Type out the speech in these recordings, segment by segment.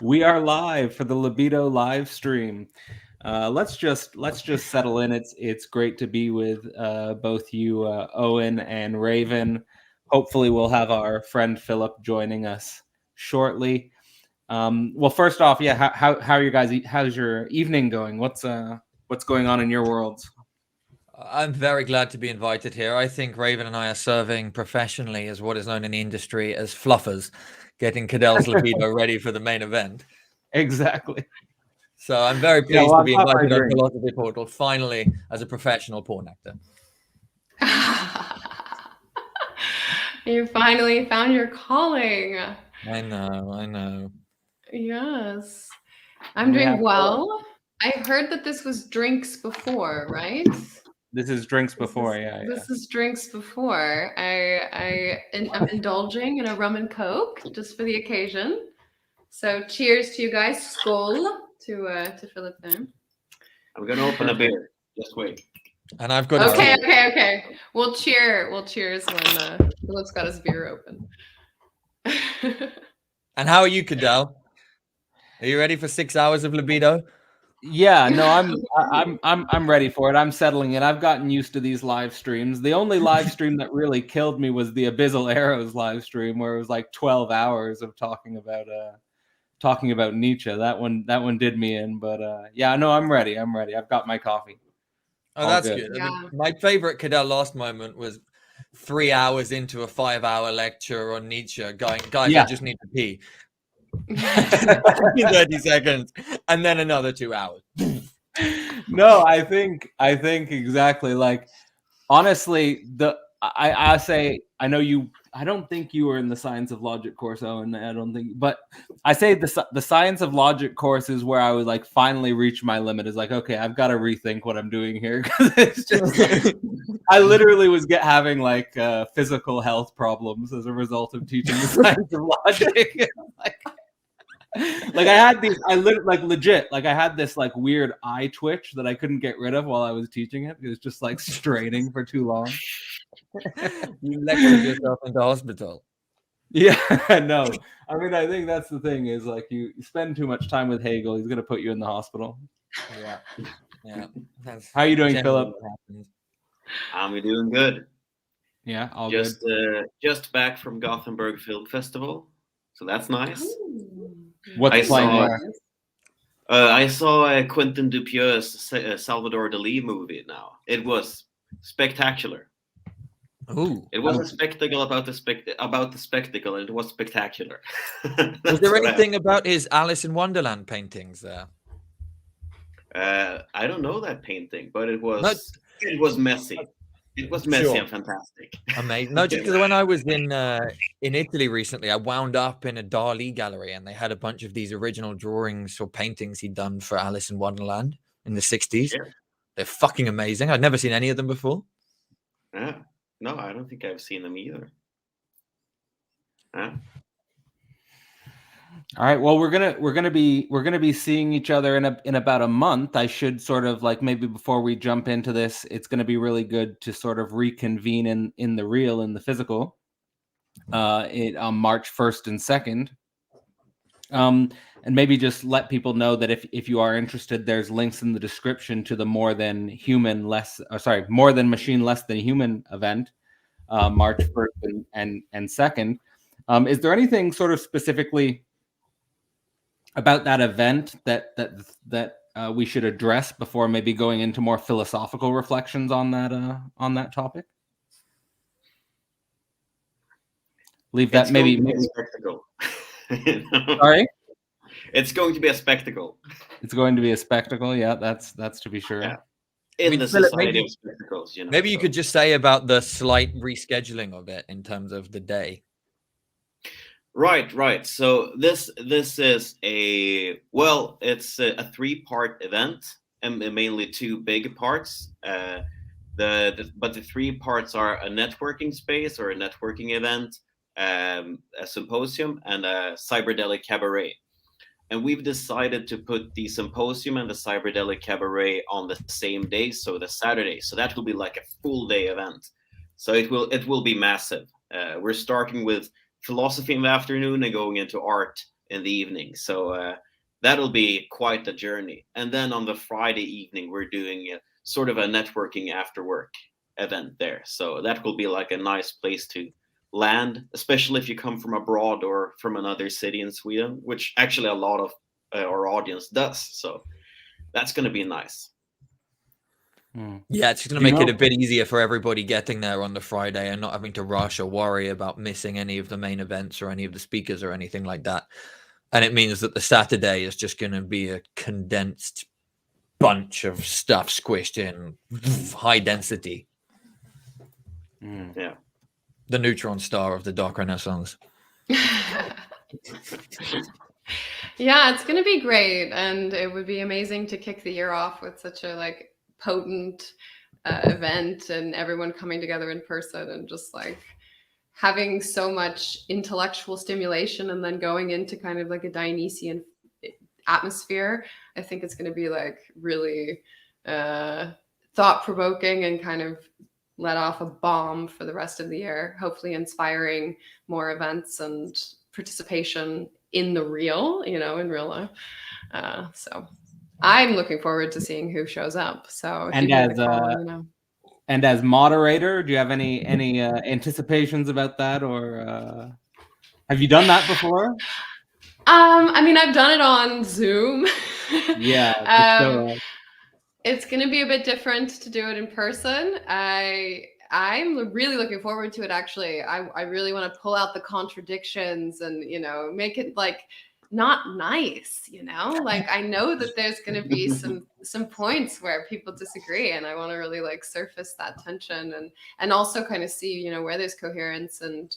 We are live for the Libido live stream. Let's just settle in. It's great to be with both you, Owen and Raven. Hopefully, we'll have our friend Filip joining us shortly. Well, first off, yeah, how are you guys? How's your evening going? What's going on in your worlds? I'm very glad to be invited here. I think Raven and I are serving professionally as what is known in the industry as fluffers, getting Cadell's Libido ready for the main event. Exactly. So I'm very pleased to be invited on Philosophy Portal, finally, as a professional porn actor. You finally found your calling. I know. Yes. I'm doing well. I heard that this was drinks before, right? This is drinks before, yeah. This is drinks before. I'm indulging in a rum and coke just for the occasion. So cheers to you guys. Skål to Filip there. I'm gonna open a beer. Just wait. And I've got okay. We'll cheers when Filip's got his beer open. And how are you, Cadell? Are you ready for 6 hours of Libido? Yeah, no, I'm ready for it. I'm settling in. I've gotten used to these live streams. The only live stream that really killed me was the Abyssal Arrows live stream, where it was like 12 hours of talking about Nietzsche. That one did me in, but yeah, no, I'm ready. I've got my coffee. Oh, that's good. Yeah. I mean, my favorite Cadell last moment was 3 hours into a 5-hour lecture on Nietzsche, going, guys, I just need to pee. 30 seconds, and then another 2 hours. No, I think exactly. Like, honestly, I say, I know you. I don't think you were in the Science of Logic course, Owen. I don't think, but I say the Science of Logic course is where I was like finally reached my limit. Is like, okay, I've got to rethink what I'm doing here, because it's just I literally was having like physical health problems as a result of teaching the Science of Logic. Like I had these, legit, I had this like weird eye twitch that I couldn't get rid of while I was teaching it. It was just like straining for too long. You lectured yourself into hospital. Yeah, no. I mean, I think that's the thing, is like you spend too much time with Hegel, he's gonna put you in the hospital. Yeah. How are you doing, Filip? I'm doing good. Yeah, all good. Just back from Gothenburg Film Festival, so that's nice. What's playing? I saw Quentin Dupieux's Salvador Dali movie now. It was spectacular. Ooh. It was a spectacle about the spectacle, and it was spectacular. Was there anything about his Alice in Wonderland paintings there? I don't know that painting, but it was messy. It was messy and fantastic. Amazing. No, just because when I was in Italy recently, I wound up in a Dali gallery, and they had a bunch of these original drawings or paintings he'd done for Alice in Wonderland in the 60s. Yeah. They're fucking amazing. I'd never seen any of them before. Yeah. No, I don't think I've seen them either. All right. Well, we're gonna be seeing each other in about a month. I should sort of like, maybe before we jump into this, it's gonna be really good to sort of reconvene in the real, in the physical, on March 1st and 2nd. And maybe just let people know that if you are interested, there's links in the description to the More Than Machine, Less Than Human event, March 1st and 2nd. Is there anything sort of specifically about that event that we should address before maybe going into more philosophical reflections on that topic? Leave that maybe a spectacle. Sorry? It's going to be a spectacle. It's going to be a spectacle. Yeah, that's to be sure. Yeah. In the society of spectacles, Maybe you could just say about the slight rescheduling of it in terms of the day. Right. So this is it's a 3-part event, and mainly 2 big parts. But the 3 parts are a networking space or a networking event, a symposium, and a cyberdelic cabaret. And we've decided to put the symposium and the cyberdelic cabaret on the same day, so the Saturday. So that will be like a full day event. So it will be massive. We're starting with philosophy in the afternoon and going into art in the evening. So that'll be quite a journey. And then on the Friday evening, we're doing sort of a networking after work event there. So that will be like a nice place to land, especially if you come from abroad or from another city in Sweden, which actually a lot of our audience does. So that's going to be nice. Yeah, it's going to make it a bit easier for everybody getting there on the Friday and not having to rush or worry about missing any of the main events or any of the speakers or anything like that. And it means that the Saturday is just going to be a condensed bunch of stuff squished in high density. Yeah. The neutron star of the Dark Renaissance. Yeah, it's going to be great. And it would be amazing to kick the year off with such a like potent event and everyone coming together in person and just like having so much intellectual stimulation and then going into kind of like a Dionysian atmosphere. I think it's going to be like really thought-provoking and kind of let off a bomb for the rest of the year, hopefully inspiring more events and participation in the real, in real life. So I'm looking forward to seeing who shows up. So and as moderator, do you have any anticipations about that, or have you done that before? I mean, I've done it on Zoom. Yeah. It's going to be a bit different to do it in person. I'm really looking forward to it, actually. I really want to pull out the contradictions and, make it like not nice, like I know that there's going to be some points where people disagree, and I want to really like surface that tension and also kind of see, where there's coherence and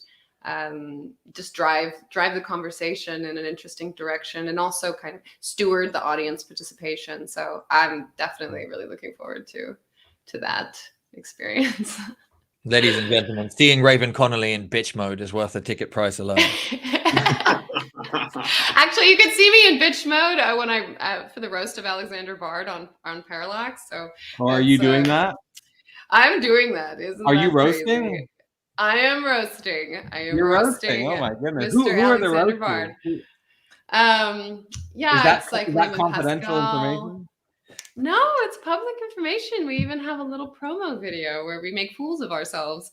just drive the conversation in an interesting direction and also kind of steward the audience participation. So I'm definitely really looking forward to that experience. Ladies and gentlemen, seeing Raven Connolly in bitch mode is worth the ticket price alone. Actually, you can see me in bitch mode when I for the roast of Alexander Bard on Parallax. So are you doing that? I'm doing that. Are you roasting? Crazy? I am roasting. You're roasting. Oh my goodness! Mr. Who are the Alexander roasters? Bard. Yeah, it's like is that confidential information? No, it's public information. We even have a little promo video where we make fools of ourselves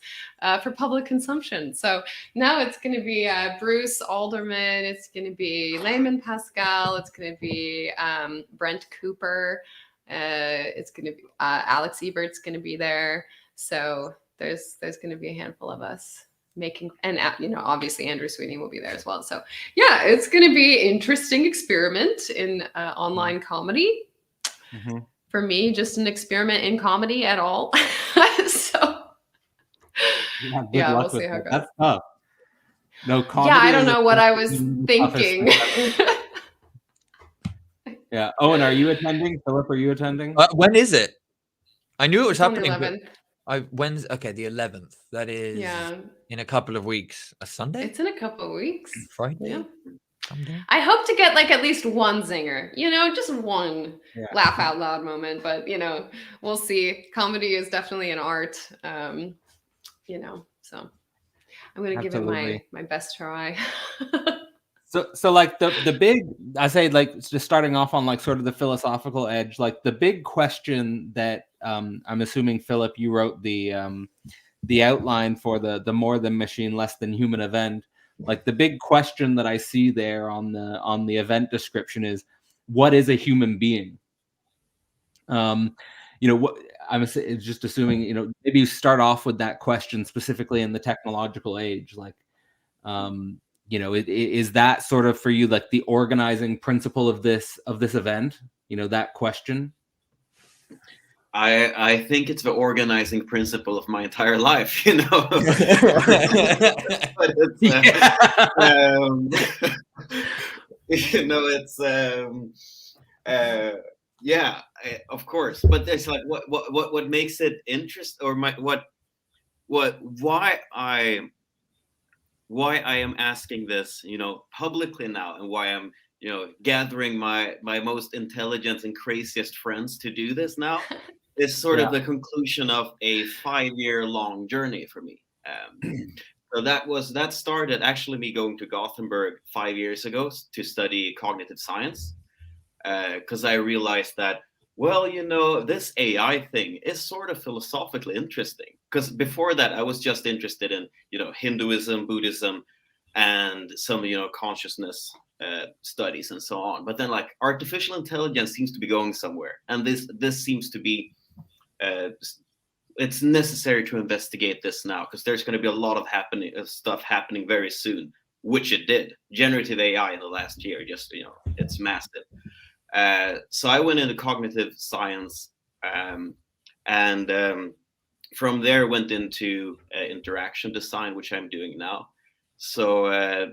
for public consumption. So now it's going to be Bruce Alderman. It's going to be Layman Pascal. It's going to be Brent Cooper. It's going to be Alex Ebert's going to be there. So there's going to be a handful of us making, and obviously Andrew Sweeney will be there as well. So yeah, it's going to be an interesting experiment in online comedy. Mm-hmm. For me, just an experiment in comedy at all. So yeah, we'll see how it goes. That's tough. No comedy. Yeah, I don't know what I was thinking. Yeah. Owen, are you attending? Philip, are you attending? When is it? I knew it was happening. When's the 11th? That is in a couple of weeks. A Sunday? It's in a couple of weeks. Friday? Yeah. I hope to get like at least one zinger, just one laugh out loud moment, but we'll see. Comedy is definitely an art, so I'm going to give it my best try. So like the big, I say, like, just starting off on like sort of the philosophical edge, like the big question that I'm assuming, Philip, you wrote the outline for the More Than Machine, Less Than Human event. Like the big question that I see there on the event description is, what is a human being? What I'm just assuming, maybe you start off with that question specifically in the technological age, like, is that sort of for you like the organizing principle of this event? That question. I think it's the organizing principle of my entire life, But it's of course. But it's like what makes it interesting, or why I am asking this, publicly now, and why I'm gathering my most intelligent and craziest friends to do this now. Is sort of the conclusion of a 5-year long journey for me. So that started actually me going to Gothenburg 5 years ago to study cognitive science, because I realized that, well, this AI thing is sort of philosophically interesting. Because before that, I was just interested in, Hinduism, Buddhism, and some, consciousness studies and so on. But then, like, artificial intelligence seems to be going somewhere, and this seems to be, it's necessary to investigate this now, because there's going to be a lot of stuff happening very soon, which it did. Generative AI in the last year, just it's massive. So I went into cognitive science, and from there went into interaction design, which I'm doing now. So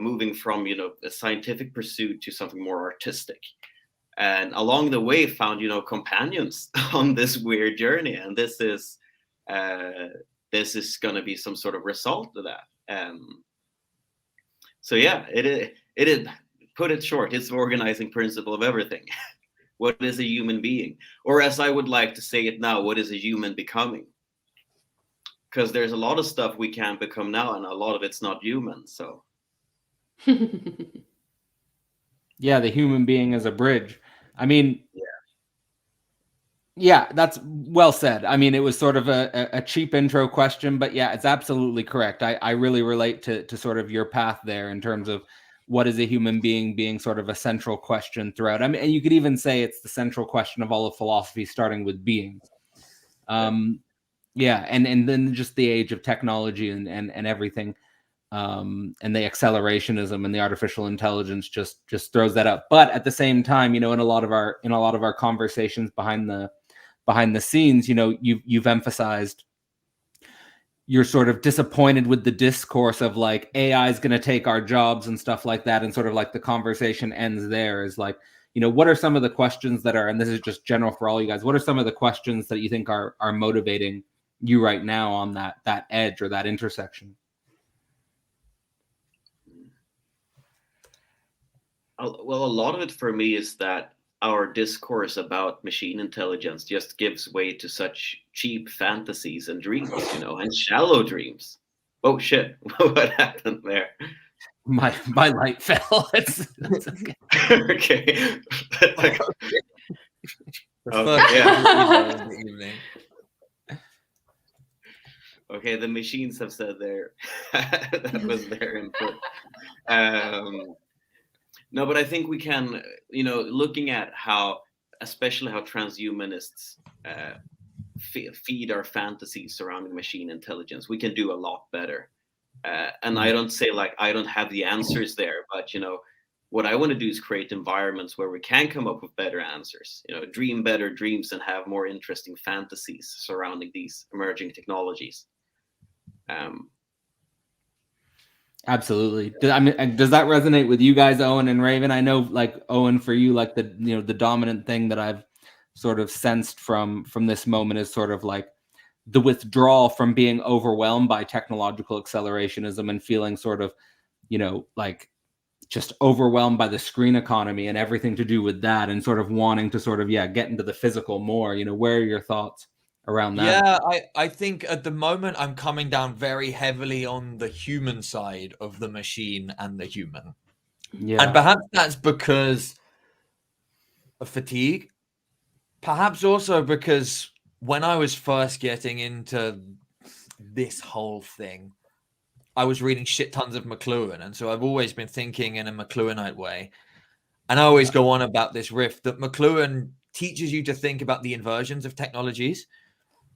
moving from a scientific pursuit to something more artistic, and along the way found companions on this weird journey, and this is going to be some sort of result of that. So yeah, it is. Put it short, it's the organizing principle of everything. What is a human being? Or as I would like to say it now, what is a human becoming? Because there's a lot of stuff we can become now, and a lot of it's not human. So yeah, the human being is a bridge. I mean, yeah, that's well said. I mean, it was sort of a cheap intro question, but yeah, it's absolutely correct. I really relate to sort of your path there in terms of what is a human being sort of a central question throughout. I mean, and you could even say it's the central question of all of philosophy, starting with being. Yeah, and then just the age of technology and everything, and the accelerationism and the artificial intelligence just throws that up. But at the same time, in a lot of our conversations behind the scenes, you've emphasized you're sort of disappointed with the discourse of like AI is going to take our jobs and stuff like that, and sort of like the conversation ends there. Is like, what are some of the questions that are, and this is just general for all you guys, what are some of the questions that you think are motivating you right now on that edge or that intersection? Well, a lot of it for me is that our discourse about machine intelligence just gives way to such cheap fantasies and dreams, and shallow dreams. Oh shit! What happened there? My light fell. It's okay. Okay. Okay, the machines have said that was their input. No, but I think we can, looking at especially how transhumanists feed our fantasies surrounding machine intelligence, we can do a lot better. And I don't say like I don't have the answers there, but what I want to do is create environments where we can come up with better answers. Dream better dreams and have more interesting fantasies surrounding these emerging technologies. Absolutely. Does that resonate with you guys, Owen and Raven? I know, like, Owen, for you, like the dominant thing that I've sort of sensed from this moment is sort of like the withdrawal from being overwhelmed by technological accelerationism and feeling sort of, like just overwhelmed by the screen economy and everything to do with that, and sort of wanting to sort of, get into the physical more. Where are your thoughts around that? Yeah, I think at the moment I'm coming down very heavily on the human side of the machine and the human. Yeah. And perhaps that's because of fatigue. Perhaps also because when I was first getting into this whole thing, I was reading shit tons of McLuhan. And so I've always been thinking in a McLuhanite way. And I always go on about this riff that McLuhan teaches you to think about the inversions of technologies.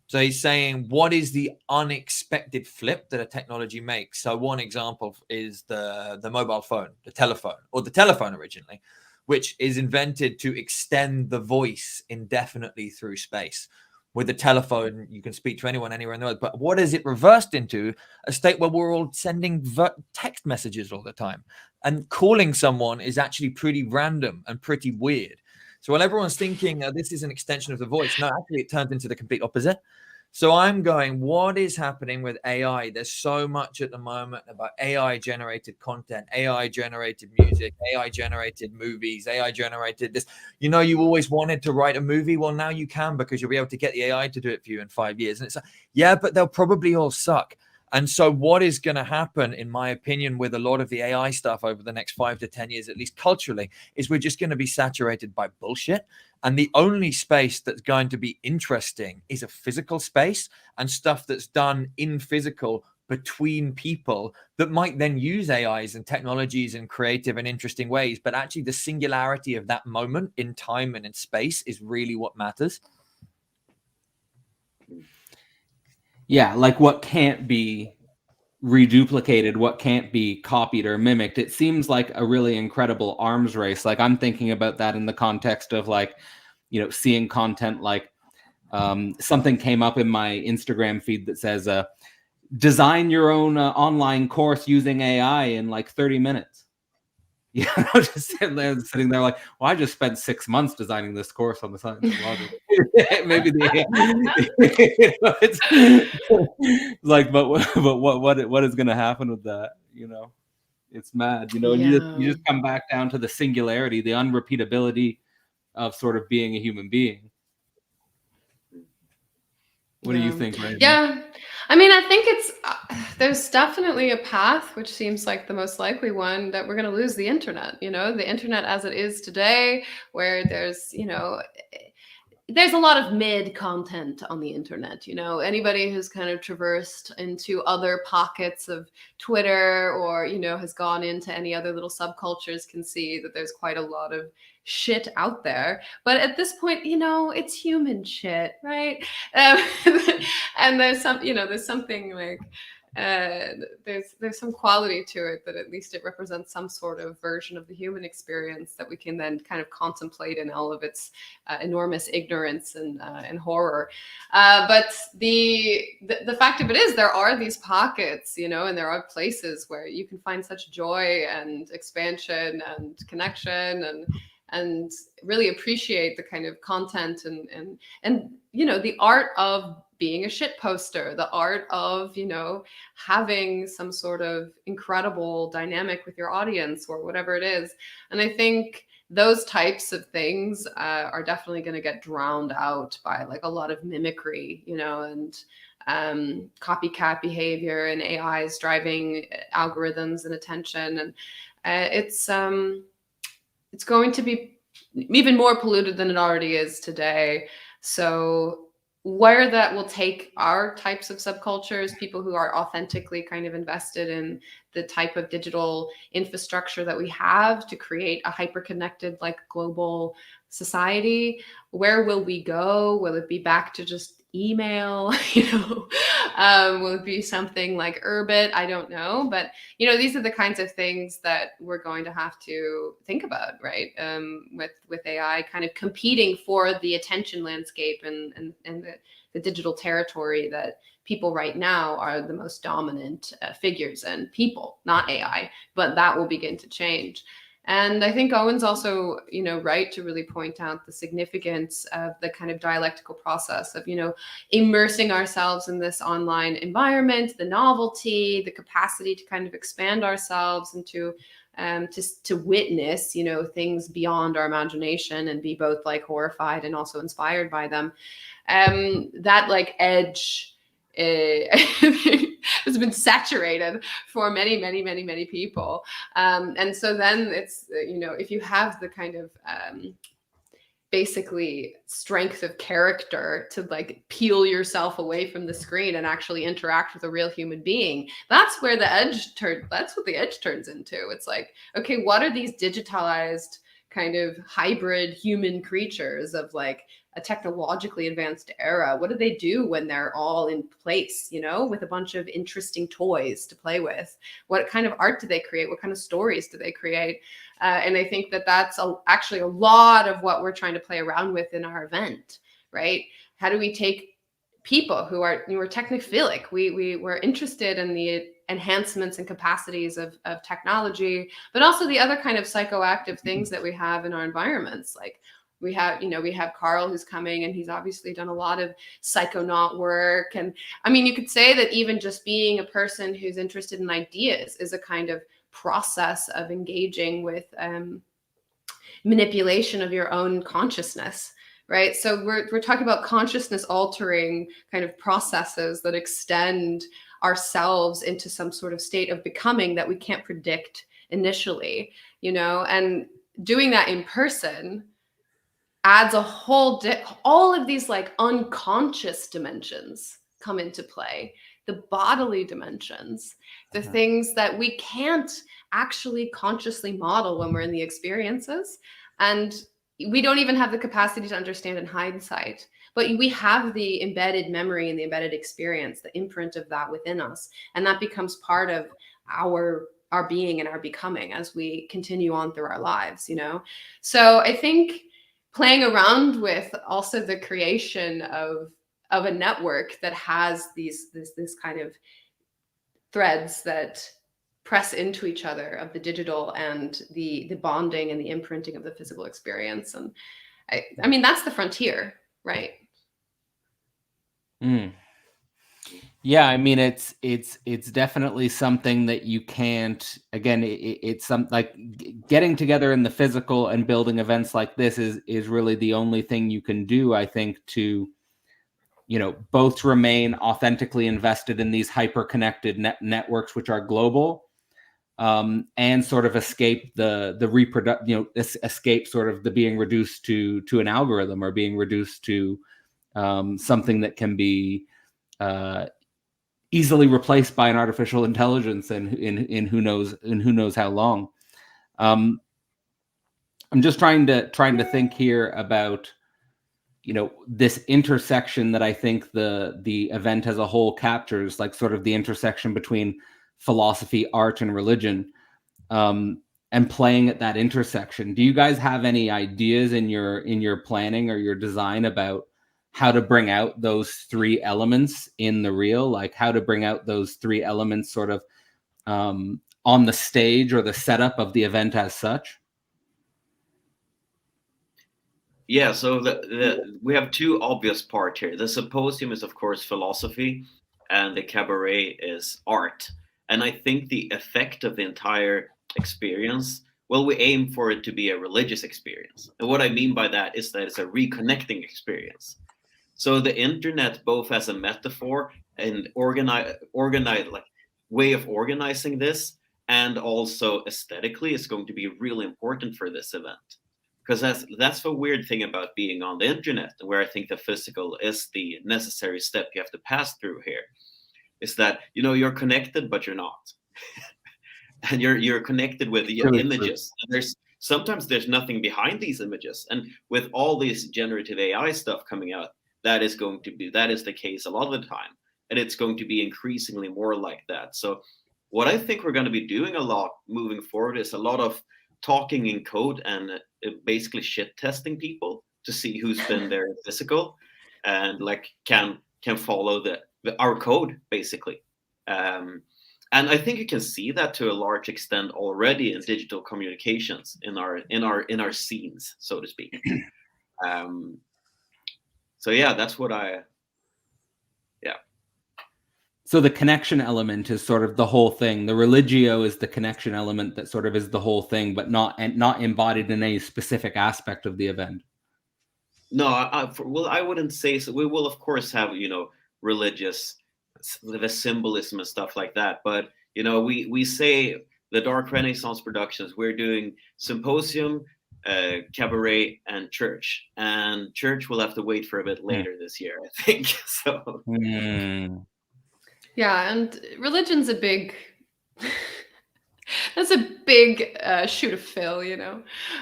So he's saying, what is the unexpected flip that a technology makes? So one example is the mobile phone, the telephone originally, which is invented to extend the voice indefinitely through space. With the telephone, you can speak to anyone, anywhere in the world. But what is it reversed into? A state where we're all sending text messages all the time. And calling someone is actually pretty random and pretty weird. So while everyone's thinking this is an extension of the voice, no, actually it turns into the complete opposite. So I'm going, what is happening with AI? There's so much at the moment about AI-generated content, AI-generated music, AI-generated movies, AI-generated this. You always wanted to write a movie. Well, now you can because you'll be able to get the AI to do it for you in 5 years. And it's like, yeah, but they'll probably all suck. And so what is going to happen, in my opinion, with a lot of the AI stuff over the next 5 to 10 years, at least culturally, is we're just going to be saturated by bullshit. And the only space that's going to be interesting is a physical space and stuff that's done in physical between people that might then use AIs and technologies in creative and interesting ways. But actually the singularity of that moment in time and in space is really what matters. Yeah, like what can't be reduplicated, what can't be copied or mimicked. It seems like a really incredible arms race. Like I'm thinking about that in the context of like, you know, seeing content like something came up in my Instagram feed that says, design your own online course using AI in like 30 minutes. Yeah, I'm just sitting there like, well, I just spent 6 months designing this course on the science of logic. Maybe it's like, but what is going to happen with that? You know, it's mad. You know, and you just come back down to the singularity, the unrepeatability of sort of being a human being. What do you think, Raven? Yeah, I mean, I think it's there's definitely a path, which seems like the most likely one, that we're going to lose the internet. You know, the internet as it is today, where there's, you know, there's a lot of mid content on the internet. You know, anybody who's kind of traversed into other pockets of Twitter or, you know, has gone into any other little subcultures can see that there's quite a lot of shit out there. But at this point, you know, it's human shit, right? And there's some, you know, there's something like there's some quality to it that at least it represents some sort of version of the human experience that we can then kind of contemplate in all of its enormous ignorance and horror. But the fact of it is, there are these pockets, you know, and there are places where you can find such joy and expansion and connection and really appreciate the kind of content and you know, the art of being a shit poster, the art of, you know, having some sort of incredible dynamic with your audience or whatever it is. And I think those types of things are definitely going to get drowned out by like a lot of mimicry, you know, and copycat behavior and AIs driving algorithms and attention. And it's going to be even more polluted than it already is today. So where that will take our types of subcultures, people who are authentically kind of invested in the type of digital infrastructure that we have to create a hyper-connected, like, global society, where will we go? Will it be back to just email? You know, will it be something like Urbit? I don't know, but you know, these are the kinds of things that we're going to have to think about, right? With AI kind of competing for the attention landscape and the digital territory that people right now are the most dominant figures in, people, not AI, but that will begin to change. And I think Owen's also, you know, right to really point out the significance of the kind of dialectical process of, you know, immersing ourselves in this online environment, the novelty, the capacity to kind of expand ourselves and to witness, you know, things beyond our imagination and be both like horrified and also inspired by them. That like edge has been saturated for many people, and so then it's, you know, if you have the kind of basically strength of character to like peel yourself away from the screen and actually interact with a real human being, that's where the edge that's what the edge turns into. It's like, okay, what are these digitalized kind of hybrid human creatures of like a technologically advanced era? What do they do when they're all in place, you know, with a bunch of interesting toys to play with? What kind of art do they create? What kind of stories do they create? And I think that that's actually a lot of what we're trying to play around with in our event, right? How do we take people who are technophilic? We're interested in the enhancements and capacities of technology, but also the other kind of psychoactive things that we have in our environments. Like we have Carl who's coming, and he's obviously done a lot of psychonaut work. And I mean, you could say that even just being a person who's interested in ideas is a kind of process of engaging with manipulation of your own consciousness, right? So we're talking about consciousness altering kind of processes that extend ourselves into some sort of state of becoming that we can't predict initially, and doing that in person adds a whole all of these like unconscious dimensions come into play, the bodily dimensions, the things that we can't actually consciously model when we're in the experiences, and we don't even have the capacity to understand in hindsight, but we have the embedded memory and the embedded experience, the imprint of that within us, and that becomes part of our being and our becoming as we continue on through our lives, So I think playing around with also the creation of a network that has this kind of threads that press into each other of the digital and the bonding and the imprinting of the physical experience. And I mean, that's the frontier, right? Yeah, I mean, it's definitely something that you can't, again, it's some like getting together in the physical and building events like this is really the only thing you can do, I think, to, both remain authentically invested in these hyper-connected networks, which are global, and sort of escape escape sort of the being reduced to an algorithm or being reduced to something that can be easily replaced by an artificial intelligence in who knows how long. I'm just trying to think here about this intersection that I think the event as a whole captures, like sort of the intersection between philosophy, art, and religion, and playing at that intersection. Do you guys have any ideas in your planning or your design about how to bring out those three elements in the reel, like how to bring out those three elements sort of on the stage or the setup of the event as such? Yeah, so we have two obvious parts here. The symposium is, of course, philosophy, and the cabaret is art. And I think the effect of the entire experience, well, we aim for it to be a religious experience. And what I mean by that is that it's a reconnecting experience. So the internet, both as a metaphor and organize like way of organizing this, and also aesthetically, is going to be really important for this event. Because that's the weird thing about being on the internet, where I think the physical is the necessary step you have to pass through here, is that you're connected but you're not, and you're connected with the images. And sometimes there's nothing behind these images, and with all this generative AI stuff coming out, that is the case a lot of the time, and it's going to be increasingly more like that. So what I think we're going to be doing a lot moving forward is a lot of talking in code and basically shit testing people to see who's been there physical and like can follow our code basically. And I think you can see that to a large extent already in digital communications in our scenes, so to speak. So yeah, that's what So the connection element is sort of the whole thing. The religio is the connection element that sort of is the whole thing, but not embodied in any specific aspect of the event. No, I wouldn't say so. We will, of course, have religious, the symbolism and stuff like that. But we say the Dark Renaissance productions. We're doing symposium, cabaret, and church. And church will have to wait for a bit later this year, I think. So. Yeah, and religion's a big. That's a big shoe to fill,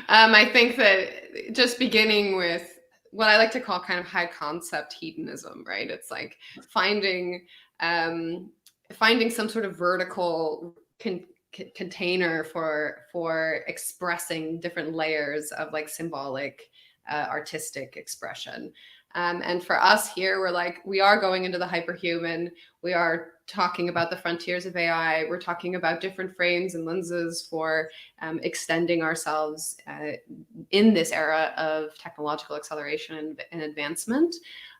I think that just beginning with what I like to call kind of high concept hedonism, right? It's like finding some sort of vertical container for expressing different layers of like symbolic artistic expression. And for us here, we are going into the hyperhuman. We are talking about the frontiers of AI. We're talking about different frames and lenses for extending ourselves in this era of technological acceleration and advancement.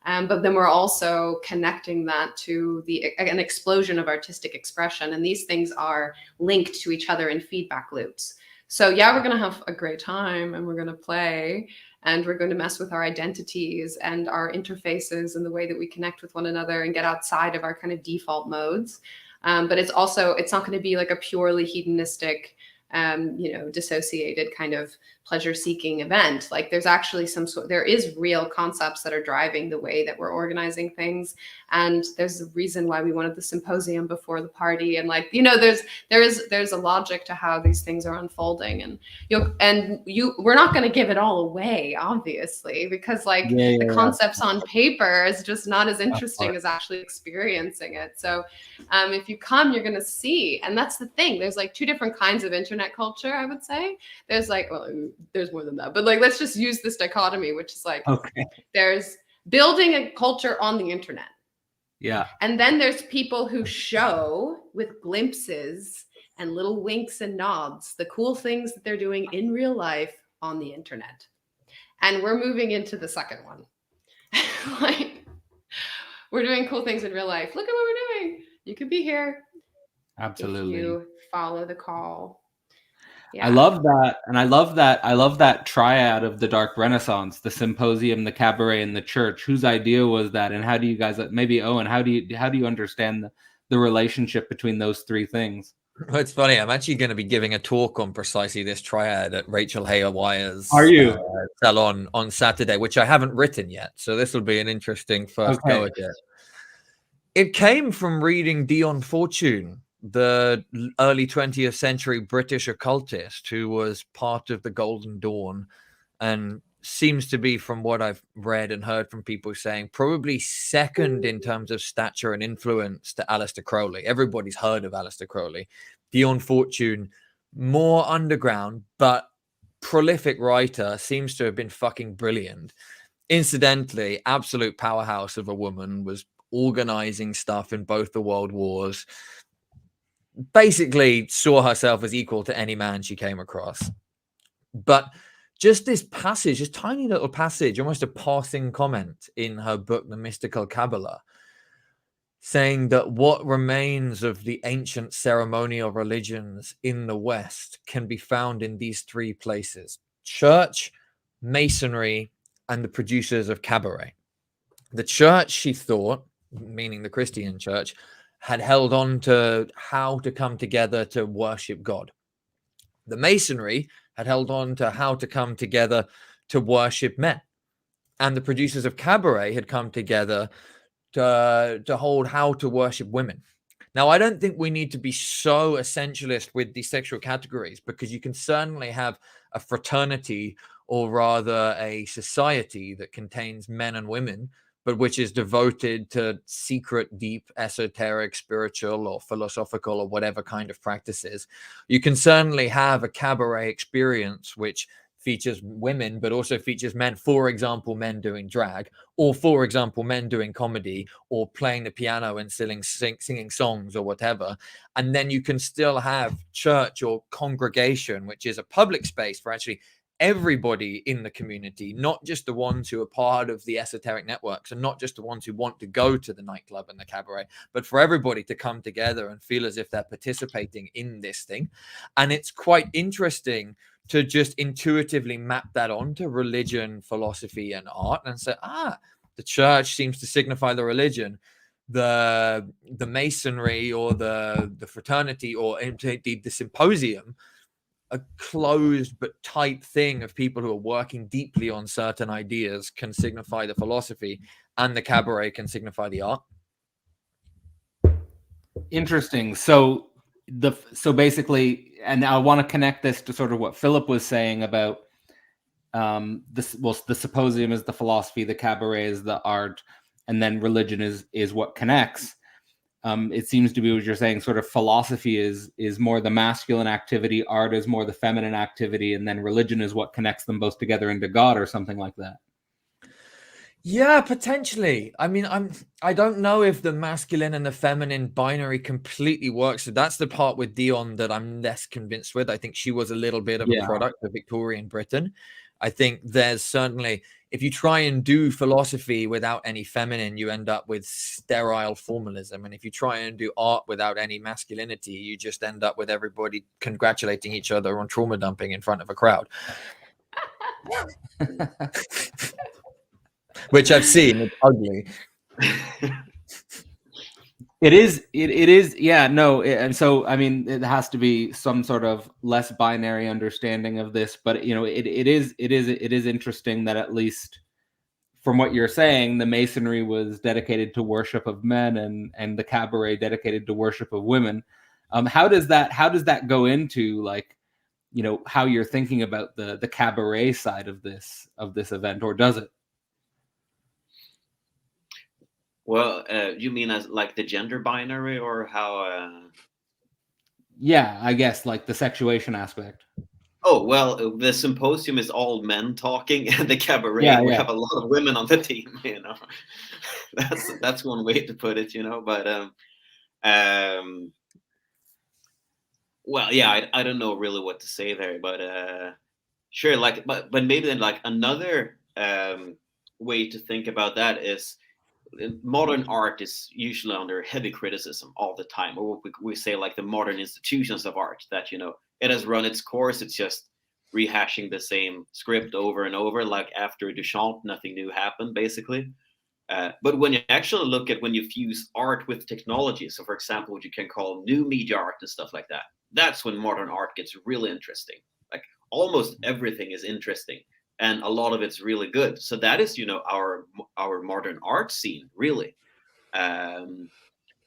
But then we're also connecting that to an explosion of artistic expression. And these things are linked to each other in feedback loops. So yeah, we're going to have a great time and we're going to play and we're going to mess with our identities and our interfaces and the way that we connect with one another and get outside of our kind of default modes. But it's not going to be like a purely hedonistic, dissociated kind of pleasure-seeking event. Like there's actually there is real concepts that are driving the way that we're organizing things. And there's a reason why we wanted the symposium before the party. And like, there's a logic to how these things are unfolding. And we're not going to give it all away, obviously, because the concepts on paper is just not as interesting as actually experiencing it. So if you come, you're going to see. And that's the thing. There's like two different kinds of internet culture, I would say. There's there's more than that, but let's just use this dichotomy, which is there's building a culture on the internet. Yeah. And then there's people who show with glimpses and little winks and nods the cool things that they're doing in real life on the internet. And we're moving into the second one. We're doing cool things in real life. Look at what we're doing. You could be here. Absolutely. If you follow the call. Yeah. I love that. And I love that triad of the Dark Renaissance, the symposium, the cabaret, and the church. Whose idea was that? And how do you guys, maybe Owen, how do you understand the relationship between those three things? Well, it's funny. I'm actually going to be giving a talk on precisely this triad at Rachel Hayer-Wyer's salon on Saturday, which I haven't written yet. So this will be an interesting first go at it. It came from reading Dion Fortune, the early 20th century British occultist who was part of the Golden Dawn and seems to be, from what I've read and heard from people saying, probably second in terms of stature and influence to Aleister Crowley. Everybody's heard of Aleister Crowley. Dion Fortune, more underground, but prolific writer, seems to have been fucking brilliant. Incidentally, absolute powerhouse of a woman, was organizing stuff in both the world wars, basically saw herself as equal to any man she came across. But just this passage, this tiny little passage, almost a passing comment in her book, The Mystical Kabbalah, saying that what remains of the ancient ceremonial religions in the West can be found in these three places: church, masonry, and the producers of cabaret. The church, she thought, meaning the Christian church, had held on to how to come together to worship God. The masonry had held on to how to come together to worship men. And the producers of cabaret had come together to hold how to worship women. Now, I don't think we need to be so essentialist with these sexual categories, because you can certainly have a fraternity, or rather a society, that contains men and women, but which is devoted to secret, deep, esoteric, spiritual, or philosophical, or whatever kind of practices. You can certainly have a cabaret experience which features women, but also features men. For example, men doing drag, or for example, men doing comedy, or playing the piano and singing songs or whatever. And then you can still have church or congregation, which is a public space for actually everybody in the community, not just the ones who are part of the esoteric networks, and not just the ones who want to go to the nightclub and the cabaret, but for everybody to come together and feel as if they're participating in this thing. And it's quite interesting to just intuitively map that onto religion, philosophy, and art, and say, the church seems to signify the religion, the masonry or the fraternity, or indeed the symposium, a closed but tight thing of people who are working deeply on certain ideas, can signify the philosophy, and the cabaret can signify the art. Interesting. So basically, and I want to connect this to sort of what Philip was saying about the symposium is the philosophy, the cabaret is the art, and then religion is what connects. It seems to be what you're saying, sort of philosophy is more the masculine activity, art is more the feminine activity, and then religion is what connects them both together into God, or something like that. Yeah, potentially. I mean, I don't know if the masculine and the feminine binary completely works. So that's the part with Dion that I'm less convinced with. I think she was a little bit of a product of Victorian Britain. I think there's certainly, if you try and do philosophy without any feminine, you end up with sterile formalism. And if you try and do art without any masculinity, you just end up with everybody congratulating each other on trauma dumping in front of a crowd. Which I've seen. It's ugly. It is. Yeah, no. And so, I mean, it has to be some sort of less binary understanding of this, but you know, it is interesting that at least from what you're saying, the masonry was dedicated to worship of men and the cabaret dedicated to worship of women. How does that go into, like, you know, how you're thinking about the cabaret side of this event, or does it? Well, you mean as like the gender binary, or how? Yeah, I guess like the sexuation aspect. Oh, well, the symposium is all men talking, and the cabaret, we have a lot of women on the team, you know. That's one way to put it, you know. But well, yeah, I don't know really what to say there, but sure, like, but maybe then, like, another way to think about that is modern art is usually under heavy criticism all the time, or we say like the modern institutions of art, that, you know, it has run its course, it's just rehashing the same script over and over, like after Duchamp, nothing new happened, basically. But when you actually look at when you fuse art with technology, so for example, what you can call new media art and stuff like that, that's when modern art gets really interesting. Like almost everything is interesting, and a lot of it's really good. So that is, you know, our modern art scene, really.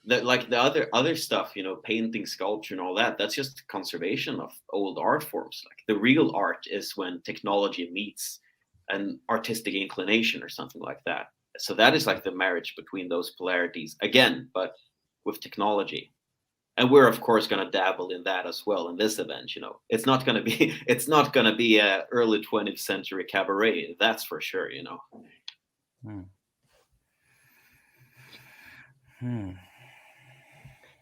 Like the other stuff, you know, painting, sculpture, and all that, that's just conservation of old art forms. Like the real art is when technology meets an artistic inclination or something like that. So that is like the marriage between those polarities again, but with technology. And we're of course going to dabble in that as well in this event. You know, it's not going to be a early 20th century cabaret, that's for sure, you know.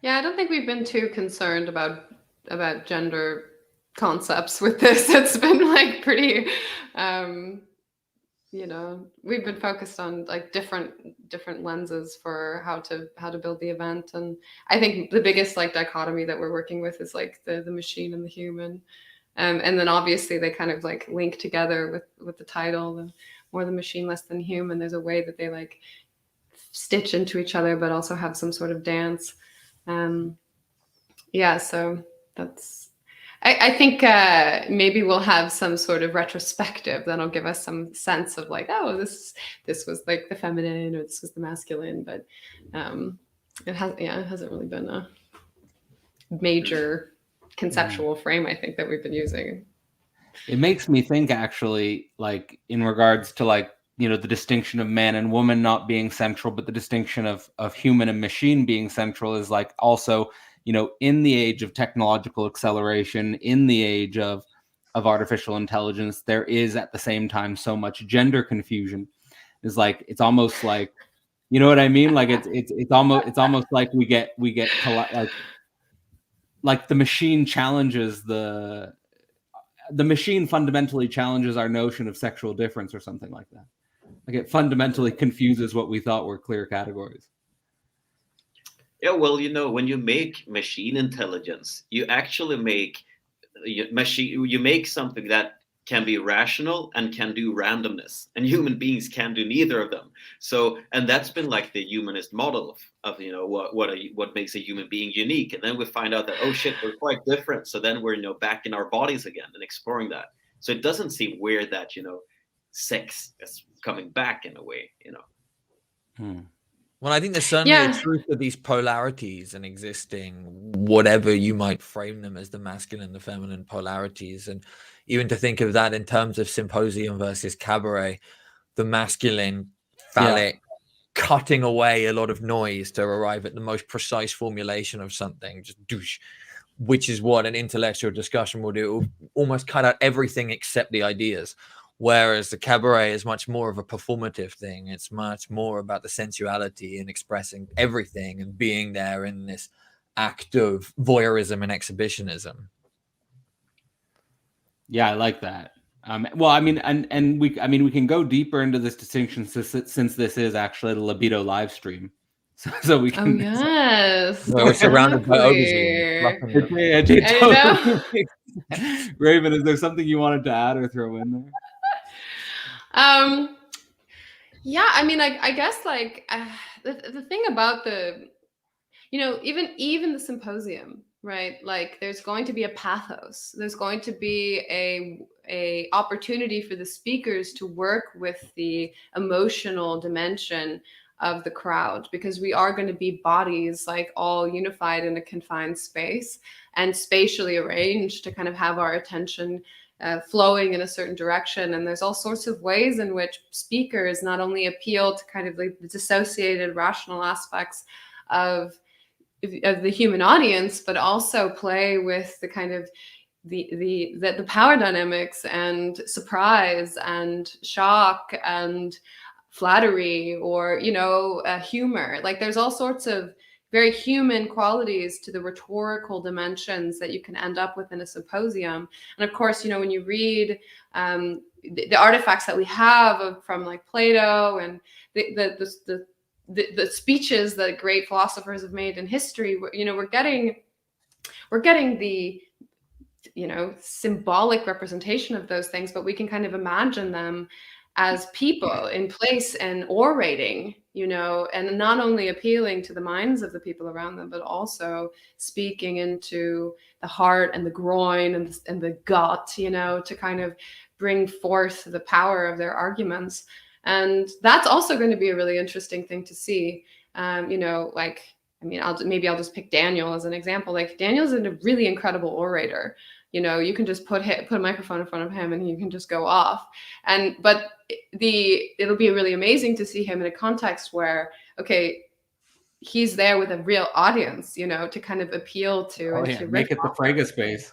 Yeah, I don't think we've been too concerned about gender concepts with this. It's been like pretty, you know, we've been focused on like different lenses for how to build the event. And I think the biggest like dichotomy that we're working with is like the machine and the human. And then obviously they kind of like link together with the title, the more the machine, less than human. There's a way that they like stitch into each other, but also have some sort of dance. Yeah, so that's, I think maybe we'll have some sort of retrospective that'll give us some sense of like, oh, this was like the feminine, or this was the masculine, but it hasn't really been a major conceptual frame, I think, that we've been using. It makes me think, actually, like in regards to, like, you know, the distinction of man and woman not being central, but the distinction of human and machine being central is like also, you know, in the age of technological acceleration, in the age of artificial intelligence, there is at the same time so much gender confusion. It's like, it's almost like, you know what I mean? Like it's almost like we get like the machine challenges the machine fundamentally challenges our notion of sexual difference or something like that. Like it fundamentally confuses what we thought were clear categories. Yeah, well, you know, when you make machine intelligence, you actually make you make something that can be rational and can do randomness, and human beings can do neither of them. So, and that's been like the humanist model of you know, what makes a human being unique. And then we find out that, oh shit, we're quite different. So then we're, you know, back in our bodies again and exploring that. So it doesn't seem weird that, you know, sex is coming back in a way, you know. Well, I think there's certainly a truth to these polarities and existing, whatever you might frame them as, the masculine and the feminine polarities. And even to think of that in terms of symposium versus cabaret, the masculine, phallic, cutting away a lot of noise to arrive at the most precise formulation of something, just douche, which is what an intellectual discussion will do. It will almost cut out everything except the ideas. Whereas the cabaret is much more of a performative thing. It's much more about the sensuality and expressing everything and being there in this act of voyeurism and exhibitionism. Yeah, I like that. Well, I mean, and we can go deeper into this distinction since this is actually the Libido live stream. So we can. Oh yes, Well, we're surrounded by exactly. Totally. Raven, is there something you wanted to add or throw in there? Yeah, I mean, I guess like the thing about the, even the symposium, right? Like there's going to be a pathos. There's going to be a opportunity for the speakers to work with the emotional dimension of the crowd, because we are going to be bodies like all unified in a confined space and spatially arranged to kind of have our attention flowing in a certain direction. And there's all sorts of ways in which speakers not only appeal to kind of like the dissociated rational aspects of the human audience, but also play with the kind of the power dynamics and surprise and shock and flattery, or humor. Like there's all sorts of very human qualities to the rhetorical dimensions that you can end up with in a symposium. And of course, when you read the artifacts that we have from like Plato and the speeches that great philosophers have made in history, we're getting the symbolic representation of those things, but we can kind of imagine them as people in place and orating, and not only appealing to the minds of the people around them, but also speaking into the heart and the groin and the gut, to kind of bring forth the power of their arguments. And that's also going to be a really interesting thing to see. I'll just pick Daniel as an example. Like Daniel's a really incredible orator. You can just put a microphone in front of him and you can just go off. But it'll be really amazing to see him in a context where, okay, he's there with a real audience, to kind of appeal to. To make it the Fraga space.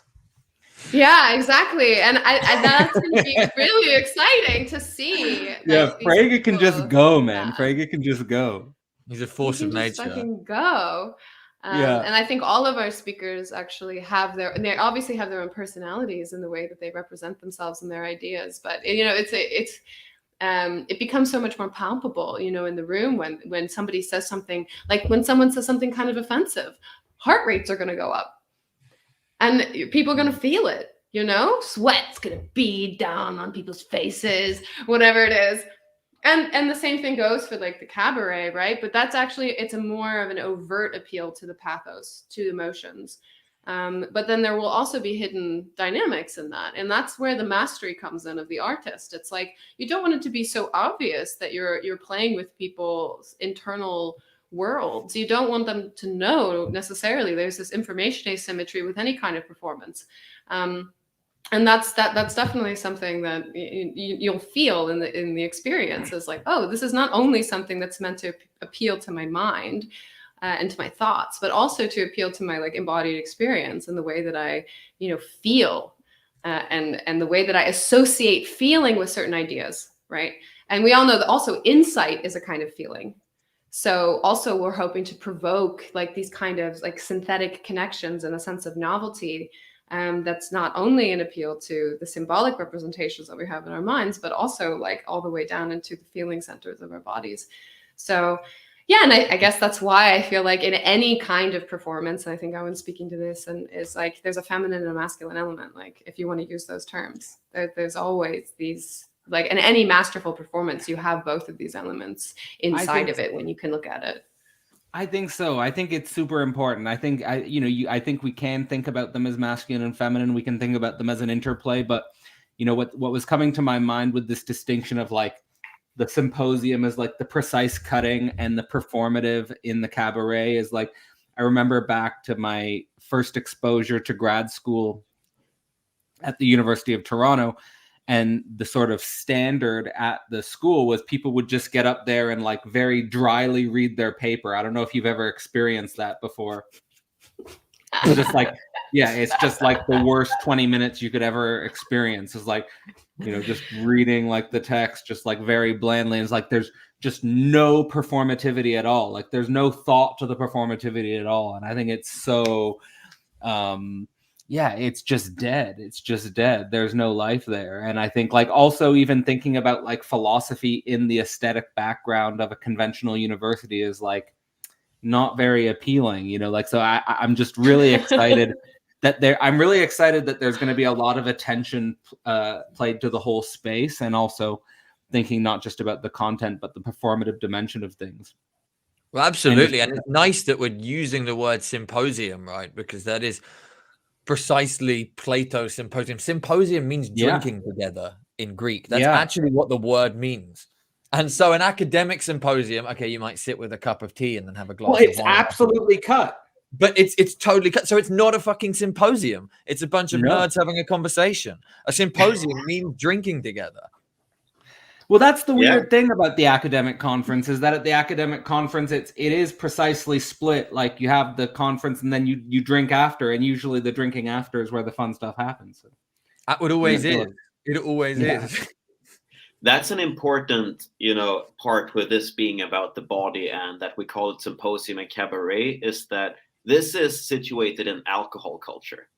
Yeah, exactly. And that's going to be really exciting to see. Yeah, Fraga can just go, man. Fraga can just go. He's a force of nature. Fucking go. And I think all of our speakers actually they obviously have their own personalities in the way that they represent themselves and their ideas. But it becomes so much more palpable, in the room when somebody says something, like when someone says something kind of offensive, heart rates are going to go up. And people are going to feel it, sweat's going to bead down on people's faces, whatever it is. And the same thing goes for like the cabaret, right? But that's actually, it's a more of an overt appeal to the pathos, to emotions. But then there will also be hidden dynamics in that. And that's where the mastery comes in of the artist. It's like, you don't want it to be so obvious that you're playing with people's internal worlds. You don't want them to know necessarily there's this information asymmetry with any kind of performance. And that's definitely something that you'll feel in the experience, is like, oh, this is not only something that's meant to appeal to my mind and to my thoughts, but also to appeal to my like embodied experience and the way that I, feel and the way that I associate feeling with certain ideas, right? And we all know that also insight is a kind of feeling. So also we're hoping to provoke like these kind of like synthetic connections and a sense of novelty. That's not only an appeal to the symbolic representations that we have in our minds, but also like all the way down into the feeling centers of our bodies. So yeah, and I guess that's why I feel like in any kind of performance, and I think Owen's speaking to this, and is like there's a feminine and a masculine element, like if you want to use those terms, there's always these, like in any masterful performance, you have both of these elements inside of it when you can look at it. I think so. I think it's super important. I think I think we can think about them as masculine and feminine. We can think about them as an interplay. But what was coming to my mind with this distinction of like the symposium is like the precise cutting and the performative in the cabaret is like, I remember back to my first exposure to grad school at the University of Toronto. And the sort of standard at the school was people would just get up there and like very dryly read their paper. I don't know if you've ever experienced that before. It's just like, yeah, it's just like the worst 20 minutes you could ever experience. Is like, you know, just reading like the text, just like very blandly. It's like there's just no performativity at all. Like there's no thought to the performativity at all. And I think it's so, yeah, it's just dead. It's just dead. There's no life there. And I think like also even thinking about like philosophy in the aesthetic background of a conventional university is like not very appealing, you know, like, so I'm just really excited I'm really excited that there's going to be a lot of attention played to the whole space, and also thinking not just about the content, but the performative dimension of things. Well, absolutely. And it's nice that we're using the word symposium, right? Because that is precisely Plato's symposium. Symposium means drinking together in Greek. That's actually what the word means. And so an academic symposium, okay, you might sit with a cup of tea and then have a glass of wine. It's absolutely cut. But it's totally cut. So it's not a fucking symposium. It's a bunch of nerds having a conversation. A symposium means drinking together. Well, that's the weird thing about the academic conference, is that at the academic conference, it is precisely split. Like you have the conference and then you drink after, and usually the drinking after is where the fun stuff happens. That would always is. It always is. That's an important, you know, part with this being about the body, and that we call it symposium and cabaret, is that this is situated in alcohol culture.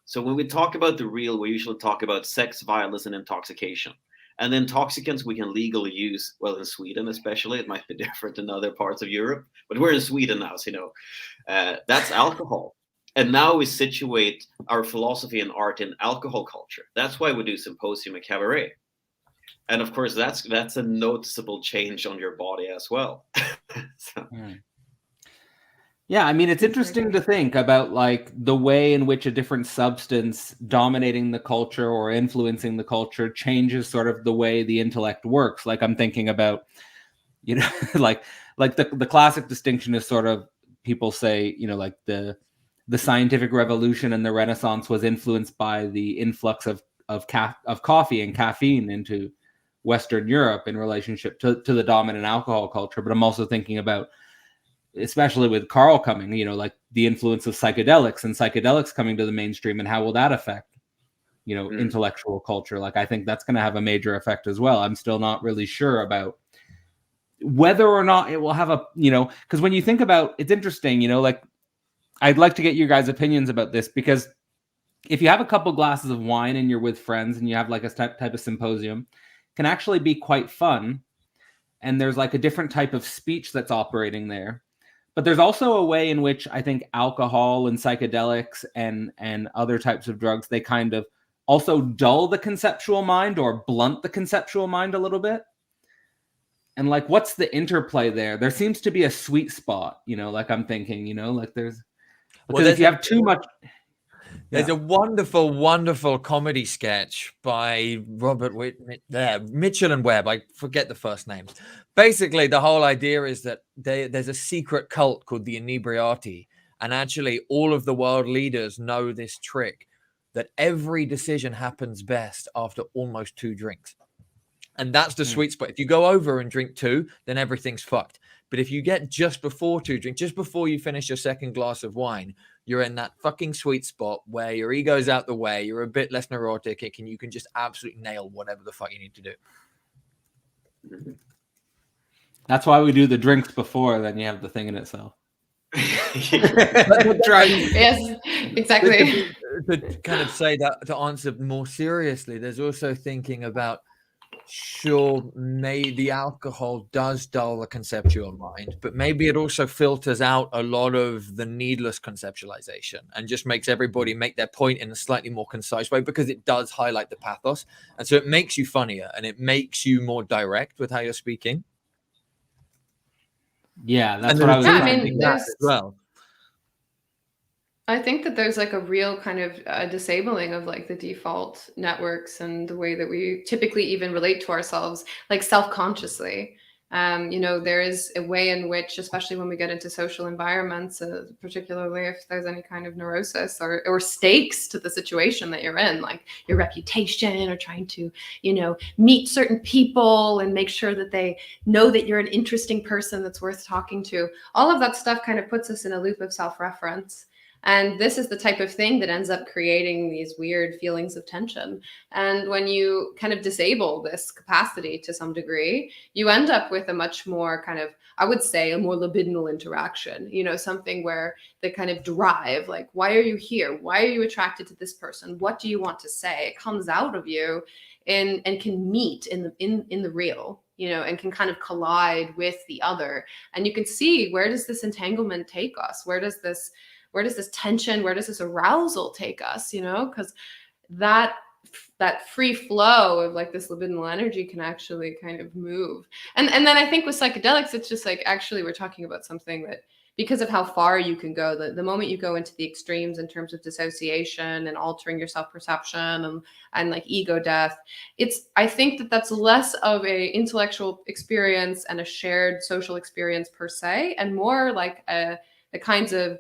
So when we talk about the real, we usually talk about sex, violence, and intoxication. And the intoxicants we can legally use, well, in Sweden especially, it might be different in other parts of Europe, but we're in Sweden now, so you know, that's alcohol. And now we situate our philosophy and art in alcohol culture. That's why we do symposium and cabaret. And of course, that's a noticeable change on your body as well. So. Yeah, I mean, it's interesting to think about like the way in which a different substance dominating the culture or influencing the culture changes sort of the way the intellect works. Like I'm thinking about, you know, like the classic distinction is sort of, people say, you know, like the scientific revolution and the Renaissance was influenced by the influx of coffee and caffeine into Western Europe in relationship to the dominant alcohol culture. But I'm also thinking about, especially with Carl coming, you know, like the influence of psychedelics and psychedelics coming to the mainstream, and how will that affect, you know, intellectual culture? Like, I think that's going to have a major effect as well. I'm still not really sure about whether or not it will have a, you know, because when you think about, it's interesting, you know, like I'd like to get your guys' opinions about this, because if you have a couple glasses of wine and you're with friends and you have like a type of symposium, it can actually be quite fun. And there's like a different type of speech that's operating there. But there's also a way in which I think alcohol and psychedelics and other types of drugs, they kind of also dull the conceptual mind or blunt the conceptual mind a little bit. And like, what's the interplay there? There seems to be a sweet spot, you know, like I'm thinking, you know, like because if you have too much. There's a wonderful, wonderful comedy sketch by Robert Mitchell and Webb. I forget the first names. Basically, the whole idea is that there's a secret cult called the Inebriati. And actually, all of the world leaders know this trick, that every decision happens best after almost 2 drinks. And that's the sweet spot. If you go over and drink 2, then everything's fucked. But if you get just before 2 drinks, just before you finish your second glass of wine, you're in that fucking sweet spot where your ego's out the way, you're a bit less neurotic, and you can just absolutely nail whatever the fuck you need to do. That's why we do the drinks before, then you have the thing in itself. Yes, exactly. To kind of say that, to answer more seriously, there's also thinking about, sure, maybe the alcohol does dull the conceptual mind, but maybe it also filters out a lot of the needless conceptualization and just makes everybody make their point in a slightly more concise way, because it does highlight the pathos. And so it makes you funnier and it makes you more direct with how you're speaking. Yeah, that's what I was thinking as well. I think that there's like a real kind of disabling of like the default networks and the way that we typically even relate to ourselves, like self-consciously. You know, there is a way in which, especially when we get into social environments, particularly if there's any kind of neurosis or stakes to the situation that you're in, like your reputation or trying to, you know, meet certain people and make sure that they know that you're an interesting person that's worth talking to. All of that stuff kind of puts us in a loop of self-reference. And this is the type of thing that ends up creating these weird feelings of tension. And when you kind of disable this capacity to some degree, you end up with a much more kind of, I would say, a more libidinal interaction, you know, something where the kind of drive, like, why are you here? Why are you attracted to this person? What do you want to say? It comes out of you and can meet in the real, you know, and can kind of collide with the other. And you can see, where does this entanglement take us? Where does this tension, where does this arousal take us, you know? Because that free flow of like this libidinal energy can actually kind of move. And then I think with psychedelics, it's just like, actually, we're talking about something that, because of how far you can go, the moment you go into the extremes in terms of dissociation and altering your self-perception and like ego death, I think that's less of a intellectual experience and a shared social experience per se, and more like the kinds of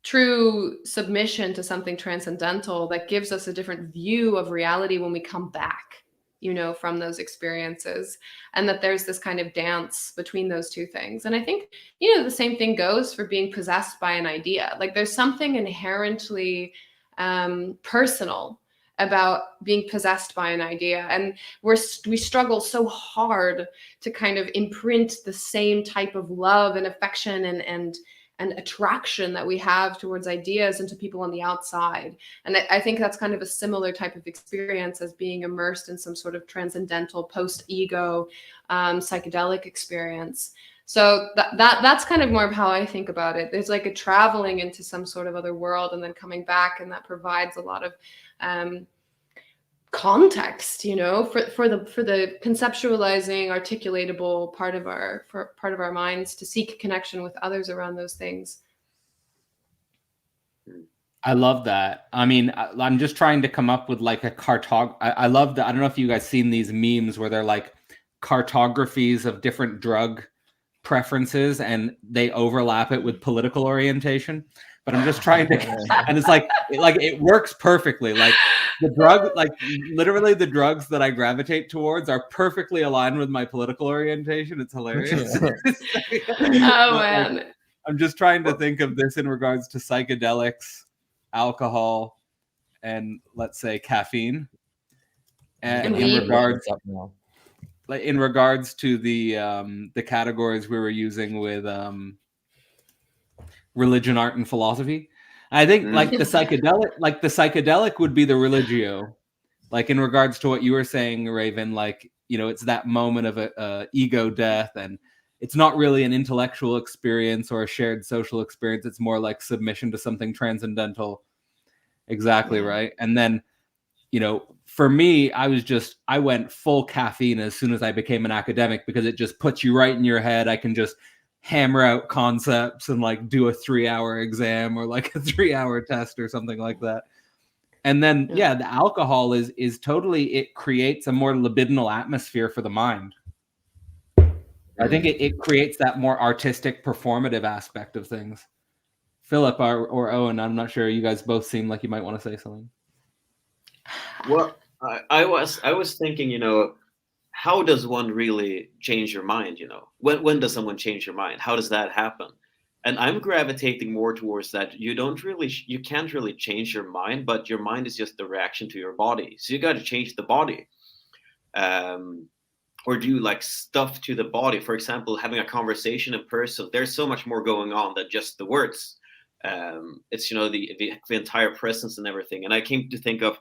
true submission to something transcendental that gives us a different view of reality when we come back, you know, from those experiences, and that there's this kind of dance between those two things. And I think, you know, the same thing goes for being possessed by an idea. Like, there's something inherently personal about being possessed by an idea, and we struggle so hard to kind of imprint the same type of love and affection and attraction that we have towards ideas and to people on the outside. And I think that's kind of a similar type of experience as being immersed in some sort of transcendental post-ego psychedelic experience. So that's kind of more of how I think about it. There's like a traveling into some sort of other world and then coming back, and that provides a lot of context, you know, for the conceptualizing, articulatable part of our minds to seek connection with others around those things. I love that. I mean, I'm just trying to come up with like a I love that. I don't know if you guys seen these memes where they're like cartographies of different drug preferences and they overlap it with political orientation. But I'm just trying to, and it's like it works perfectly. Like the drug, like literally the drugs that I gravitate towards are perfectly aligned with my political orientation. It's hilarious. Oh man. I'm just trying to think of this in regards to psychedelics, alcohol, and let's say caffeine. And in regards to the categories we were using with religion, art, and philosophy. I think like the psychedelic would be the religio. Like in regards to what you were saying, Raven, like, you know, it's that moment of a ego death, and it's not really an intellectual experience or a shared social experience. It's more like submission to something transcendental. Exactly. Yeah. Right. And then, you know, for me, I went full caffeine as soon as I became an academic, because it just puts you right in your head. I can just hammer out concepts and like do a 3-hour exam or like a 3-hour test or something like that. And then, yeah, the alcohol is totally, it creates a more libidinal atmosphere for the mind. I think it creates that more artistic, performative aspect of things. Filip or Owen, I'm not sure. You guys both seem like you might want to say something. Well, I was thinking, you know, how does one really change your mind? You know, when does someone change your mind? How does that happen? And I'm gravitating more towards that. You can't really change your mind, but your mind is just the reaction to your body. So you got to change the body, or do like stuff to the body. For example, having a conversation in person. There's so much more going on than just the words. It's, you know, the entire presence and everything. And I came to think of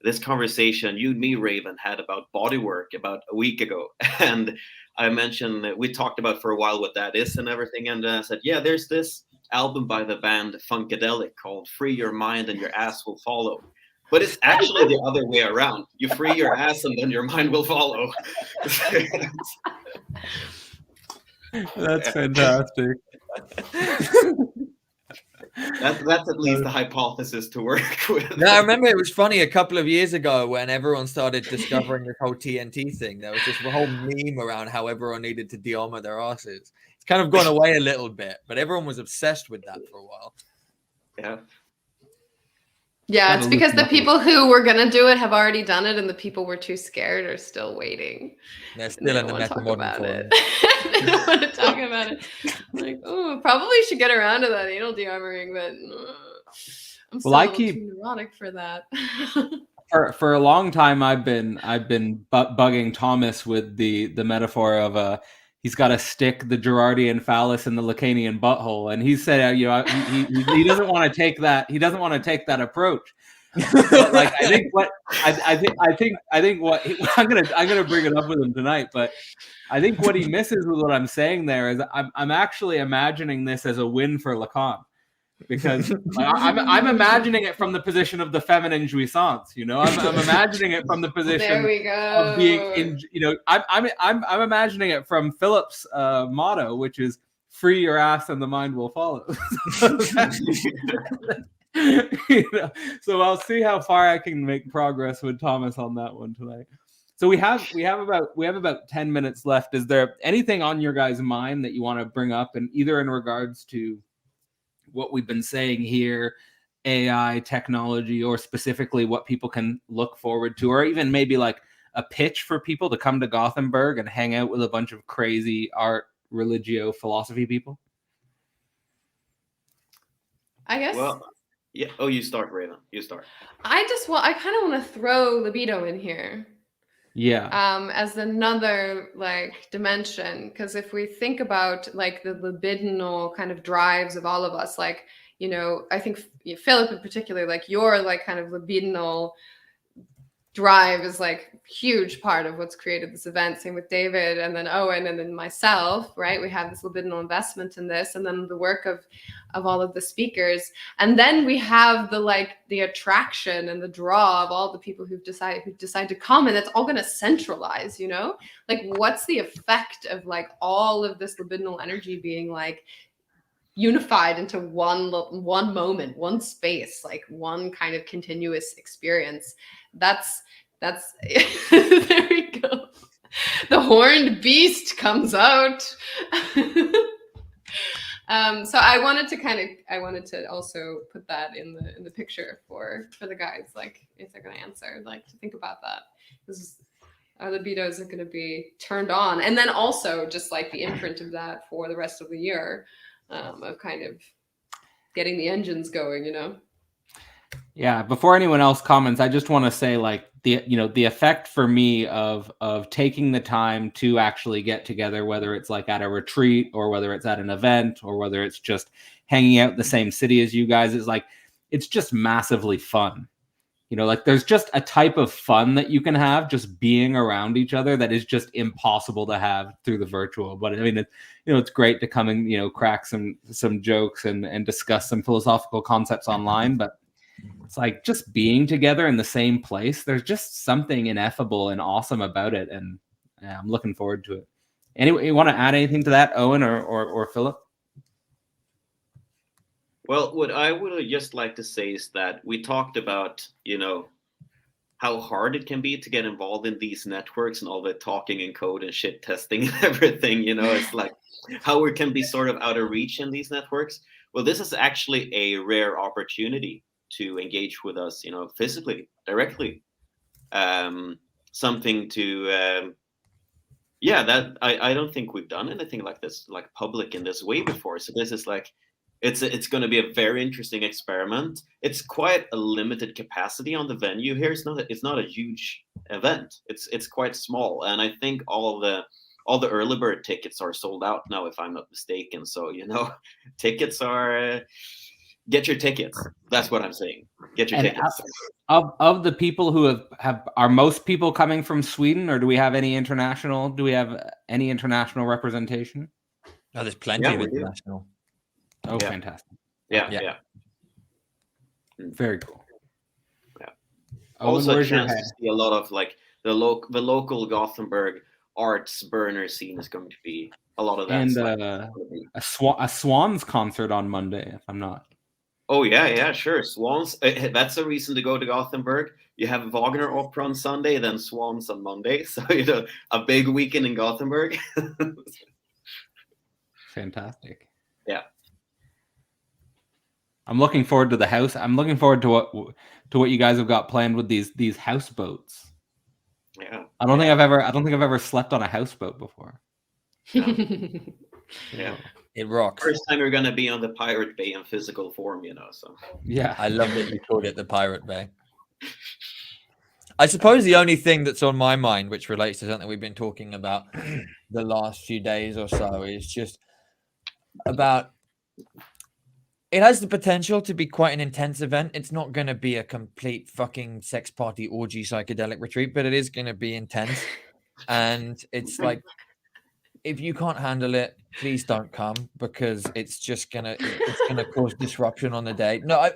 this conversation you and me, Raven, had about body work about a week ago. And I mentioned that we talked about for a while what that is and everything. And I said, yeah, there's this album by the band Funkadelic called Free Your Mind and Your Ass Will Follow. But it's actually the other way around. You free your ass and then your mind will follow. That's fantastic. That's at least the hypothesis to work with. No, I remember it was funny a couple of years ago when everyone started discovering this whole TNT thing. There was this whole meme around how everyone needed to de-armor their asses. It's kind of gone away a little bit, but everyone was obsessed with that for a while. Yeah. Yeah, it's because the people who were going to do it have already done it, and the people who were too scared are still waiting. They're still in the metamodern form. They don't want to talk about it. Like, oh, probably should get around to that anal de-armoring, but I'm Well, I still keep- too neurotic for that. For a long time, I've been bugging Thomas with the metaphor of he's got to stick the Gerardian phallus in the Lacanian butthole, and he said, you know, he doesn't want to take that. He doesn't want to take that approach. But like, I think what I'm gonna bring it up with him tonight, but I think what he misses with what I'm saying there is I'm actually imagining this as a win for Lacan. Because like, I'm imagining it from the position of the feminine jouissance, you know. I'm imagining it from the position There we go. of being in, you know. I'm imagining it from Philip's motto, which is "Free your ass and the mind will follow." You know, so I'll see how far I can make progress with Thomas on that one tonight. So we have about 10 minutes left. Is there anything on your guys' mind that you want to bring up, and either in regards to what we've been saying here, AI, technology, or specifically what people can look forward to, or even maybe like a pitch for people to come to Gothenburg and hang out with a bunch of crazy art, religio, philosophy people? I guess. Well, yeah. Oh, you start, Raven. You start. I kind of want to throw libido in here. Yeah. As another like dimension, because if we think about like the libidinal kind of drives of all of us, like, you know, I think Filip in particular, like your like kind of libidinal drive is like huge part of what's created this event. Same with David, and then Owen, and then myself, right? We have this libidinal investment in this, and then the work of all of the speakers, and then we have the attraction and the draw of all the people who decide to come, and it's all going to centralize, you know, like what's the effect of like all of this libidinal energy being like unified into one moment, one space, like one kind of continuous experience. That's there we go. The horned beast comes out. So I wanted to also put that in the picture for the guys, like if they're gonna answer, like to think about that. This is our libidos are gonna be turned on, and then also just like the imprint of that for the rest of the year, of kind of getting the engines going, you know. Yeah, before anyone else comments, I just want to say like the effect for me of taking the time to actually get together, whether it's like at a retreat or whether it's at an event or whether it's just hanging out in the same city as you guys, is like it's just massively fun. You know, like there's just a type of fun that you can have just being around each other that is just impossible to have through the virtual. But I mean, it's great to come and, you know, crack some jokes and discuss some philosophical concepts online, but it's like just being together in the same place. There's just something ineffable and awesome about it, and yeah, I'm looking forward to it. Anyway, you want to add anything to that, Owen or Filip? Well, what I would just like to say is that we talked about, you know, how hard it can be to get involved in these networks and all the talking and code and shit testing and everything. You know, it's like how it can be sort of out of reach in these networks. Well, this is actually a rare opportunity to engage with us, you know, physically, directly. Something to, that I don't think we've done anything like this, like public in this way before. So this is like, it's going to be a very interesting experiment. It's quite a limited capacity on the venue here. It's not a huge event. It's quite small, and I think all the early bird tickets are sold out now, if I'm not mistaken. So, you know, tickets are. Get your tickets. That's what I'm saying. Get your tickets. Of the people who are most people coming from Sweden, or do we have any international? Do we have any international representation? Oh, there's plenty of international. Oh, yeah. Fantastic! Yeah. Very cool. Yeah. Also, a chance to see a lot of like the local Gothenburg arts burner scene is going to be a lot of that. And a Swans concert on Monday, if I'm not. Oh yeah, sure. Swans. That's a reason to go to Gothenburg. You have Wagner Opera on Sunday, then Swans on Monday. So, you know, a big weekend in Gothenburg. Fantastic. Yeah. I'm looking forward to the house. I'm looking forward to what you guys have got planned with these houseboats. Yeah. I don't think I've ever slept on a houseboat before. No. Yeah. It rocks. First time you're gonna be on the Pirate Bay in physical form, you know. So Yeah, I love that you called it the Pirate Bay. I suppose the only thing that's on my mind, which relates to something we've been talking about the last few days or so, is just about it has the potential to be quite an intense event. It's not going to be a complete fucking sex party orgy psychedelic retreat, but it is going to be intense. And it's like, if you can't handle it, please don't come, because it's just gonna cause disruption on the day. No,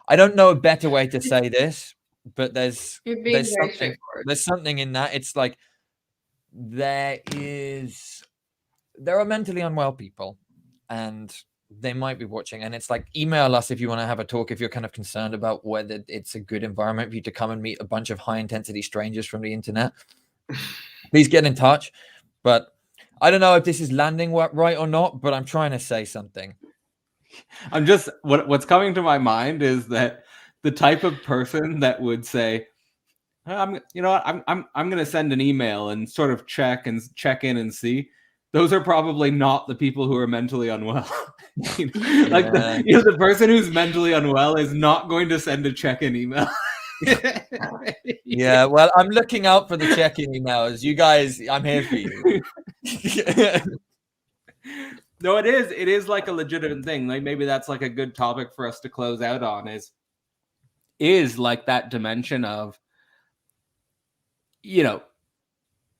I don't know a better way to say this, but there's something in that. It's like there are mentally unwell people, and they might be watching, and it's like, email us if you want to have a talk, if you're kind of concerned about whether it's a good environment for you to come and meet a bunch of high intensity strangers from the internet. Please get in touch. But I don't know if this is landing right or not, but I'm trying to say something. I'm just what's coming to my mind is that the type of person that would say, I'm going to send an email and sort of check in and see. Those are probably not the people who are mentally unwell. Like the person who's mentally unwell is not going to send a check-in email. Yeah, well, I'm looking out for the check-in emails. You guys, I'm here for you. No, it is like a legitimate thing. Like maybe that's like a good topic for us to close out on is like that dimension of, you know,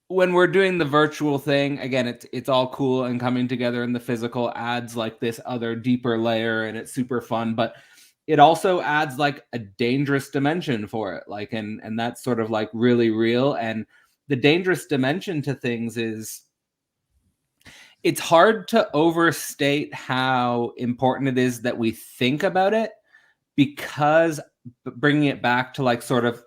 when we're doing the virtual thing, again, it's all cool, and coming together in the physical adds like this other deeper layer, and it's super fun, but it also adds like a dangerous dimension for it. Like, and that's sort of like really real. And the dangerous dimension to things is, it's hard to overstate how important it is that we think about it, because bringing it back to like sort of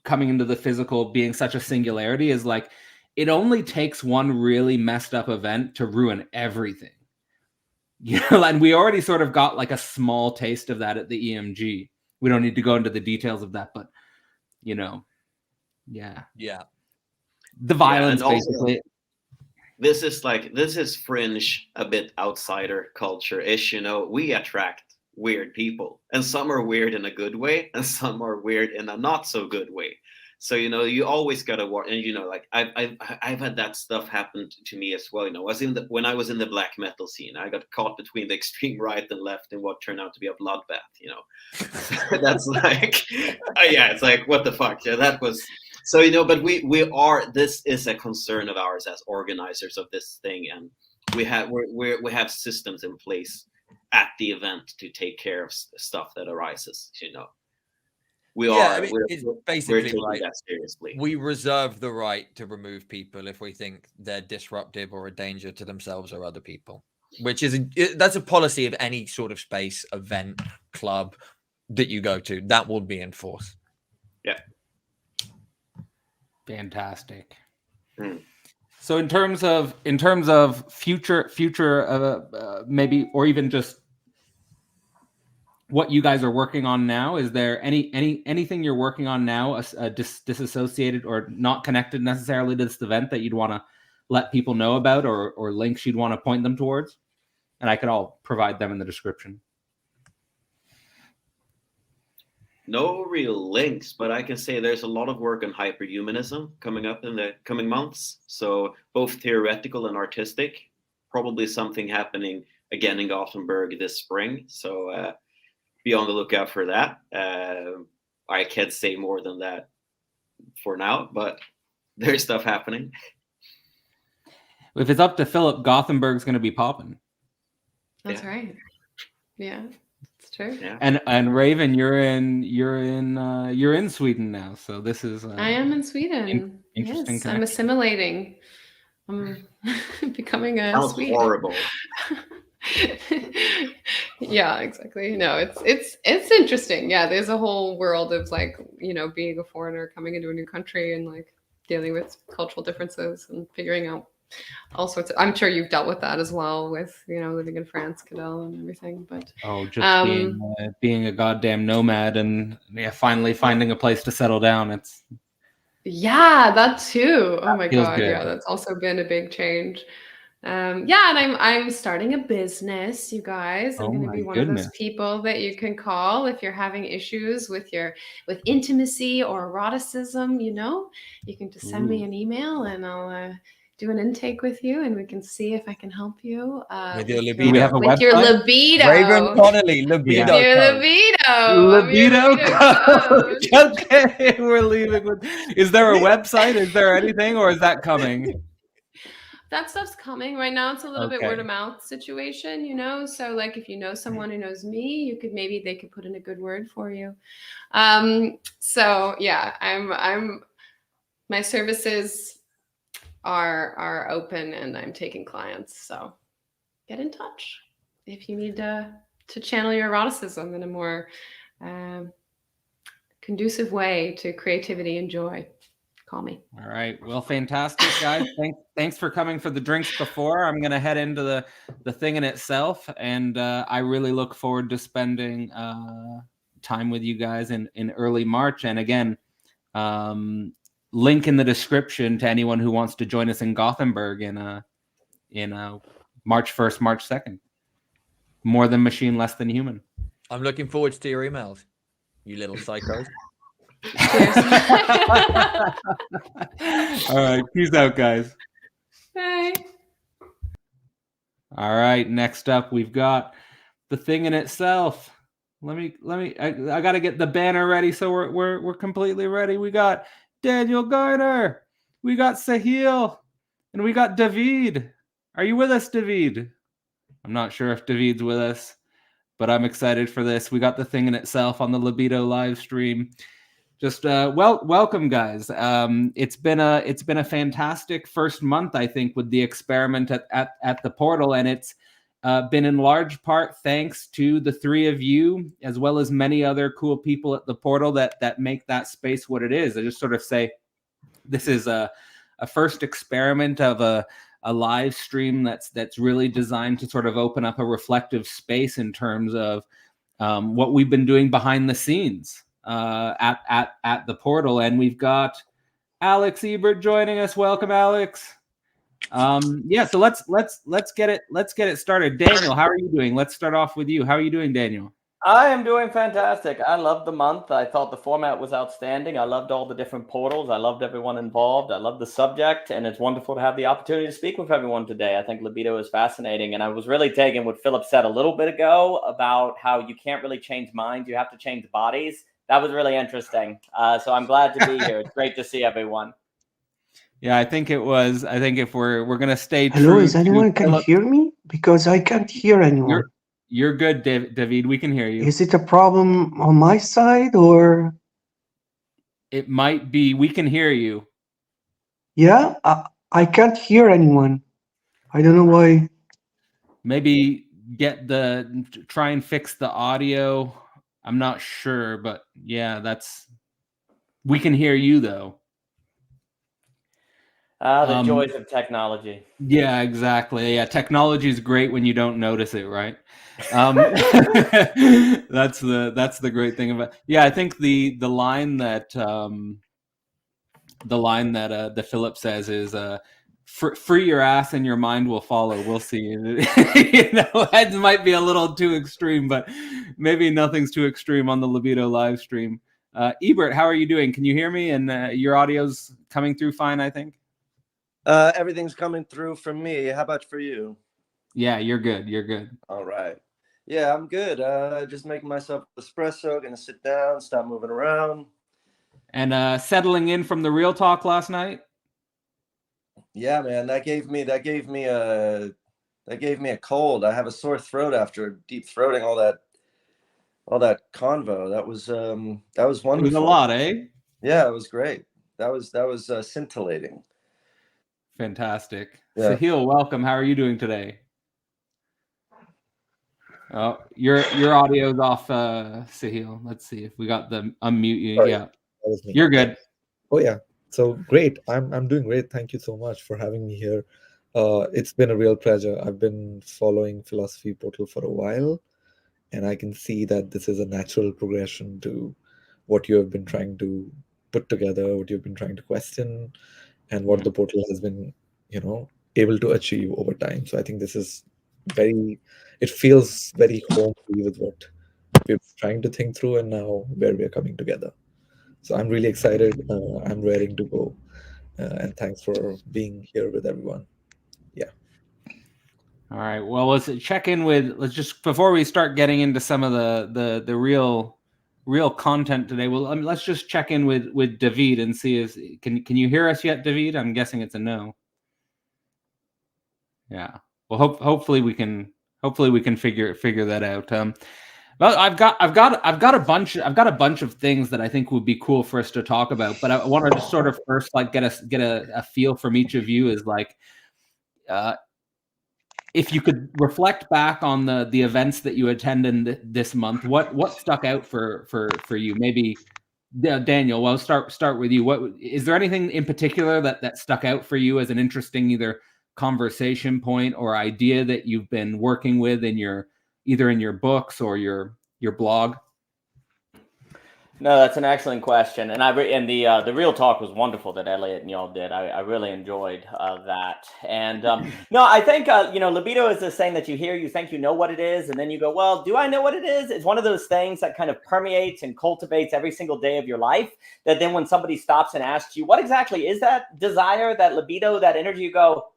coming into the physical being such a singularity is like, it only takes one really messed up event to ruin everything. You know, and we already sort of got like a small taste of that at the EMG. We don't need to go into the details of that, but you know, yeah. The violence, basically. This is fringe, a bit outsider culture-ish, you know. We attract weird people, and some are weird in a good way, and some are weird in a not so good way. So, you know, you always gotta work, and you know, like I've had that stuff happen to me as well. You know, when I was in the black metal scene, I got caught between the extreme right and left in what turned out to be a bloodbath. You know, that's like, yeah, it's like, what the fuck? Yeah, that was. So, you know, but this is a concern of ours as organizers of this thing, and we have systems in place at the event to take care of stuff that arises. You know. It's basically taking that seriously. We reserve the right to remove people if we think they're disruptive or a danger to themselves or other people, which that's a policy of any sort of space, event, club that you go to. That will be enforced. Yeah. Fantastic. So in terms of future maybe, or even just what you guys are working on now, is there anything you're working on now disassociated or not connected necessarily to this event that you'd want to let people know about, or links you'd want to point them towards? And I could all provide them in the description. No real links, but I can say there's a lot of work on hyperhumanism coming up in the coming months. So both theoretical and artistic, probably something happening again in Gothenburg this spring. So be on the lookout for that. I can't say more than that for now, but there's stuff happening. If it's up to Philip, Gothenburg's going to be popping. That's right. Yeah, it's true. Yeah. And Raven, you're in Sweden now, so this is. I am in Sweden. Interesting. Yes, I'm assimilating. I'm becoming a Sounds Swede. horrible. Yeah, exactly. No, it's interesting. Yeah, there's a whole world of like, you know, being a foreigner coming into a new country and like dealing with cultural differences and figuring out all sorts of. I'm sure you've dealt with that as well with, you know, living in France, Cadell, and everything. But just being a goddamn nomad and finally finding a place to settle down. Yeah, that too. Oh my God. Good. Yeah, that's also been a big change. Yeah, and I'm starting a business, you guys. I'm Oh going to my be one of those goodness. people that you can call if you're having issues with intimacy or eroticism. You can just send me Ooh. an email, and I'll do an intake with you, and we can see if I can help you With your Do we libido. have a with your website? libido. Raven Connolly, With libido. your code. libido. I'm your Libido code. coach. Okay, we're leaving with. Is there a website? Is there anything, or is that coming? That stuff's coming right now. It's a little bit Okay. word of mouth situation, so like if you know someone who knows me, they could put in a good word for you. So yeah, my services are open, and I'm taking clients, so get in touch if you need to channel your eroticism in a more conducive way to creativity and joy. Call me. All right. Well, fantastic, guys. Thanks for coming for the drinks before. I'm going to head into the thing in itself, and I really look forward to spending time with you guys in early March. And again, link in the description to anyone who wants to join us in Gothenburg in March 1st, March 2nd. More than machine, less than human. I'm looking forward to your emails, you little psychos. All right. Peace out, guys. Bye. All right. Next up, we've got the thing in itself. I got to get the banner ready so we're completely ready. We got Daniel Garner, we got Sahil, and we got Davide. Are you with us, Davide? I'm not sure if Davide's with us, but I'm excited for this. We got the thing in itself on the Libido live stream. Just welcome, guys. It's been a fantastic first month, I think, with the experiment at the portal, and it's been in large part thanks to the three of you, as well as many other cool people at the portal that make that space what it is. I just sort of say this is a first experiment of a live stream that's really designed to sort of open up a reflective space in terms of what we've been doing behind the scenes at the portal. And we've got Alex Ebert joining us. Welcome, Alex. So let's get it started. Daniel, how are you doing? Let's start off with you. How are you doing, Daniel? I am doing fantastic. I loved the month. I thought the format was outstanding. I loved all the different portals. I loved everyone involved. I loved the subject, and it's wonderful to have the opportunity to speak with everyone today. I think libido is fascinating, and I was really taken what Filip said a little bit ago about how you can't really change minds. You have to change bodies. That was really interesting. So I'm glad to be here. It's great to see everyone. Yeah, I think if we're gonna stay Hello, true is anyone can Filip, hear me? Because I can't hear anyone. You're good, David. We can hear you. Is it a problem on my side or? It might be. We can hear you. Yeah, I can't hear anyone. I don't know why. Maybe try and fix the audio. I'm not sure, but yeah, we can hear you though. The joys of technology. Yeah, exactly. Yeah, technology is great when you don't notice it, right? That's the great thing about. Yeah, I think the line that the Filip says is free your ass and your mind will follow. We'll see. That might be a little too extreme, but maybe nothing's too extreme on the Libido live stream. Ebert, how are you doing? Can you hear me? And your audio's coming through fine, I think. Everything's coming through from me. How about for you? Yeah, you're good. You're good. All right. Yeah, I'm good. Just making myself espresso. Gonna sit down, stop moving around. And settling in from the real talk last night. Yeah, man, that gave me a cold. I have a sore throat after deep throating all that convo. That was wonderful. It was a lot, eh? Yeah, it was great. That was scintillating. Fantastic. Yeah. Sahil, welcome. How are you doing today? Oh, your audio's off, Sahil. Let's see if we got the unmute you. Sorry, Yeah, you're good. Oh yeah, so great. I'm doing great. Thank you so much for having me here. It's been a real pleasure. I've been following Philosophy Portal for a while, and I can see that this is a natural progression to what you have been trying to put together, what you've been trying to question, and what the portal has been, able to achieve over time. So I think this is it feels very homely with what we're trying to think through and now where we're coming together. So I'm really excited. I'm raring to go. And thanks for being here with everyone. Yeah. All right. Well, let's check in with, let's just, before we start getting into some of the real content today, well, let's just check in with Davide and see can you hear us yet, Davide? I'm guessing it's a no. Yeah. Well, hopefully we can figure that out. Well, I've got a bunch of things that I think would be cool for us to talk about, but I want to just sort of first like get a feel from each of you is like, if you could reflect back on the events that you attended this month, what stuck out for you? Maybe Daniel, well, start with you. What is there anything in particular that stuck out for you as an interesting either conversation point or idea that you've been working with either in your books or your blog? No, that's an excellent question, and the real talk was wonderful that Elliot and y'all did. I really enjoyed that, and no, I think libido is this thing that you hear, you think you know what it is, and then you go, well, do I know what it is? It's one of those things that kind of permeates and cultivates every single day of your life. That then when somebody stops and asks you, what exactly is that desire, that libido, that energy, you go,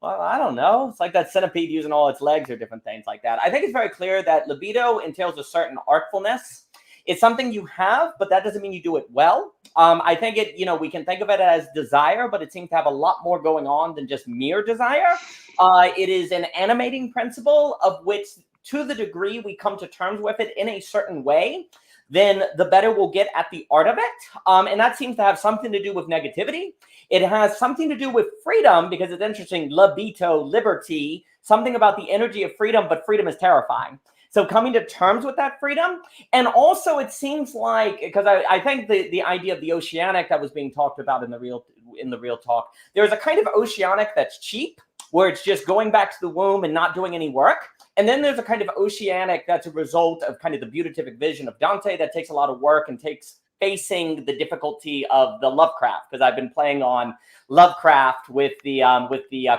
well, I don't know. It's like that centipede using all its legs or different things like that. I think it's very clear that libido entails a certain artfulness. It's something you have, but that doesn't mean you do it well. I think we can think of it as desire, but it seems to have a lot more going on than just mere desire. It is an animating principle of which, to the degree we come to terms with it in a certain way, then the better we'll get at the art of it. And that seems to have something to do with negativity. It has something to do with freedom, because it's interesting, libido, liberty, something about the energy of freedom, but freedom is terrifying. So coming to terms with that freedom. And also it seems like, because I think the idea of the oceanic that was being talked about in the real talk, there's a kind of oceanic that's cheap, where it's just going back to the womb and not doing any work. And then there's a kind of oceanic that's a result of kind of the beatific vision of Dante that takes a lot of work and takes facing the difficulty of the Lovecraft, because I've been playing on Lovecraft with the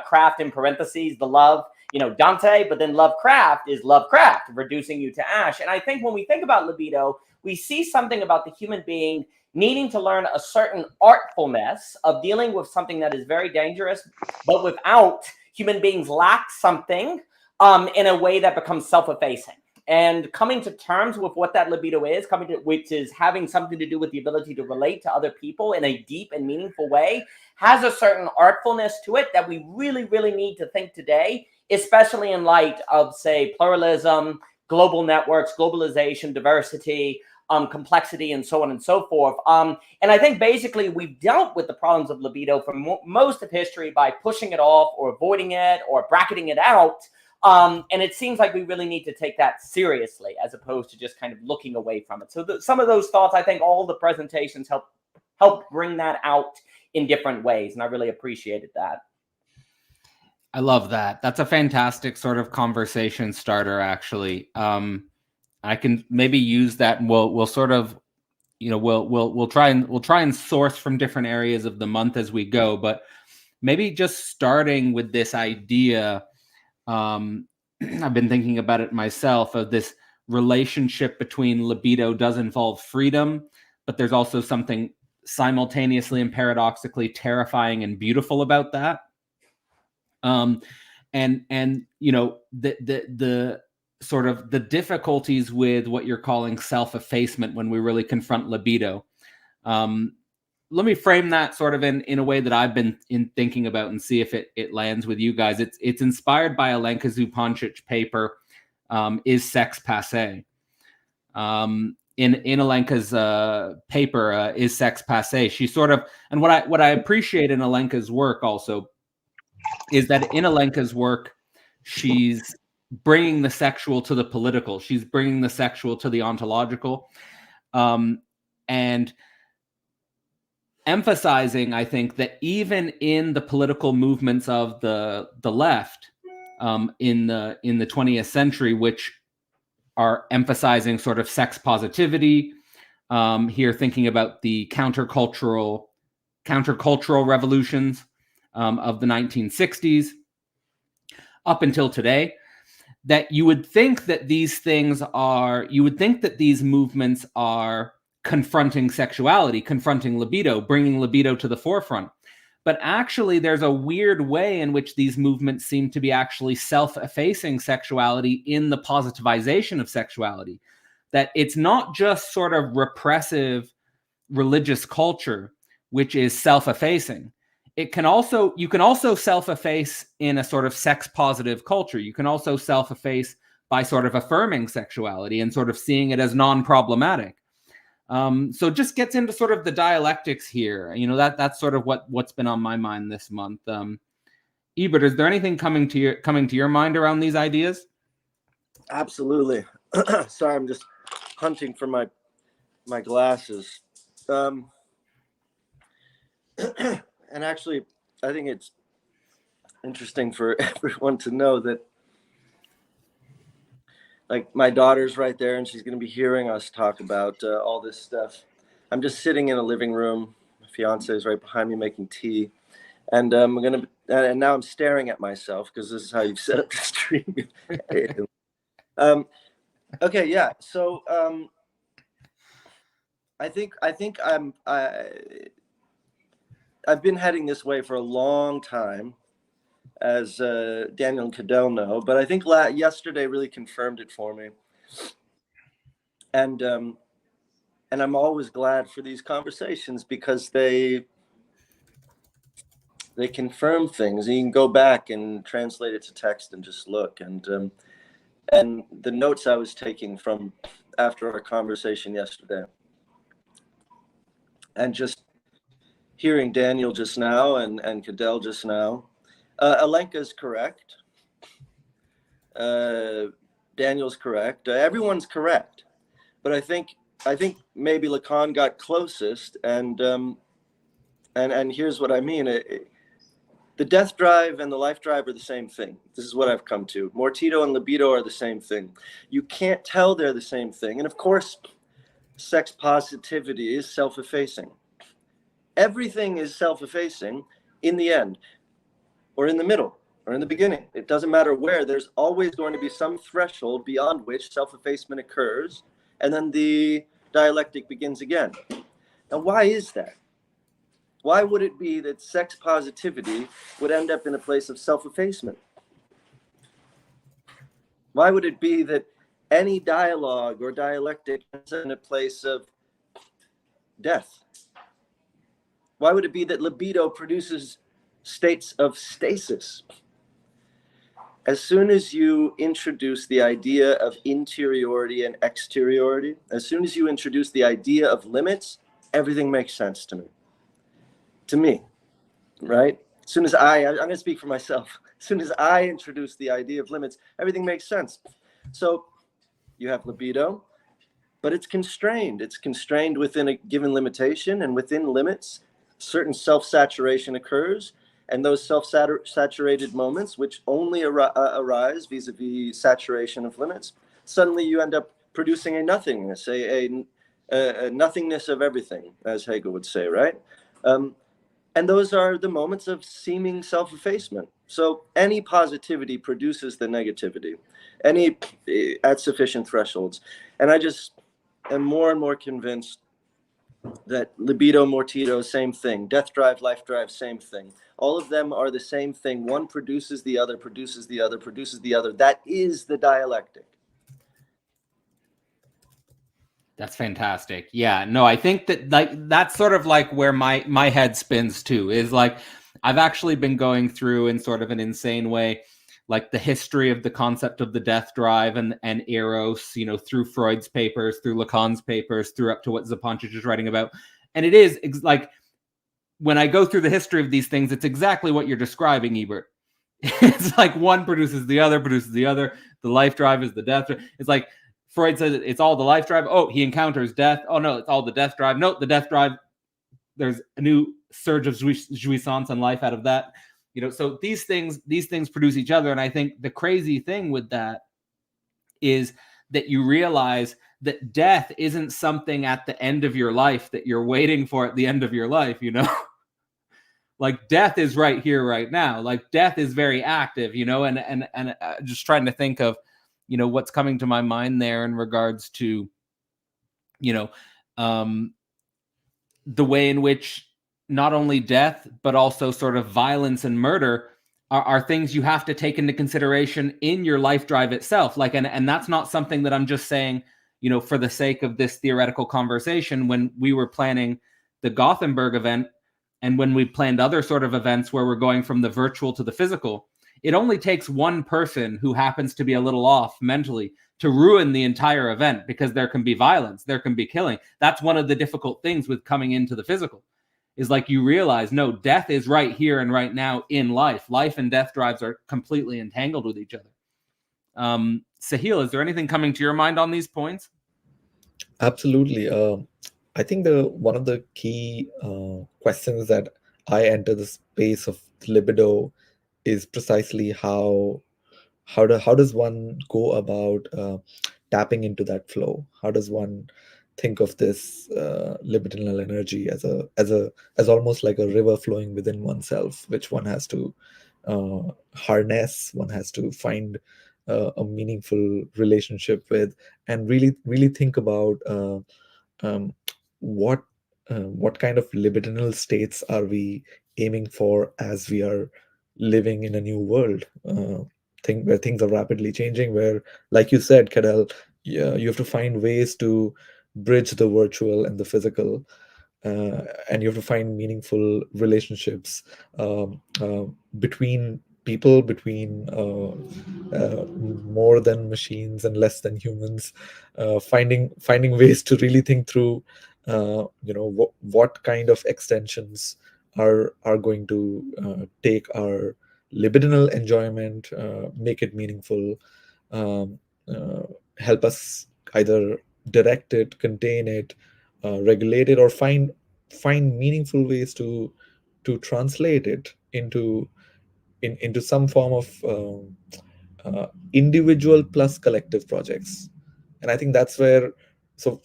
craft in parentheses, the love, Dante, but then Lovecraft is Lovecraft, reducing you to ash. And I think when we think about libido, we see something about the human being needing to learn a certain artfulness of dealing with something that is very dangerous, but without human beings lack something in a way that becomes self-effacing. And coming to terms with what that libido is, which is having something to do with the ability to relate to other people in a deep and meaningful way, has a certain artfulness to it that we really, really need to think today, especially in light of, say, pluralism, global networks, globalization, diversity, complexity, and so on and so forth. And I think basically we've dealt with the problems of libido for most of history by pushing it off or avoiding it or bracketing it out. And it seems like we really need to take that seriously as opposed to just kind of looking away from it. So some of those thoughts, I think all the presentations help bring that out in different ways. And I really appreciated that. I love that. That's a fantastic sort of conversation starter, actually. I can maybe use that, and we'll sort of, we'll try and source from different areas of the month as we go. But maybe just starting with this idea, I've been thinking about it myself, of this relationship between libido does involve freedom, but there's also something simultaneously and paradoxically terrifying and beautiful about that. And the sort of the difficulties with what you're calling self-effacement when we really confront libido. Let me frame that sort of in a way that I've been thinking about and see if it lands with you guys. It's inspired by Alenka Zupancic's paper, Is Sex Passé? In Alenka's paper, Is Sex Passé? She sort of, and what I appreciate in Alenka's work also is that in Alenka's work, she's bringing the sexual to the political. She's bringing the sexual to the ontological, and emphasizing, I think, that even in the political movements of the left in the 20th century, which are emphasizing sort of sex positivity, here thinking about the countercultural revolutions of the 1960s, up until today, that you would think that these movements are confronting sexuality, confronting libido, bringing libido to the forefront. But actually, there's a weird way in which these movements seem to be actually self-effacing sexuality in the positivization of sexuality. That it's not just sort of repressive religious culture, which is self-effacing. You can also self-efface in a sort of sex-positive culture. You can also self-efface by sort of affirming sexuality and sort of seeing it as non-problematic. So it just gets into sort of the dialectics here. You know, that's sort of what's been on my mind this month. Ebert, is there anything coming to your mind around these ideas? Absolutely. Sorry, I'm just hunting for my glasses. And actually, I think it's interesting for everyone to know that, like, my daughter's right there, and she's going to be hearing us talk about all this stuff. I'm just sitting in a living room. My fiance is right behind me making tea, and and now I'm staring at myself because this is how you've set up the stream. Okay, yeah. So I think I've been heading this way for a long time, as Daniel and Cadell know, but I think yesterday really confirmed it for me. And I'm always glad for these conversations because they confirm things. You can go back and translate it to text and just look. And the notes I was taking from after our conversation yesterday, and just hearing Daniel just now and Cadell just now, Alenka's correct. Daniel's correct. Everyone's correct, but I think maybe Lacan got closest, and here's what I mean. The death drive and the life drive are the same thing. This is what I've come to. Mortito and libido are the same thing. You can't tell they're the same thing, and of course, sex positivity is self-effacing. Everything is self-effacing in the end, or in the middle, or in the beginning. It doesn't matter where. There's always going to be some threshold beyond which self-effacement occurs, and then the dialectic begins again. Now, why is that? Why would it be that sex positivity would end up in a place of self-effacement? Why would it be that any dialogue or dialectic ends in a place of death? Why would it be that libido produces states of stasis? As soon as you introduce the idea of interiority and exteriority, as soon as you introduce the idea of limits, everything makes sense to me. To me, right? As soon as I'm going to speak for myself. As soon as I introduce the idea of limits, everything makes sense. So you have libido, but it's constrained. It's constrained within a given limitation, and within limits, certain self-saturation occurs, and those self-saturated moments, which only arise vis-a-vis saturation of limits, suddenly you end up producing a nothingness, a nothingness of everything, as Hegel would say, right? And those are the moments of seeming self-effacement. So any positivity produces the negativity, at sufficient thresholds. And I just am more and more convinced that libido, mortito, same thing. Death drive, life drive, same thing. All of them are the same thing. One produces the other, produces the other, produces the other. That is the dialectic. That's fantastic. Yeah, no, I think that that's sort of like where my head spins too, is like I've actually been going through in sort of an insane way, like the history of the concept of the death drive and Eros, you know, through Freud's papers, through Lacan's papers, through up to what Zapontic is writing about. And it is like, when I go through the history of these things, it's exactly what you're describing, Ebert. It's like one produces the other, the life drive is the death drive. It's like Freud says it's all the life drive. Oh, he encounters death. Oh no, it's all the death drive. No, the death drive, there's a new surge of jouissance and life out of that. You know, so these things produce each other. And I think the crazy thing with that is that you realize that death isn't something at the end of your life that you're waiting for at the end of your life, you know? like death is right here, right now. Like death is very active, you know, and just trying to think of, you know, what's coming to my mind there in regards to, you know, the way in which not only death, but also sort of violence and murder are things you have to take into consideration in your life drive itself. Like, and that's not something that I'm just saying, you know, for the sake of this theoretical conversation. When we were planning the Gothenburg event, and when we planned other sort of events where we're going from the virtual to the physical, it only takes one person who happens to be a little off mentally to ruin the entire event, because there can be violence, there can be killing. That's one of the difficult things with coming into the physical, is like you realize, no, death is right here and right now in life. Life and death drives are completely entangled with each other. Sahil, is there anything coming to your mind on these points? Absolutely. I think one of the key questions that I enter the space of libido is precisely how does one go about tapping into that flow? How does one think of this libidinal energy as almost like a river flowing within oneself, which one has to harness, one has to find a meaningful relationship with, and really think about what kind of libidinal states are we aiming for as we are living in a new world, where things are rapidly changing, where, like you said, Cadell, you have to find ways to bridge the virtual and the physical, and you have to find meaningful relationships between people, between more than machines and less than humans, finding ways to really think through what kind of extensions are going to take our libidinal enjoyment, make it meaningful, help us either direct it, contain it, regulate it, or find meaningful ways to translate it into some form of individual plus collective projects. And I think that's where, so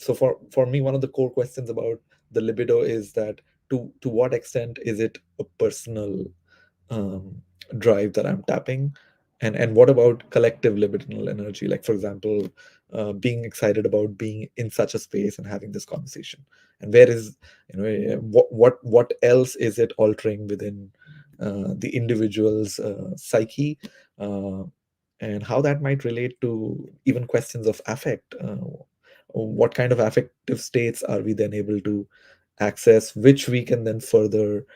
for me, one of the core questions about the libido is that to what extent is it a personal drive that I'm tapping, and what about collective libidinal energy? Like, for example, being excited about being in such a space and having this conversation, and where is, what else is it altering within the individual's psyche, and how that might relate to even questions of affect. What kind of affective states are we then able to access, which we can then further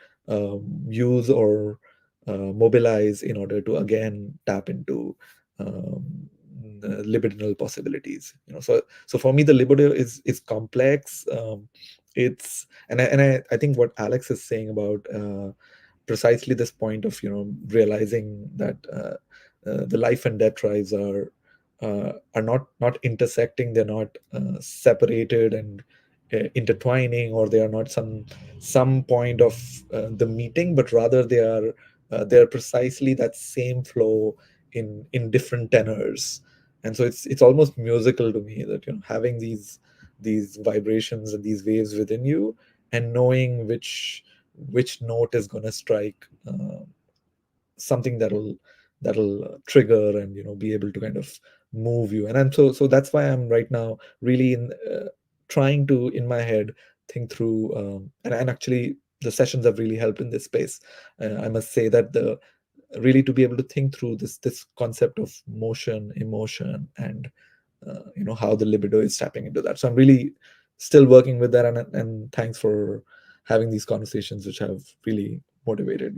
use or mobilize in order to again tap into libidinal possibilities. So for me, the libido is complex. It's and I think what Alex is saying about precisely this point of realizing that the life and death drives are not intersecting, they're not separated and intertwining, or they are not some point of the meeting, but rather they are precisely that same flow in different tenors. And so it's almost musical to me that having these vibrations and these waves within you, and knowing which note is going to strike something that'll trigger and be able to kind of move you. And so that's why I'm right now really in trying to, in my head, think through and actually the sessions have really helped in this space. I must say that really to be able to think through this concept of motion, emotion, and how the libido is tapping into that. So I'm really still working with that, and thanks for having these conversations, which have really motivated.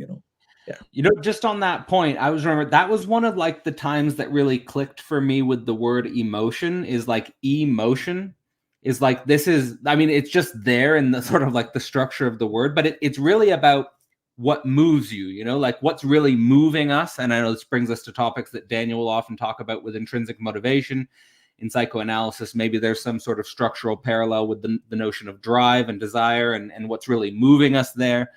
Yeah. Just on that point, I was remember that was one of like the times that really clicked for me with the word emotion. Is like emotion is like, this is, I mean, it's just there in the sort of like the structure of the word, but it's really about what moves you, like what's really moving us. And I know this brings us to topics that Daniel will often talk about with intrinsic motivation. In psychoanalysis, maybe there's some sort of structural parallel with the notion of drive and desire and what's really moving us there.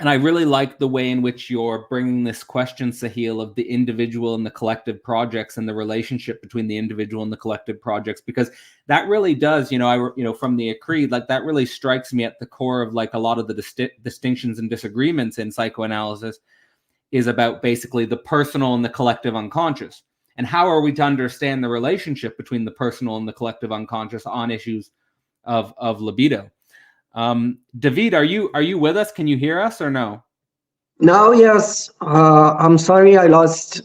And I really like the way in which you're bringing this question, Sahil, of the individual and the collective projects and the relationship between the individual and the collective projects, because that really does, from the Creed, like that really strikes me at the core of like a lot of the distinctions and disagreements in psychoanalysis is about basically the personal and the collective unconscious. And how are we to understand the relationship between the personal and the collective unconscious on issues of libido? David, are you with us? Can you hear us or no? Now, yes. I'm sorry I lost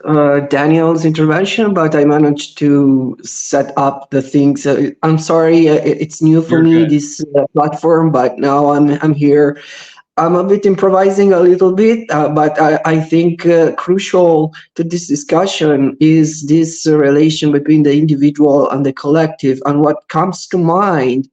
Daniel's intervention, but I managed to set up the things. I'm sorry, it's new for me, this platform, but now I'm here. I'm a bit improvising a little bit, but I think crucial to this discussion is this relation between the individual and the collective. And what comes to mind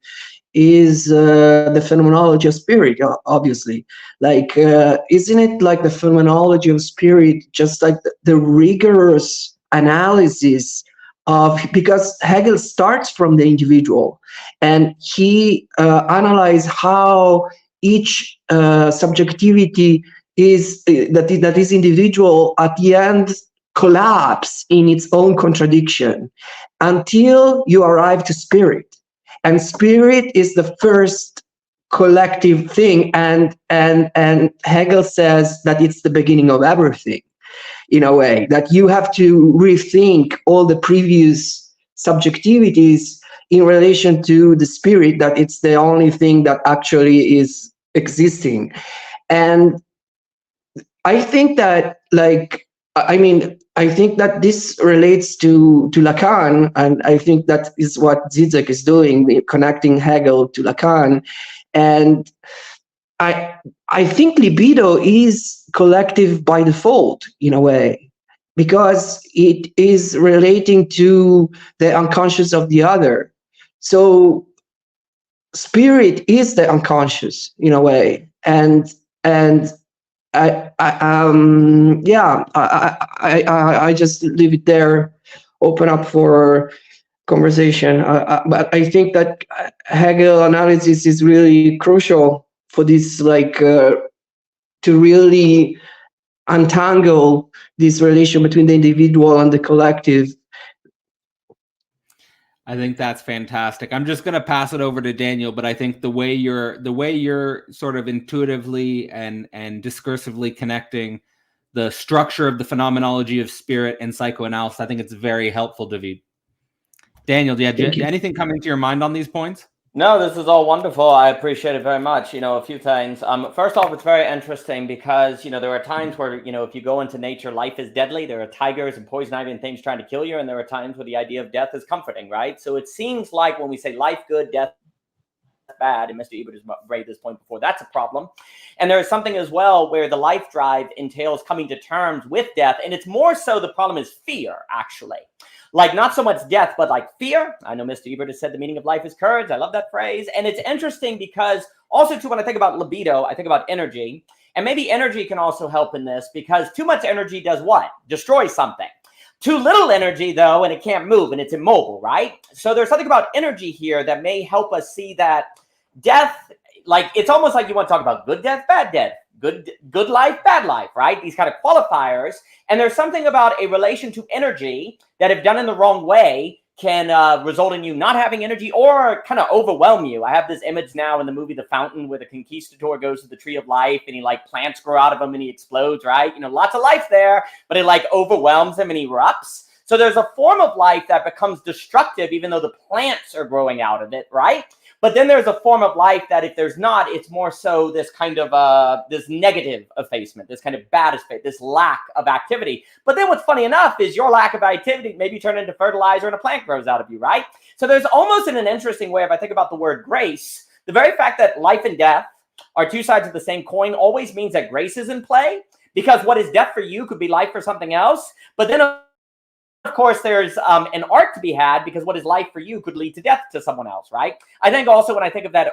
is the phenomenology of spirit, obviously. Like, isn't it like the phenomenology of spirit, just like the rigorous analysis of, because Hegel starts from the individual and he analyzes how each subjectivity is that is individual at the end collapse in its own contradiction until you arrive to spirit. And spirit is the first collective thing, and Hegel says that it's the beginning of everything, in a way, that you have to rethink all the previous subjectivities in relation to the spirit, that it's the only thing that actually is existing. And I think that, I think that this relates to Lacan, and I think that is what Zizek is doing, connecting Hegel to Lacan. And I think libido is collective by default, in a way, because it is relating to the unconscious of the other. So spirit is the unconscious, in a way, and I just leave it there, open up for conversation. But I think that Hegel analysis is really crucial for this, to really untangle this relation between the individual and the collective. I think that's fantastic. I'm just going to pass it over to Daniel, but I think the way you're sort of intuitively and discursively connecting the structure of the phenomenology of spirit and psychoanalysis, I think it's very helpful, David. Daniel, do you have anything coming to your mind on these points? No, this is all wonderful. I appreciate it very much. A few things. First off, it's very interesting because, there are times where, if you go into nature, life is deadly. There are tigers and poison ivy and things trying to kill you. And there are times where the idea of death is comforting, right? So it seems like when we say life good, death bad, and Mr. Ebert has raised this point before, that's a problem. And there is something as well where the life drive entails coming to terms with death. And it's more so the problem is fear, actually. Like, not so much death, but like fear. I know Mr. Ebert has said the meaning of life is courage. I love that phrase. And it's interesting because also, too, when I think about libido, I think about energy. And maybe energy can also help in this, because too much energy does what? Destroys something. Too little energy, though, and it can't move and it's immobile, right? So there's something about energy here that may help us see that death, like, it's almost like you want to talk about good death, bad death. Good life, bad life, right? These kind of qualifiers. And there's something about a relation to energy that, if done in the wrong way, can result in you not having energy or kind of overwhelm you. I have this image now in the movie The Fountain where the conquistador goes to the tree of life and plants grow out of him and he explodes, right? Lots of life there, but it overwhelms him and he erupts. So there's a form of life that becomes destructive even though the plants are growing out of it, right? But then there's a form of life that if there's not, it's more so this kind of this negative effacement, this kind of bad effacement, this lack of activity. But then what's funny enough is your lack of activity maybe turn into fertilizer and a plant grows out of you, right? So there's almost in an interesting way, if I think about the word grace, the very fact that life and death are two sides of the same coin always means that grace is in play, because what is death for you could be life for something else. But then of course, there's an art to be had, because what is life for you could lead to death to someone else, right? I think also when I think of that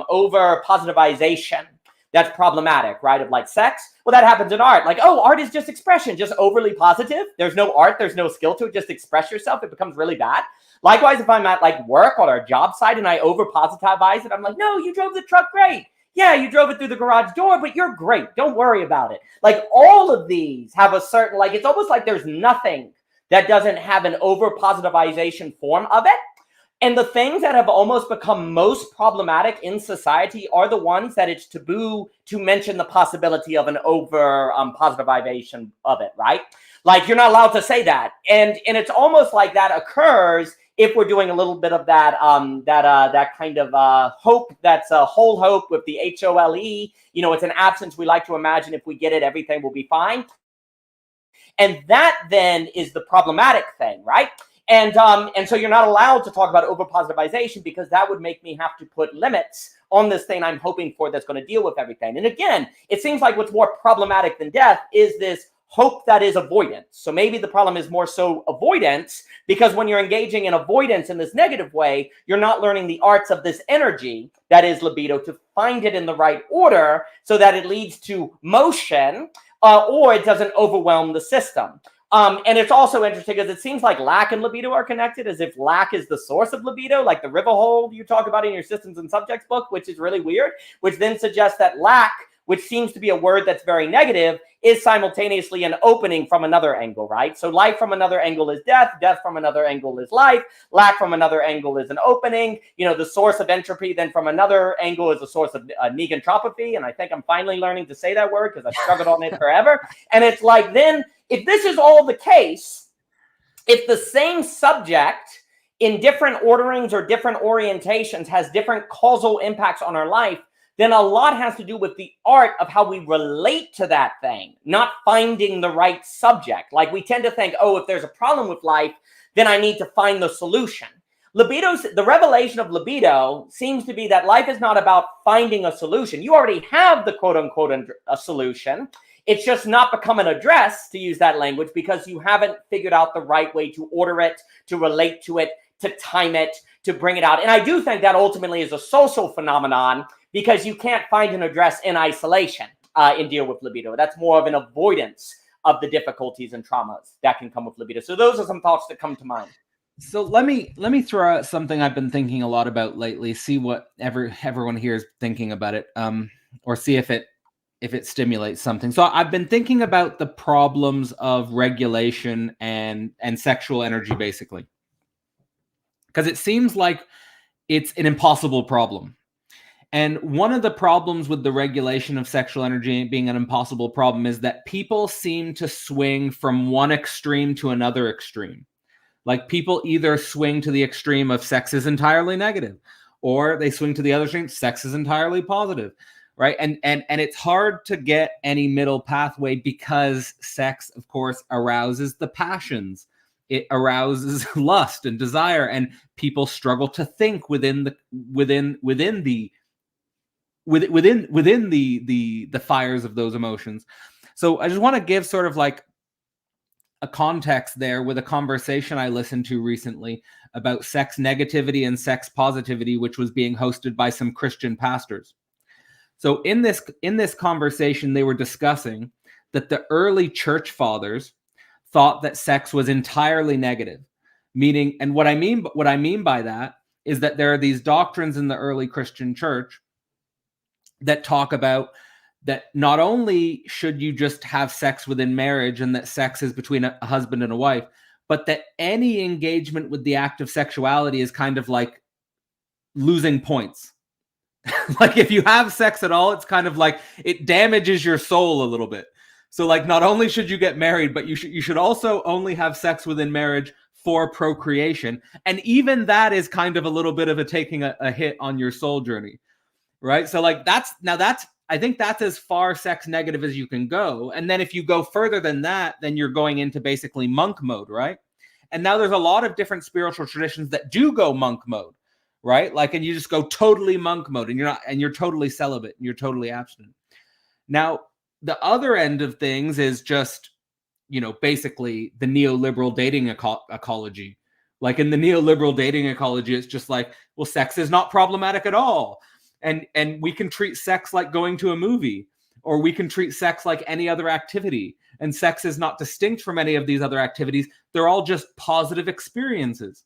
over positivization, that's problematic, right? Of like sex, well, that happens in art. Like, oh, art is just expression, just overly positive. There's no art, there's no skill to it. Just express yourself. It becomes really bad. Likewise, if I'm at like work or a job site and I over positivize it, I'm like, no, you drove the truck great. Yeah, you drove it through the garage door, but you're great. Don't worry about it. Like all of these have a certain, like, it's almost like there's nothing that doesn't have an over positivization form of it. And the things that have almost become most problematic in society are the ones that it's taboo to mention the possibility of an over positivization of it, right? Like you're not allowed to say that. And it's almost like that occurs if we're doing a little bit of that that kind of hope, that's a whole hope with the HOLE. You know, it's an absence we like to imagine if we get it, everything will be fine. And that then is the problematic thing, right? And so you're not allowed to talk about over-positivization because that would make me have to put limits on this thing I'm hoping for that's going to deal with everything. And again, it seems like what's more problematic than death is this hope that is avoidance. So maybe the problem is more so avoidance, because when you're engaging in avoidance in this negative way, you're not learning the arts of this energy that is libido to find it in the right order so that it leads to motion or it doesn't overwhelm the system. And it's also interesting because it seems like lack and libido are connected, as if lack is the source of libido, like the river hole you talk about in your systems and subjects book, which is really weird, which then suggests that lack, which seems to be a word that's very negative, is simultaneously an opening from another angle, right? So life from another angle is death, death from another angle is life, lack from another angle is an opening. You know, the source of entropy then from another angle is a source of negentropy, and I think I'm finally learning to say that word because I've struggled on it forever. And it's like, then, if this is all the case, if the same subject in different orderings or different orientations has different causal impacts on our life, then a lot has to do with the art of how we relate to that thing, not finding the right subject. Like we tend to think, oh, if there's a problem with life, then I need to find the solution. The revelation of libido seems to be that life is not about finding a solution. You already have the quote unquote a solution. It's just not become an address, to use that language, because you haven't figured out the right way to order it, to relate to it, to time it, to bring it out. And I do think that ultimately is a social phenomenon, because you can't find an address in isolation in deal with libido. That's more of an avoidance of the difficulties and traumas that can come with libido. So those are some thoughts that come to mind. So let me throw out something I've been thinking a lot about lately. See what everyone here is thinking about it, or see if it stimulates something. So I've been thinking about the problems of regulation and sexual energy, basically, because it seems like it's an impossible problem. And one of the problems with the regulation of sexual energy being an impossible problem is that people seem to swing from one extreme to another extreme. Like people either swing to the extreme of sex is entirely negative, or they swing to the other extreme, sex is entirely positive, right? And it's hard to get any middle pathway because sex, of course, arouses the passions. It arouses lust and desire, and people struggle to think within the fires of those emotions. So I just want to give sort of like a context there with a conversation I listened to recently about sex negativity and sex positivity, which was being hosted by some Christian pastors. So in this conversation, they were discussing that the early church fathers thought that sex was entirely negative, meaning, and what I mean by that is that there are these doctrines in the early Christian church that talk about that not only should you just have sex within marriage and that sex is between a husband and a wife, but that any engagement with the act of sexuality is kind of like losing points. Like if you have sex at all, it's kind of like it damages your soul a little bit. So like not only should you get married, but you should also only have sex within marriage for procreation. And even that is kind of a little bit of taking a hit on your soul journey. Right. So like I think that's as far sex negative as you can go. And then if you go further than that, then you're going into basically monk mode. Right. And now there's a lot of different spiritual traditions that do go monk mode. Right. Like, and you just go totally monk mode and you're totally celibate and you're totally abstinent. Now, the other end of things is just, basically the neoliberal dating ecology. Like in the neoliberal dating ecology, it's just like, well, sex is not problematic at all. And we can treat sex like going to a movie, or we can treat sex like any other activity. And sex is not distinct from any of these other activities. They're all just positive experiences,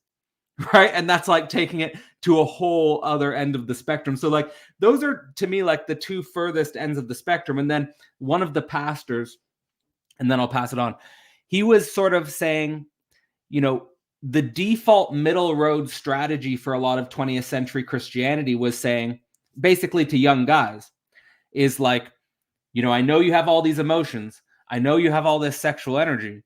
right? And that's like taking it to a whole other end of the spectrum. So like those are, to me, like the two furthest ends of the spectrum. And then one of the pastors, and then I'll pass it on, he was sort of saying, you know, the default middle road strategy for a lot of 20th century Christianity was saying, basically to young guys, is like, you know, I know you have all these emotions, I know you have all this sexual energy,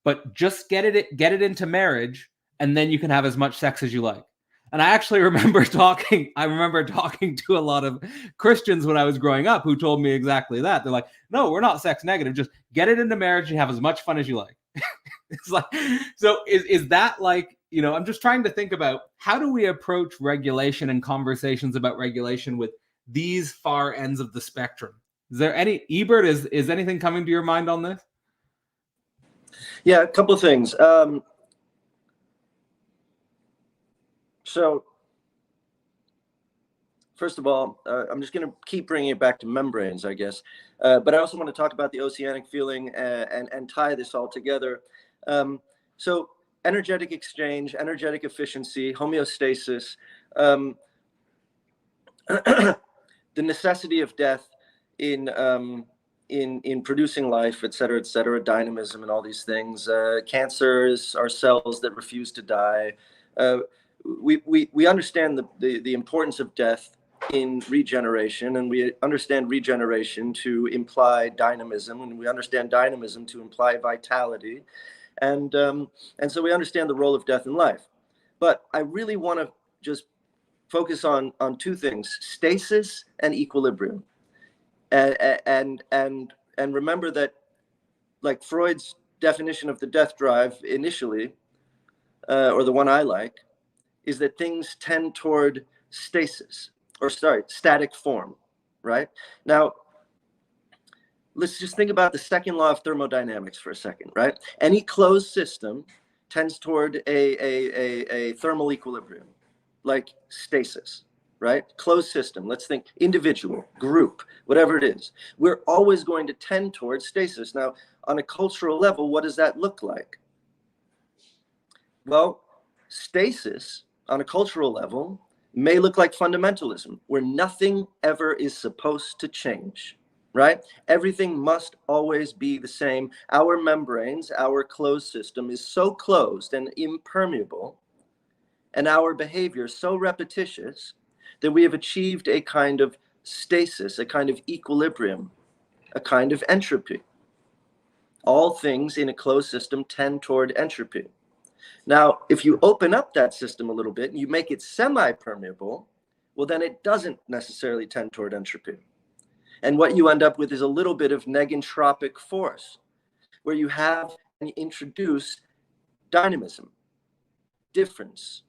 but just get it into marriage, and then you can have as much sex as you like. And I actually remember talking to a lot of Christians when I was growing up who told me exactly that. They're like, no, we're not sex negative. Just get it into marriage and have as much fun as you like. It's like, so is that like, you know, I'm just trying to think about how do we approach regulation and conversations about regulation with these far ends of the spectrum? Is there any, Ebert, is anything coming to your mind on this? Yeah, a couple of things. So, first of all, I'm just going to keep bringing it back to membranes, I guess. But I also want to talk about the oceanic feeling and tie this all together. So, energetic exchange, energetic efficiency, homeostasis, the necessity of death in producing life, et cetera, dynamism and all these things. Cancers are cells that refuse to die. We understand the importance of death in regeneration, and we understand regeneration to imply dynamism, and we understand dynamism to imply vitality, and so we understand the role of death in life. But I really want to just focus on two things: stasis and equilibrium. And remember that, like Freud's definition of the death drive initially, or the one I like, is that things tend toward stasis, or static form, right? Now, let's just think about the second law of thermodynamics for a second, right? Any closed system tends toward a thermal equilibrium, like stasis. Right? Closed system. Let's think individual, group, whatever it is. We're always going to tend towards stasis. Now, on a cultural level, what does that look like? Well, stasis on a cultural level may look like fundamentalism, where nothing ever is supposed to change, right? Everything must always be the same. Our membranes, our closed system is so closed and impermeable, and our behavior so repetitious that we have achieved a kind of stasis, a kind of equilibrium, a kind of entropy. All things in a closed system tend toward entropy. Now, if you open up that system a little bit and you make it semi-permeable, well, then it doesn't necessarily tend toward entropy. And what you end up with is a little bit of negentropic force, where you have and introduce dynamism, difference.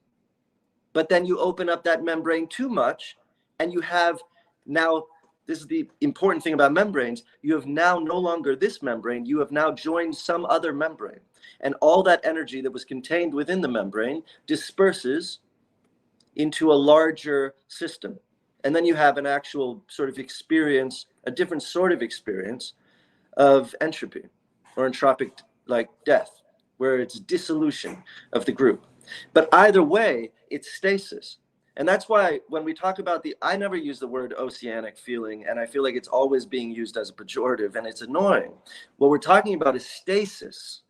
But then you open up that membrane too much, and you have now, this is the important thing about membranes, you have now no longer this membrane, you have now joined some other membrane. And all that energy that was contained within the membrane disperses into a larger system. And then you have an actual sort of experience, a different sort of experience of entropy, or entropic like death, where it's dissolution of the group. But either way, it's stasis. And that's why when we talk about I never use the word oceanic feeling, and I feel like it's always being used as a pejorative, and it's annoying. What we're talking about is stasis.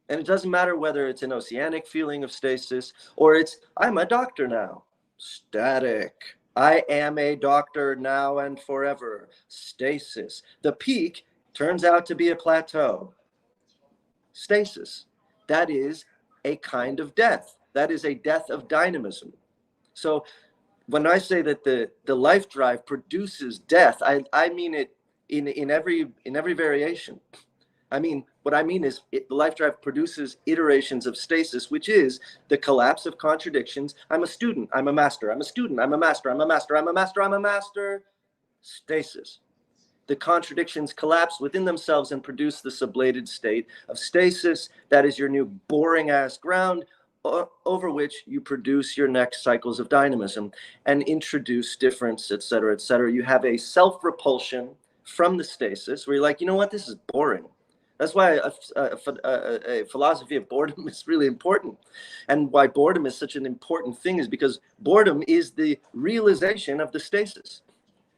And it doesn't matter whether it's an oceanic feeling of stasis, or it's, I'm a doctor now, static. I am a doctor now and forever, stasis. The peak turns out to be a plateau, stasis. That is a kind of death. That is a death of dynamism. So when I say that the life drive produces death, I mean it in every variation. I mean, what I mean is the life drive produces iterations of stasis, which is the collapse of contradictions. I'm a student, I'm a master, I'm a student, I'm a master, I'm a master, I'm a master, I'm a master, stasis. The contradictions collapse within themselves and produce the sublated state of stasis. That is your new boring ass ground over which you produce your next cycles of dynamism and introduce difference, et cetera, et cetera. You have a self-repulsion from the stasis where you're like, you know what, this is boring. That's why a philosophy of boredom is really important. And why boredom is such an important thing is because boredom is the realization of the stasis.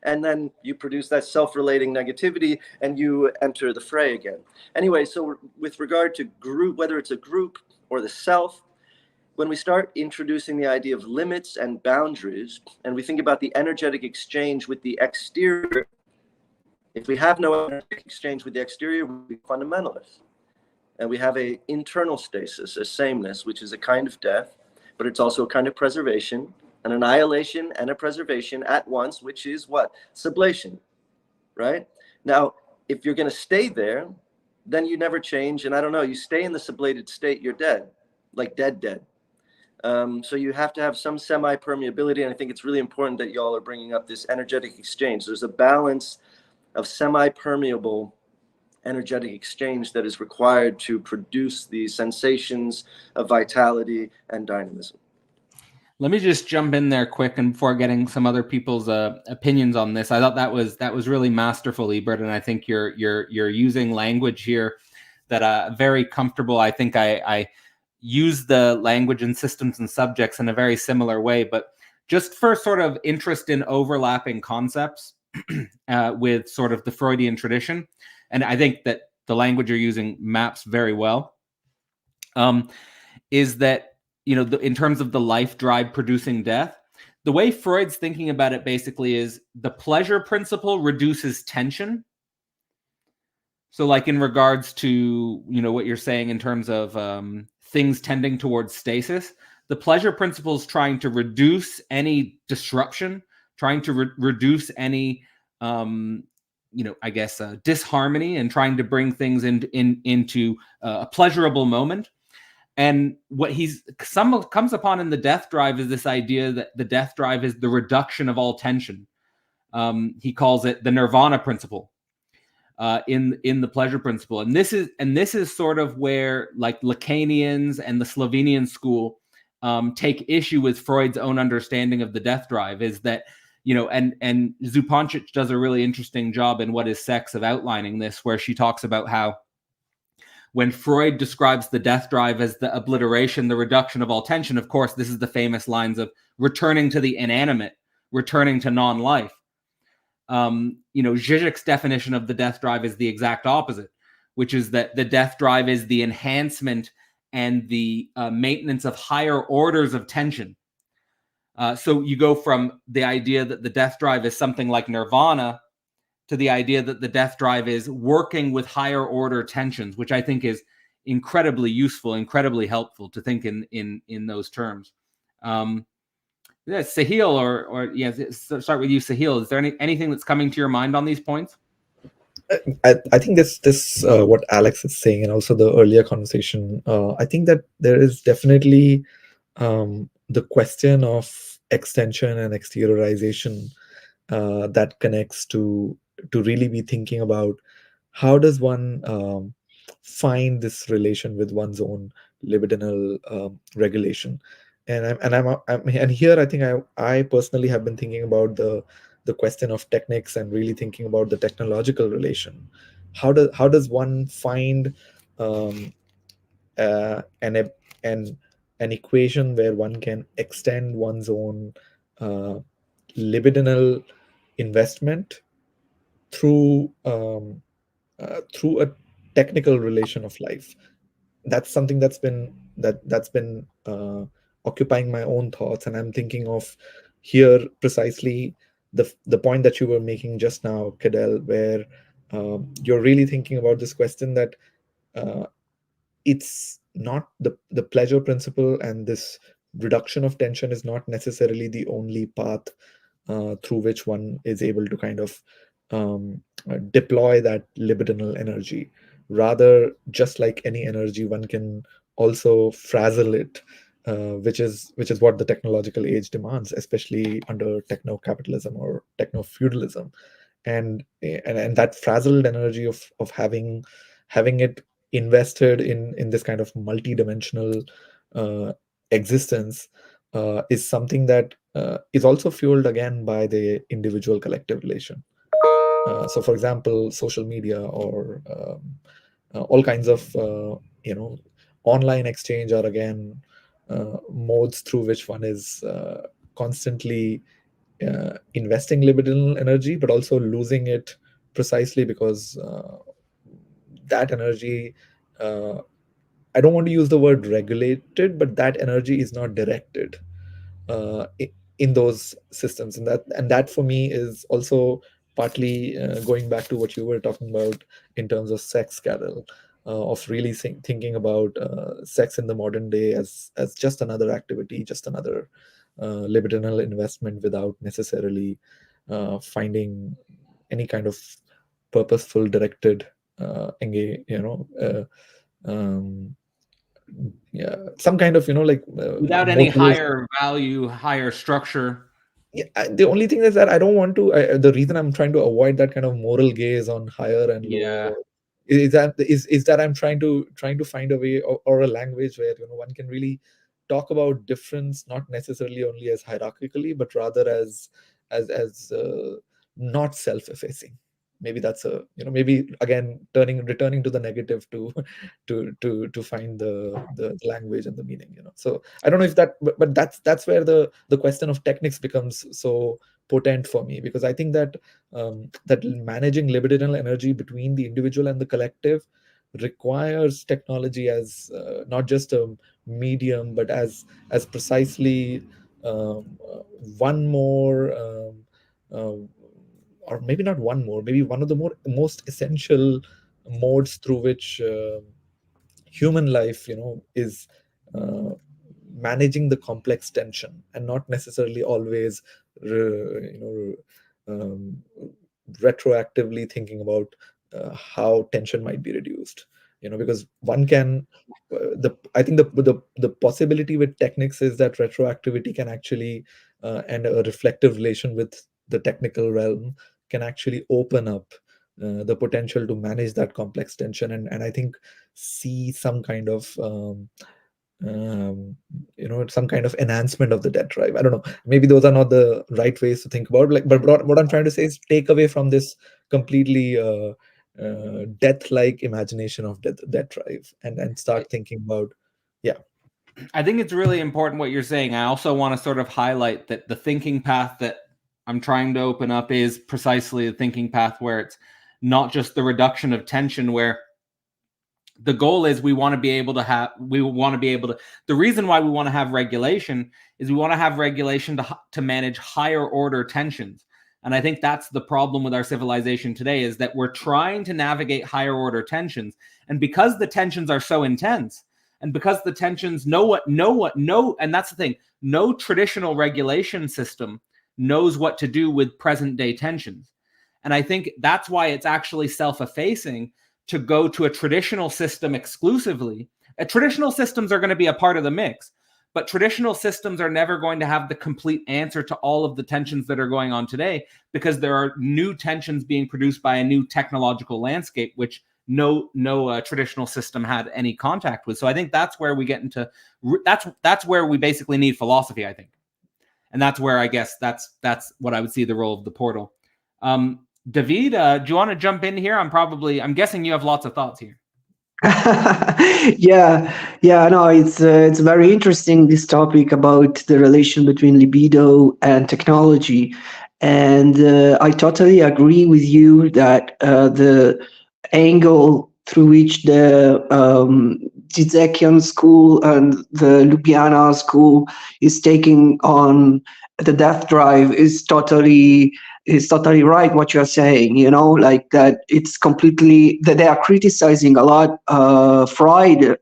And then you produce that self-relating negativity and you enter the fray again. Anyway, so with regard to group, whether it's a group or the self, when we start introducing the idea of limits and boundaries, and we think about the energetic exchange with the exterior, if we have no energetic exchange with the exterior, we'll be fundamentalists. And we have an internal stasis, a sameness, which is a kind of death, but it's also a kind of preservation, an annihilation and a preservation at once, which is what? Sublation, right? Now, if you're going to stay there, then you never change. And I don't know, you stay in the sublated state, you're dead, like dead. So you have to have some semi-permeability. And I think it's really important that y'all are bringing up this energetic exchange. There's a balance of semi-permeable energetic exchange that is required to produce the sensations of vitality and dynamism. Let me just jump in there quick, and before getting some other people's opinions on this, I thought that was really masterful, Ebert, and I think you're using language here that very comfortable. I think I use the language and systems and subjects in a very similar way, but just for sort of interest in overlapping concepts with sort of the Freudian tradition, and I think that the language you're using maps very well, is that, you know, in terms of the life drive producing death, the way Freud's thinking about it basically is the pleasure principle reduces tension. So like in regards to, you know, what you're saying in terms of things tending towards stasis, the pleasure principle is trying to reduce any disruption, trying to reduce any, you know, I guess, disharmony, and trying to bring things into a pleasurable moment. And what comes upon in the death drive is this idea that the death drive is the reduction of all tension. He calls it the nirvana principle in the pleasure principle. And this is sort of where like Lacanians and the Slovenian school take issue with Freud's own understanding of the death drive, is that, you know, and Zupancic does a really interesting job in What is Sex of outlining this, where she talks about how when Freud describes the death drive as the obliteration, the reduction of all tension, of course, this is the famous lines of returning to the inanimate, returning to non-life. You know, Zizek's definition of the death drive is the exact opposite, which is that the death drive is the enhancement and the maintenance of higher orders of tension. So you go from the idea that the death drive is something like nirvana to the idea that the death drive is working with higher order tensions, which I think is incredibly useful, incredibly helpful to think in those terms. Yeah, Sahil, or yeah, start with you, Sahil. Is there anything that's coming to your mind on these points? I think this what Alex is saying, and also the earlier conversation, I think that there is definitely the question of extension and exteriorization that connects to really be thinking about how does one find this relation with one's own libidinal regulation. And here I think I personally have been thinking about the question of techniques and really thinking about the technological relation. How does one find an equation where one can extend one's own libidinal investment through a technical relation of life? That's something that's been occupying my own thoughts, and I'm thinking of here precisely the point that you were making just now, Cadell, where you're really thinking about this question that it's not the pleasure principle, and this reduction of tension is not necessarily the only path through which one is able to kind of deploy that libidinal energy. Rather, just like any energy, one can also frazzle it, which is what the technological age demands, especially under techno-capitalism or techno-feudalism, and that frazzled energy of having it invested in this kind of multi-dimensional existence is something that is also fueled again by the individual collective relation. So for example, social media or all kinds of online exchange are again modes through which one is constantly investing libidinal energy, but also losing it precisely because that energy, I don't want to use the word regulated, but that energy is not directed in those systems, and that for me is also partly going back to what you were talking about in terms of sex, Carol, of really thinking about sex in the modern day as just another activity, just another libidinal investment without necessarily finding any kind of purposeful, directed some kind of without any higher value, higher structure. Yeah, the only thing is that I don't want to. The reason I'm trying to avoid that kind of moral gaze on higher and lower is that I'm trying to find a way or a language where one can really talk about difference, not necessarily only as hierarchically, but rather as not self-effacing. Maybe that's maybe again returning to the negative to find the language and the meaning. So I don't know if that, but that's where the question of techniques becomes so potent for me, because I think that that managing libidinal energy between the individual and the collective requires technology as not just a medium, but as precisely one more. Or maybe not one more, maybe one of the most essential modes through which human life, is managing the complex tension, and not necessarily always, retroactively thinking about how tension might be reduced. Because one can, I think the possibility with techniques is that retroactivity can actually, and a reflective relation with the technical realm can actually open up the potential to manage that complex tension, and I think see some kind of some kind of enhancement of the debt drive. I don't know, maybe those are not the right ways to think about it, but what I'm trying to say is take away from this completely death-like imagination of debt drive and start thinking about I think it's really important what you're saying. I also want to sort of highlight that the thinking path that I'm trying to open up is precisely the thinking path where it's not just the reduction of tension, where the goal is we want to be able to the reason why we want to have regulation is we want to have regulation to manage higher order tensions. And I think that's the problem with our civilization today, is that we're trying to navigate higher order tensions. And because the tensions are so intense, and because the tensions and that's the thing, no traditional regulation system knows what to do with present day tensions. And I think that's why it's actually self-effacing to go to a traditional system exclusively. Traditional systems are going to be a part of the mix, but traditional systems are never going to have the complete answer to all of the tensions that are going on today, because there are new tensions being produced by a new technological landscape, which no traditional system had any contact with. So I think that's where we get into, that's where we basically need philosophy, I think. And that's where I guess that's what I would see the role of the portal. Davide, do you want to jump in here? I'm guessing you have lots of thoughts here. No, it's very interesting, this topic about the relation between libido and technology. And I totally agree with you that the angle through which the Zizekian school and the Ljubljana school is taking on the death drive is totally right what you're saying, like that it's completely, that they are criticizing a lot Freud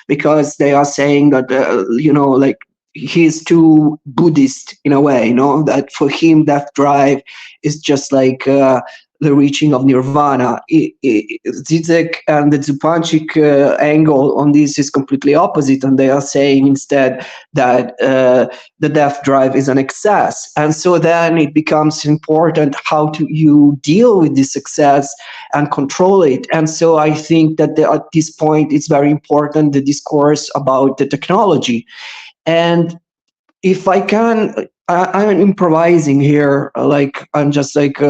because they are saying that like he's too Buddhist in a way, that for him death drive is just like the reaching of nirvana. Zizek and the Zupančič angle on this is completely opposite, and they are saying instead that the death drive is an excess. And so then it becomes important how you deal with this excess and control it. And so I think that at this point it's very important, the discourse about the technology. And if I can, I'm improvising here, like I'm just like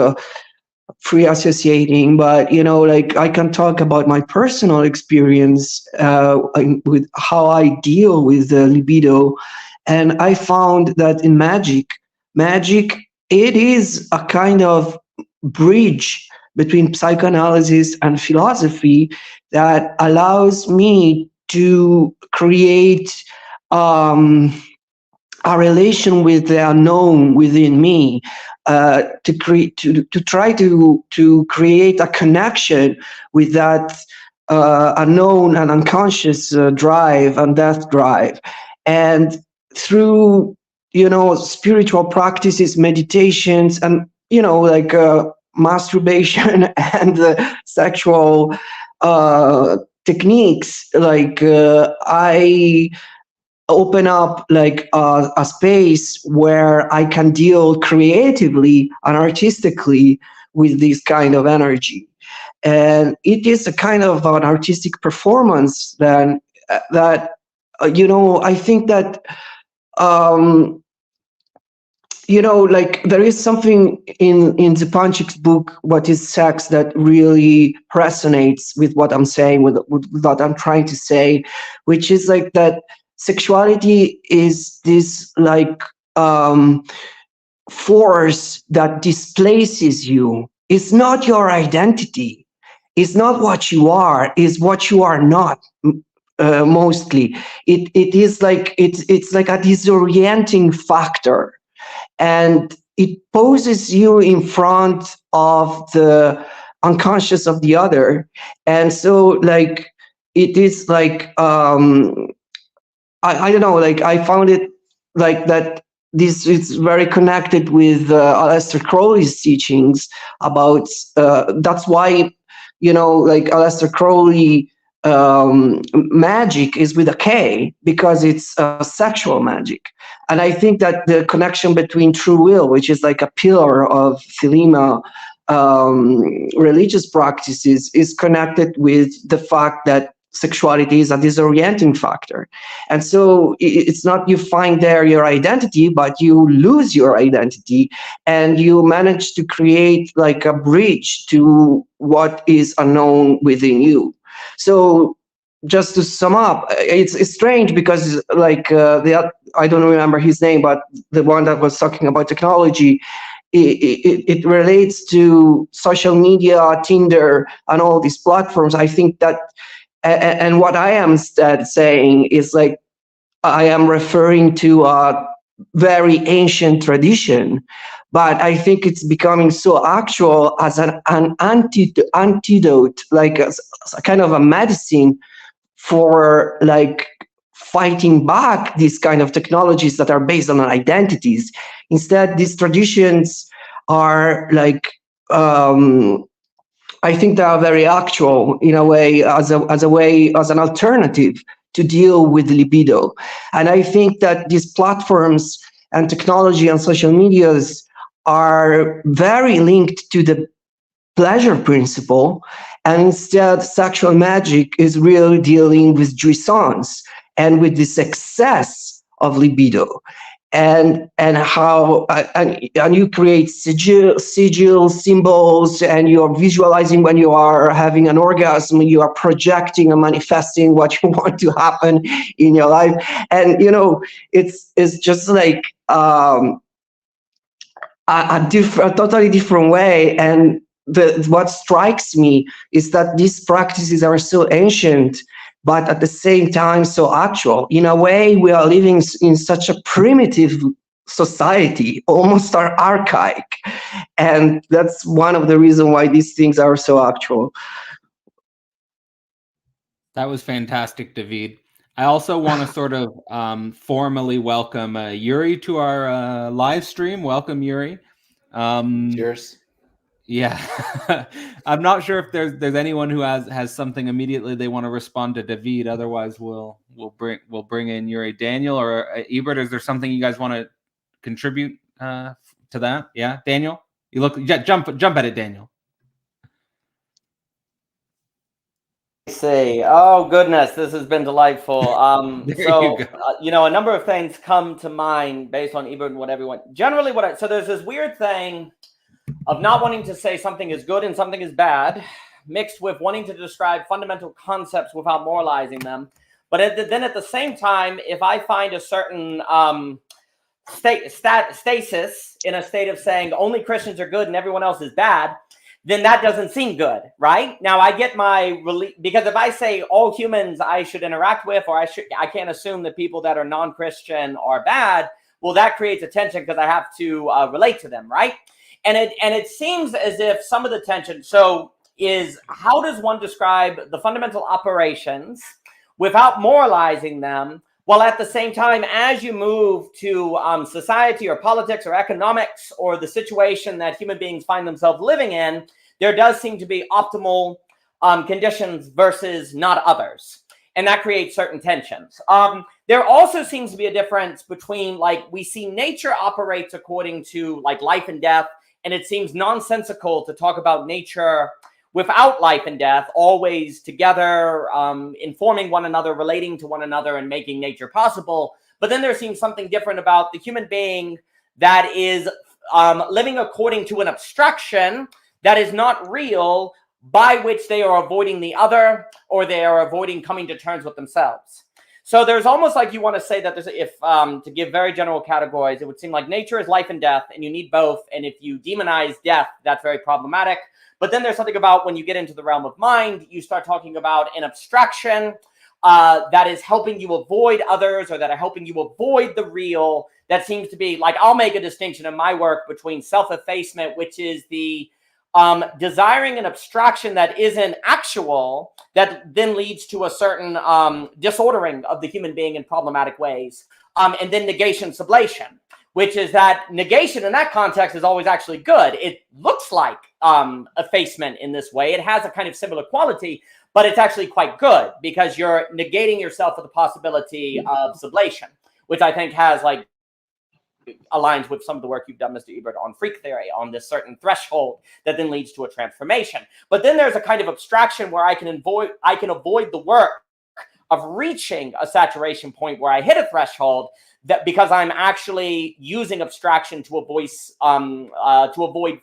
free associating, but like I can talk about my personal experience with how I deal with the libido. And I found that in magic, it is a kind of bridge between psychoanalysis and philosophy that allows me to create a relation with the unknown within me, to try to create a connection with that unknown and unconscious drive and death drive. And through spiritual practices, meditations, and like masturbation and sexual techniques, like I open up like a space where I can deal creatively and artistically with this kind of energy. And it is a kind of an artistic performance then that I think that like there is something in Zupancic's book, What is Sex, that really resonates with what I'm saying, with what I'm trying to say, which is like that sexuality is this like force that displaces you. It's not your identity. It's not what you are. It's what you are not. Mostly, it is like it's like a disorienting factor, and it poses you in front of the unconscious of the other, and so like it is like I don't know, like I found it like that this is very connected with Aleister Crowley's teachings about that's why like Aleister Crowley magic is with a K, because it's sexual magic. And I think that the connection between true will, which is like a pillar of Thelema religious practices, is connected with the fact that sexuality is a disorienting factor. And so it's not you find there your identity, but you lose your identity and you manage to create like a bridge to what is unknown within you. So just to sum up, it's strange because like I don't remember his name, but the one that was talking about technology, it relates to social media, Tinder, and all these platforms. I think that, and what I am saying is like, I am referring to a very ancient tradition, but I think it's becoming so actual as an antidote, like a kind of a medicine for like fighting back these kind of technologies that are based on identities. Instead, these traditions are like, I think they are very actual in a way, as an alternative to deal with libido. And I think that these platforms and technology and social medias are very linked to the pleasure principle, and instead sexual magic is really dealing with jouissance and with this excess of libido, and how and you create sigil symbols, and you're visualizing when you are having an orgasm, you are projecting and manifesting what you want to happen in your life. And it's just like a totally different way. And what strikes me is that these practices are so ancient, but at the same time so actual. In a way, we are living in such a primitive society, almost archaic, and that's one of the reasons why these things are so actual. That was fantastic, David. I also want to sort of formally welcome Yuri to our live stream. Welcome, Yuri. Cheers. Yeah, I'm not sure if there's anyone who has something immediately they want to respond to David. Otherwise, we'll bring in Yuri. Daniel or Ebert, is there something you guys want to contribute to that? Yeah, Daniel, jump at it, Daniel. See, oh goodness, this has been delightful. So a number of things come to mind based on Ebert and what everyone generally so there's this weird thing of not wanting to say something is good and something is bad, mixed with wanting to describe fundamental concepts without moralizing them. But then at the same time, if I find a certain stasis in a state of saying only Christians are good and everyone else is bad, then that doesn't seem good, right? Now I get my relief, because if I say all humans I should interact with, or I can't assume that people that are non-Christian are bad, well, that creates a tension because I have to relate to them, right? And it seems as if some of the tension, is how does one describe the fundamental operations without moralizing them, while at the same time, as you move to society or politics or economics or the situation that human beings find themselves living in, there does seem to be optimal conditions versus not others. And that creates certain tensions. There also seems to be a difference between, like, we see nature operates according to like life and death, and it seems nonsensical to talk about nature without life and death, always together, informing one another, relating to one another, and making nature possible. But then there seems something different about the human being that is living according to an abstraction that is not real, by which they are avoiding the other, or they are avoiding coming to terms with themselves. So there's almost like you want to say that there's, if to give very general categories, it would seem like nature is life and death, and you need both. And if you demonize death, that's very problematic. But then there's something about when you get into the realm of mind, you start talking about an abstraction that is helping you avoid others, or that are helping you avoid the real. That seems to be like, I'll make a distinction in my work between self-effacement, which is the desiring an abstraction that isn't actual, that then leads to a certain disordering of the human being in problematic ways. And then negation sublation, which is that negation in that context is always actually good. It looks like effacement in this way. It has a kind of similar quality, but it's actually quite good because you're negating yourself with the possibility of sublation, which I think has like aligns with some of the work you've done, Mr. Ebert, on freak theory, on this certain threshold that then leads to a transformation. But then there's a kind of abstraction where I can avoid the work of reaching a saturation point where I hit a threshold, that because I'm actually using abstraction to avoid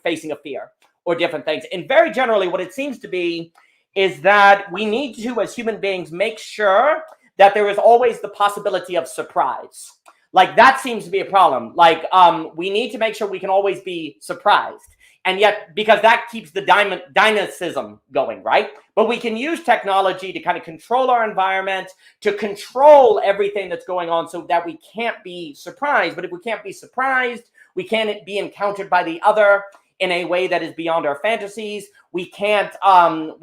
facing a fear or different things. And very generally, what it seems to be is that we need to, as human beings, make sure that there is always the possibility of surprise. Like, that seems to be a problem. Like, we need to make sure we can always be surprised. And yet, because that keeps the dynamism going, right? But we can use technology to kind of control our environment, to control everything that's going on so that we can't be surprised. But if we can't be surprised, we can't be encountered by the other in a way that is beyond our fantasies. We can't encounter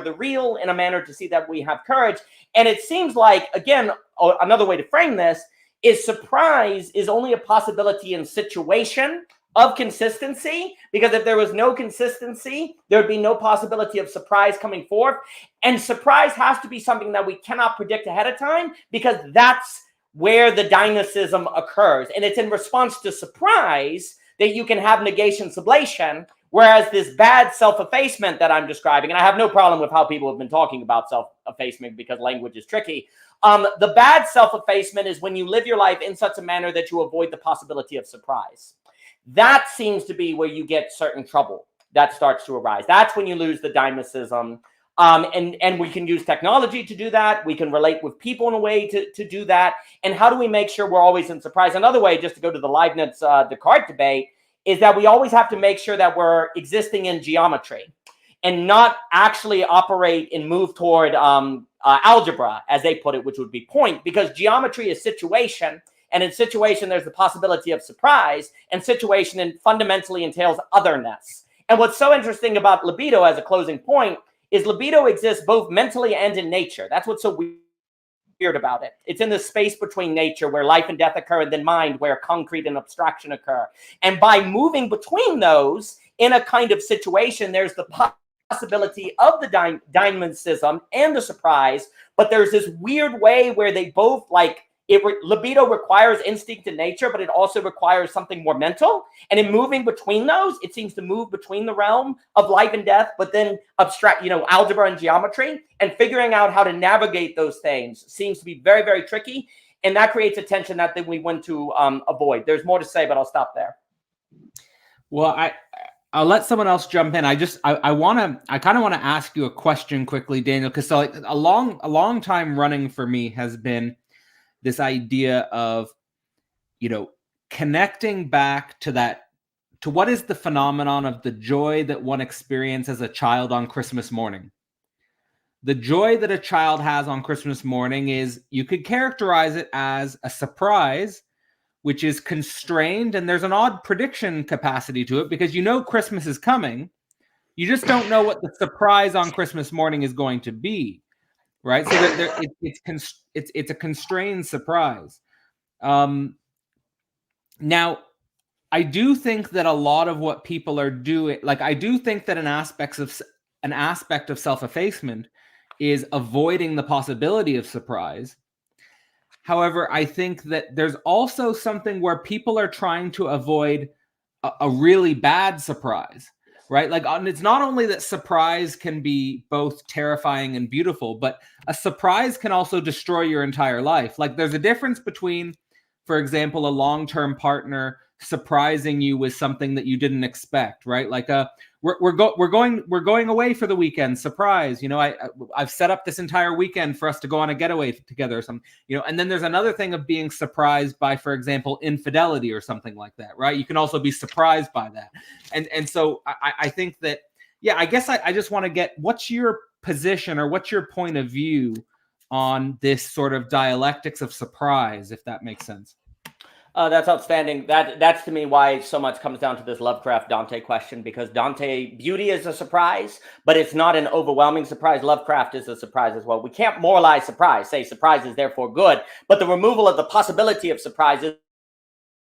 the real in a manner to see that we have courage. And it seems like, again, another way to frame this is surprise is only a possibility in situation of consistency, because if there was no consistency, there would be no possibility of surprise coming forth. And surprise has to be something that we cannot predict ahead of time, because that's where the dynamism occurs. And it's in response to surprise that you can have negation sublation, whereas this bad self-effacement that I'm describing, and I have no problem with how people have been talking about self-effacement because language is tricky. The bad self-effacement is when you live your life in such a manner that you avoid the possibility of surprise. That seems to be where you get certain trouble that starts to arise. That's when you lose the dynamism. And we can use technology to do that. We can relate with people in a way to do that. And how do we make sure we're always in surprise? Another way, just to go to the Leibniz-Descartes debate, is that we always have to make sure that we're existing in geometry and not actually operate and move toward algebra, as they put it, which would be point, because geometry is situation. And in situation, there's the possibility of surprise, and situation fundamentally entails otherness. And what's so interesting about libido as a closing point is libido exists both mentally and in nature. That's what's so weird about it. It's in the space between nature where life and death occur, and then mind where concrete and abstraction occur. And by moving between those in a kind of situation, there's the possibility of the dynamism and the surprise, but there's this weird way where they both libido requires instinct in nature, but it also requires something more mental. And in moving between those, it seems to move between the realm of life and death, but then abstract, algebra and geometry, and figuring out how to navigate those things seems to be very, very tricky. And that creates a tension that then we want to avoid. There's more to say, but I'll stop there. Well, I'll let someone else jump in. I kind of want to ask you a question quickly, Daniel, because so like a long time running for me has been this idea of, you know, connecting back to what is the phenomenon of the joy that one experienced as a child on Christmas morning. The joy that a child has on Christmas morning is, you could characterize it as a surprise, which is constrained, and there's an odd prediction capacity to it because you know Christmas is coming. You just don't know what the surprise on Christmas morning is going to be, right? So that it's a constrained surprise. Now, I do think that a lot of what people are doing, like I do think that an aspect of self-effacement is avoiding the possibility of surprise. However, I think that there's also something where people are trying to avoid a really bad surprise, right? Like, it's not only that surprise can be both terrifying and beautiful, but a surprise can also destroy your entire life. Like, there's a difference between, for example, a long-term partner surprising you with something that you didn't expect, right? Like we're going away for the weekend, surprise. You know, I've set up this entire weekend for us to go on a getaway together or something. You know, and then there's another thing of being surprised by, for example, infidelity or something like that, right? You can also be surprised by that, and so I think that, yeah, I guess I just want to get, what's your position or what's your point of view on this sort of dialectics of surprise, if that makes sense. That's outstanding. That's to me why so much comes down to this Lovecraft Dante question, because Dante beauty is a surprise, but it's not an overwhelming surprise. Lovecraft is a surprise as well. We can't moralize surprise, say surprise is therefore good, but the removal of the possibility of surprise is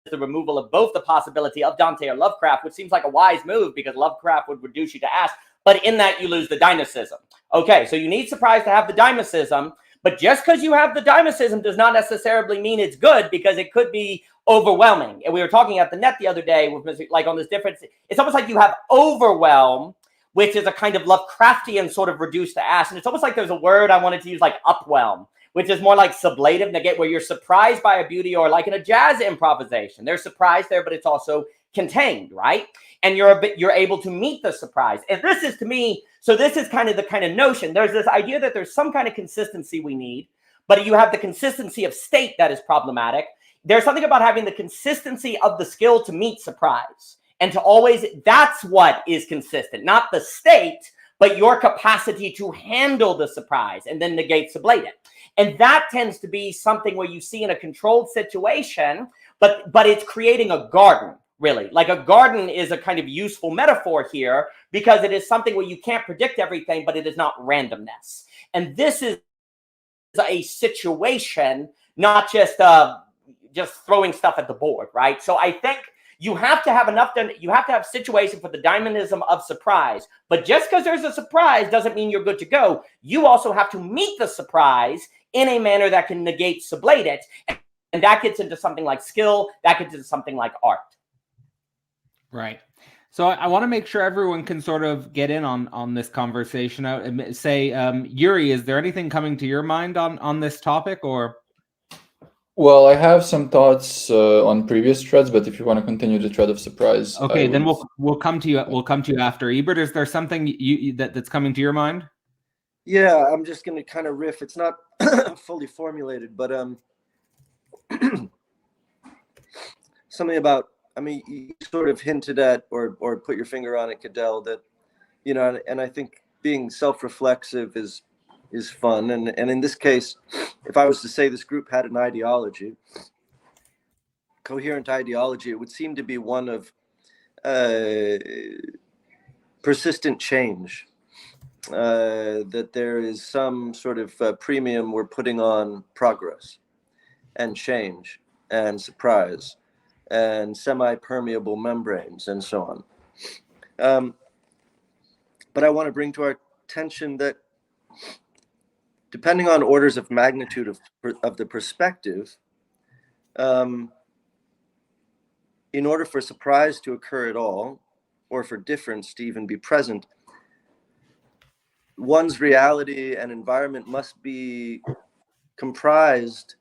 the removal of both the possibility of Dante or Lovecraft, which seems like a wise move because Lovecraft would reduce you to ask, but in that you lose the dynamicism. Okay, so you need surprise to have the dynamicism, but just because you have the dynamicism does not necessarily mean it's good, because it could be overwhelming. And we were talking at the net the other day with, like, on this difference. It's almost like you have overwhelm, which is a kind of Lovecraftian sort of reduced to ask. And it's almost like there's a word I wanted to use, like upwhelm, which is more like sublative negate, where you're surprised by a beauty, or like in a jazz improvisation. There's surprise there, but it's also contained, right? And you're able to meet the surprise. And this is, to me, so this is kind of the kind of notion. There's this idea that there's some kind of consistency we need, but you have the consistency of state that is problematic. There's something about having the consistency of the skill to meet surprise and to always, that's what is consistent, not the state, but your capacity to handle the surprise and then negate sublate it. And that tends to be something where you see in a controlled situation, but it's creating a garden, really. Like a garden is a kind of useful metaphor here, because it is something where you can't predict everything, but it is not randomness. And this is a situation, not just throwing stuff at the board, right? So I think you have to have enough, you have to have situation for the dynamism of surprise. But just because there's a surprise doesn't mean you're good to go. You also have to meet the surprise in a manner that can negate sublate it. And that gets into something like skill, that gets into something like art. Right. So I want to make sure everyone can sort of get in on this conversation. Say, Yuri, is there anything coming to your mind on this topic, or? Well, I have some thoughts on previous threads, but if you want to continue the thread of surprise, okay, then we'll come to you. We'll come to you after. Ebert, is there something that's coming to your mind? Yeah, I'm just going to kind of riff. It's not fully formulated, but something about, I mean, you sort of hinted at or put your finger on it, Cadell, that, you know, and I think being self-reflexive is fun. And in this case, if I was to say this group had an ideology, coherent ideology, it would seem to be one of persistent change, that there is some sort of premium we're putting on progress and change and surprise and semi-permeable membranes and so on. But I want to bring to our attention that depending on orders of magnitude of the perspective, in order for surprise to occur at all, or for difference to even be present, one's reality and environment must be comprised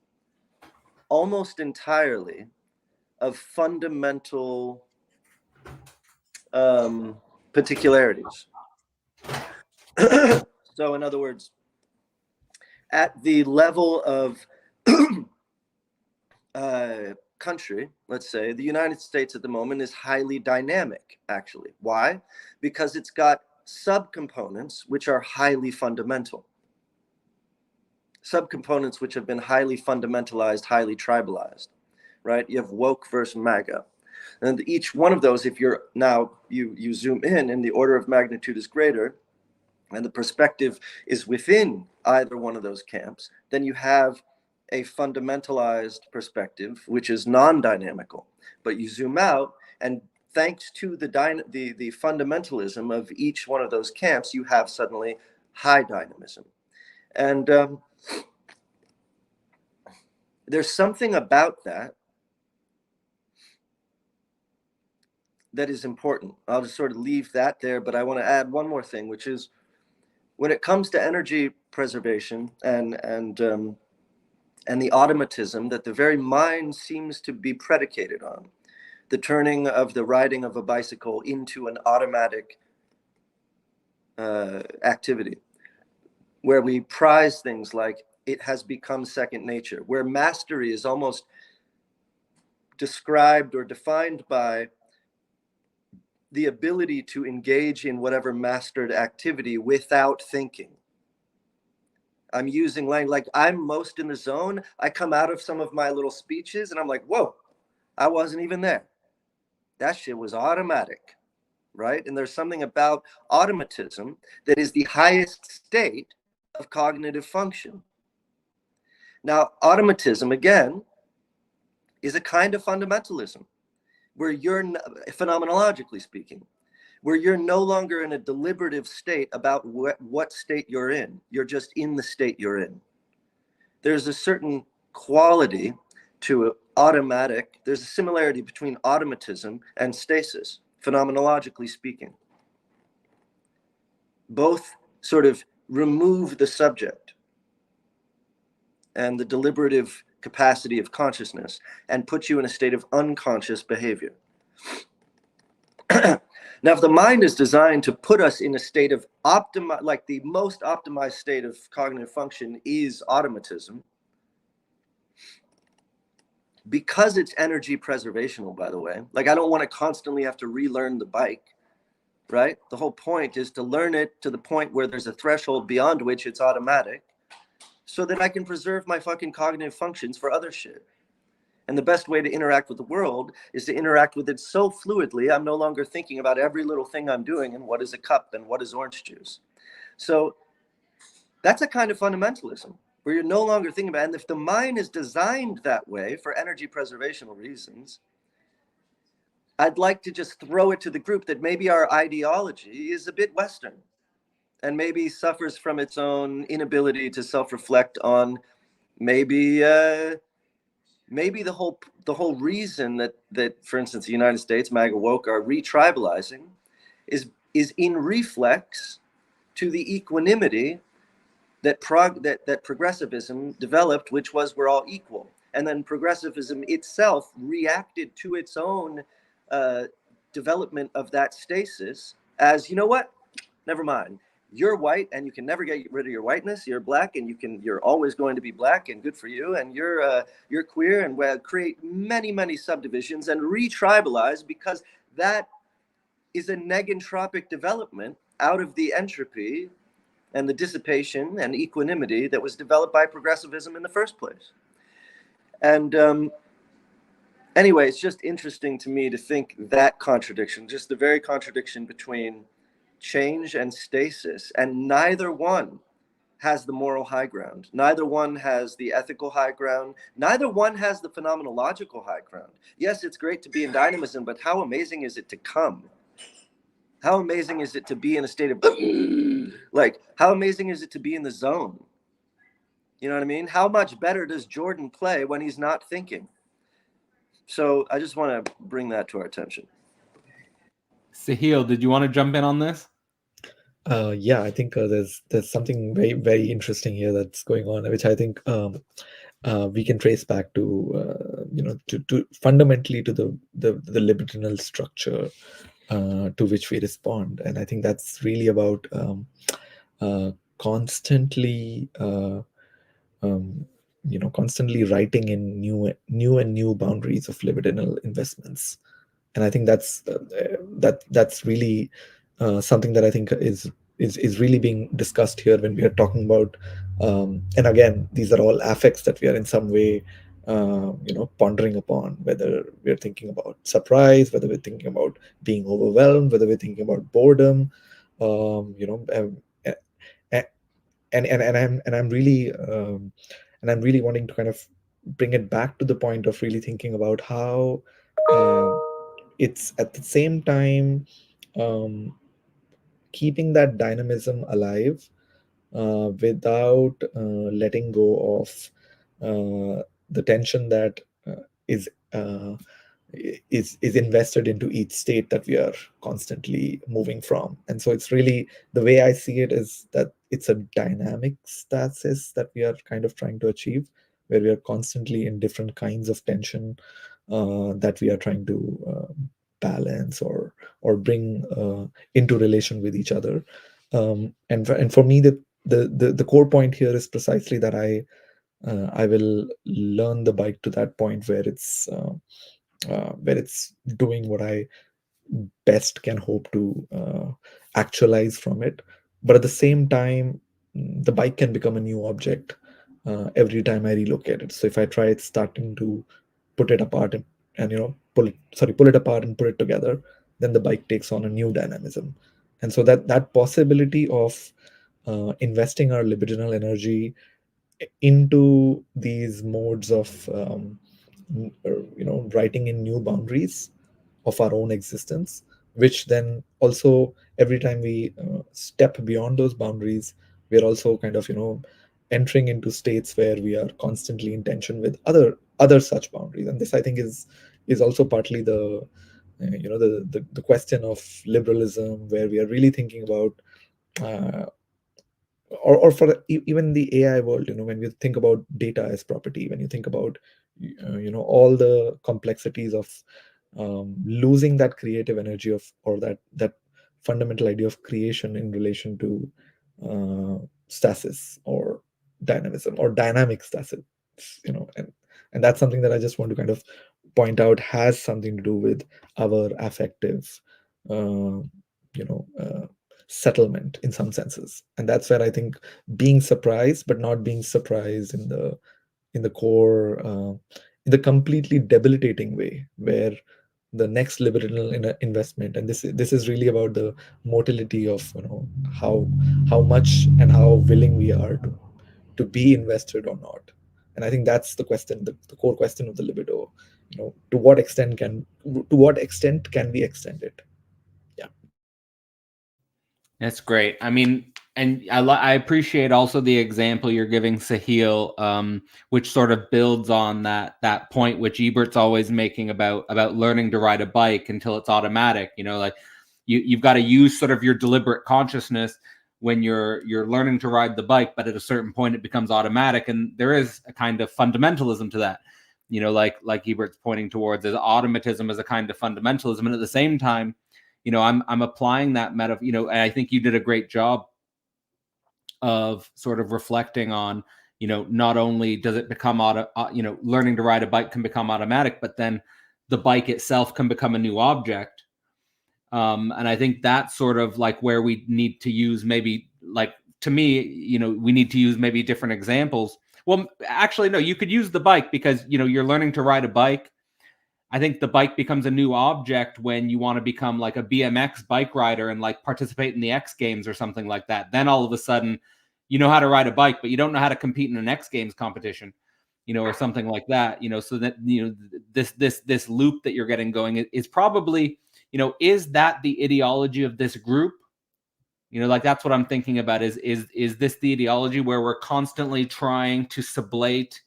almost entirely of fundamental particularities. So in other words, at the level of country, let's say, the United States at the moment is highly dynamic, actually. Why? Because it's got subcomponents which are highly fundamental. Subcomponents which have been highly fundamentalized, highly tribalized, right? You have woke versus MAGA. And each one of those, if you're now, you zoom in and the order of magnitude is greater, and the perspective is within either one of those camps, then you have a fundamentalized perspective, which is non-dynamical. But you zoom out, and thanks to the fundamentalism of each one of those camps, you have suddenly high dynamism. And there's something about that that is important. I'll just sort of leave that there, but I want to add one more thing, which is when it comes to energy preservation and the automatism that the very mind seems to be predicated on, the turning of the riding of a bicycle into an automatic activity, where we prize things like it has become second nature, where mastery is almost described or defined by the ability to engage in whatever mastered activity without thinking. I'm using language like I'm most in the zone. I come out of some of my little speeches and I'm like, whoa, I wasn't even there. That shit was automatic, right? And there's something about automatism that is the highest state of cognitive function. Now, automatism, again, is a kind of fundamentalism where you're, phenomenologically speaking, where you're no longer in a deliberative state about what state you're in. You're just in the state you're in. There's a certain quality to automatic. There's a similarity between automatism and stasis, phenomenologically speaking. Both sort of remove the subject and the deliberative capacity of consciousness and put you in a state of unconscious behavior. Now, if the mind is designed to put us in a state of like the most optimized state of cognitive function is automatism, because it's energy preservational, by the way, like I don't want to constantly have to relearn the bike, right? The whole point is to learn it to the point where there's a threshold beyond which it's automatic, so that I can preserve my fucking cognitive functions for other shit. And the best way to interact with the world is to interact with it so fluidly, I'm no longer thinking about every little thing I'm doing and what is a cup and what is orange juice. So that's a kind of fundamentalism where you're no longer thinking about it. And if the mind is designed that way for energy preservational reasons, I'd like to just throw it to the group that maybe our ideology is a bit Western and maybe suffers from its own inability to self-reflect on maybe the whole reason that for instance the United States, MAGA woke, are retribalizing is in reflex to the equanimity that progressivism developed, which was we're all equal, and then progressivism itself reacted to its own development of that stasis as, you know what, never mind. You're white and you can never get rid of your whiteness. You're black and you're always going to be black, and good for you. And you're queer, and we'll create many subdivisions and retribalize, because that is a negentropic development out of the entropy and the dissipation and equanimity that was developed by progressivism in the first place. And anyway, it's just interesting to me to think that contradiction, just the very contradiction between change and stasis, and neither one has the moral high ground. Neither one has the ethical high ground. Neither one has the phenomenological high ground. Yes, it's great to be in dynamism, but how amazing is it to come? How amazing is it to be in a state of like, how amazing is it to be in the zone? You know what I mean? How much better does Jordan play when he's not thinking? So I just want to bring that to our attention. Sahil, did you want to jump in on this? Yeah, I think there's something very interesting here that's going on, which I think we can trace back to to fundamentally to the libidinal structure to which we respond. And I think that's really about constantly constantly writing in new boundaries of libidinal investments. And I think that's really something that I think is really being discussed here when we are talking about, and again, these are all affects that we are in some way pondering upon, whether we're thinking about surprise, whether we're thinking about being overwhelmed, whether we're thinking about boredom, and I'm really wanting to kind of bring it back to the point of really thinking about how it's at the same time keeping that dynamism alive without letting go of the tension that is invested into each state that we are constantly moving from. And so it's really, the way I see it is that it's a dynamic stasis that we are kind of trying to achieve, where we are constantly in different kinds of tension that we are trying to balance or bring into relation with each other. And for me, the core point here is precisely that I will learn the bike to that point where it's doing what I best can hope to actualize from it. But at the same time, the bike can become a new object every time I relocate it. So if I try starting to put it apart and pull it apart and put it together, then the bike takes on a new dynamism. And so that possibility of investing our libidinal energy into these modes of writing in new boundaries of our own existence, which then also every time we step beyond those boundaries, we are also kind of entering into states where we are constantly in tension with other such boundaries. And this, I think, is also partly the question of liberalism, where we are really thinking about or for even the AI world, when you think about data as property, when you think about all the complexities of losing that creative energy of, or that fundamental idea of creation in relation to stasis or dynamism or dynamic stasis, and that's something that I just want to kind of point out has something to do with our affective settlement in some senses. And that's where I think being surprised, but not being surprised in the core, in the completely debilitating way, where the next libidinal investment, and this is really about the motility of how much and how willing we are to be invested or not. And I think that's the question, the core question of the libido. To what extent can we extend it? Yeah. That's great. I mean, and I appreciate also the example you're giving, Sahil, which sort of builds on that point which Ebert's always making about learning to ride a bike until it's automatic. Like you've got to use sort of your deliberate consciousness when you're learning to ride the bike, but at a certain point it becomes automatic, and there is a kind of fundamentalism to that. Like Ebert's pointing towards, is automatism as a kind of fundamentalism, and at the same time, I'm applying that metaphor, and I think you did a great job of sort of reflecting on, not only does it become learning to ride a bike can become automatic, but then the bike itself can become a new object. And I think that's sort of like where we need to use, maybe, like, to me, we need to use maybe different examples. Well, actually, no, you could use the bike because, you're learning to ride a bike. I think the bike becomes a new object when you want to become like a BMX bike rider and like participate in the X Games or something like that. Then all of a sudden, you know how to ride a bike, but you don't know how to compete in an X Games competition, or something like that. So that, this loop that you're getting going is probably, is that the ideology of this group? Like that's what I'm thinking about. Is this the ideology where we're constantly trying to sublate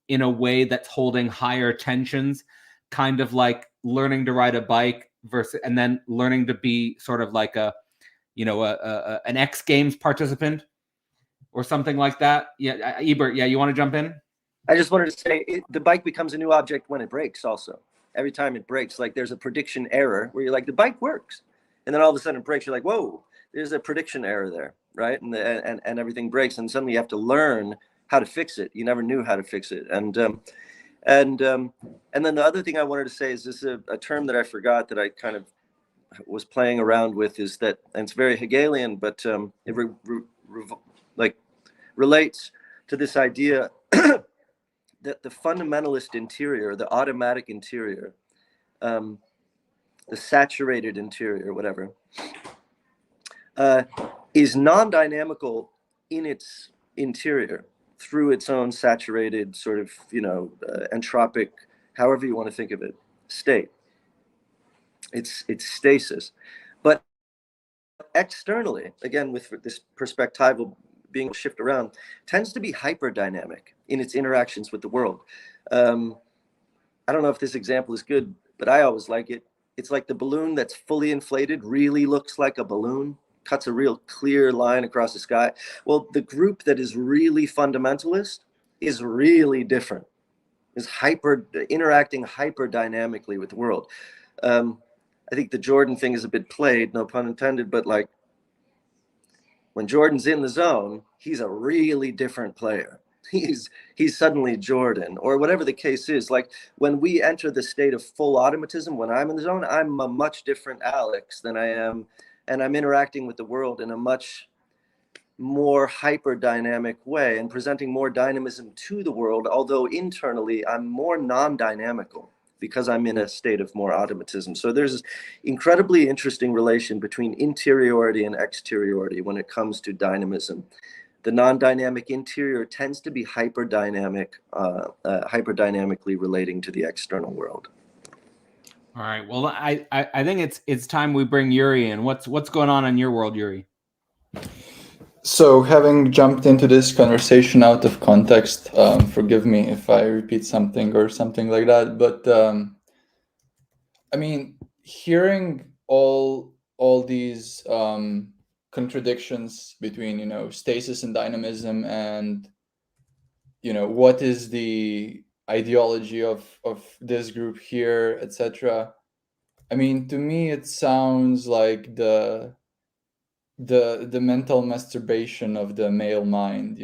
in a way that's holding higher tensions? Kind of like learning to ride a bike versus, and then learning to be sort of like an X Games participant or something like that. Yeah, Ebert. Yeah, you want to jump in? I just wanted to say the bike becomes a new object when it breaks also. every time it breaks, like there's a prediction error where you're like, the bike works. And then all of a sudden it breaks. You're like, whoa, there's a prediction error there, right? And everything breaks. And suddenly you have to learn how to fix it. You never knew how to fix it. And then the other thing I wanted to say is this is a term that I forgot that I kind of was playing around with, is that, and it's very Hegelian, but it relates to this idea that the fundamentalist interior, the automatic interior, the saturated interior, whatever, is non-dynamical in its interior through its own saturated sort of, entropic, however you want to think of it, state. It's stasis. But externally, again, with this perspectival being shift around, tends to be hyperdynamic in its interactions with the world. I don't know if this example is good, but I always like it. It's like the balloon that's fully inflated really looks like a balloon, cuts a real clear line across the sky. Well, the group that is really fundamentalist is really different, is interacting hyperdynamically with the world. I think the Jordan thing is a bit played, no pun intended, but like when Jordan's in the zone, he's a really different player. He's suddenly Jordan, or whatever the case is. Like when we enter the state of full automatism, when I'm in the zone, I'm a much different Alex than I am, and I'm interacting with the world in a much more hyper-dynamic way and presenting more dynamism to the world, although internally I'm more non-dynamical because I'm in a state of more automatism. So there's this incredibly interesting relation between interiority and exteriority when it comes to dynamism. The non-dynamic interior tends to be hyperdynamically relating to the external world. All right. Well, I think it's time we bring Yuri in. What's going on in your world, Yuri? So, having jumped into this conversation out of context, forgive me if I repeat something or something like that. But I mean, hearing all these contradictions between stasis and dynamism, and what is the ideology of this group here, etc. I mean, to me, it sounds like the mental masturbation of the male mind,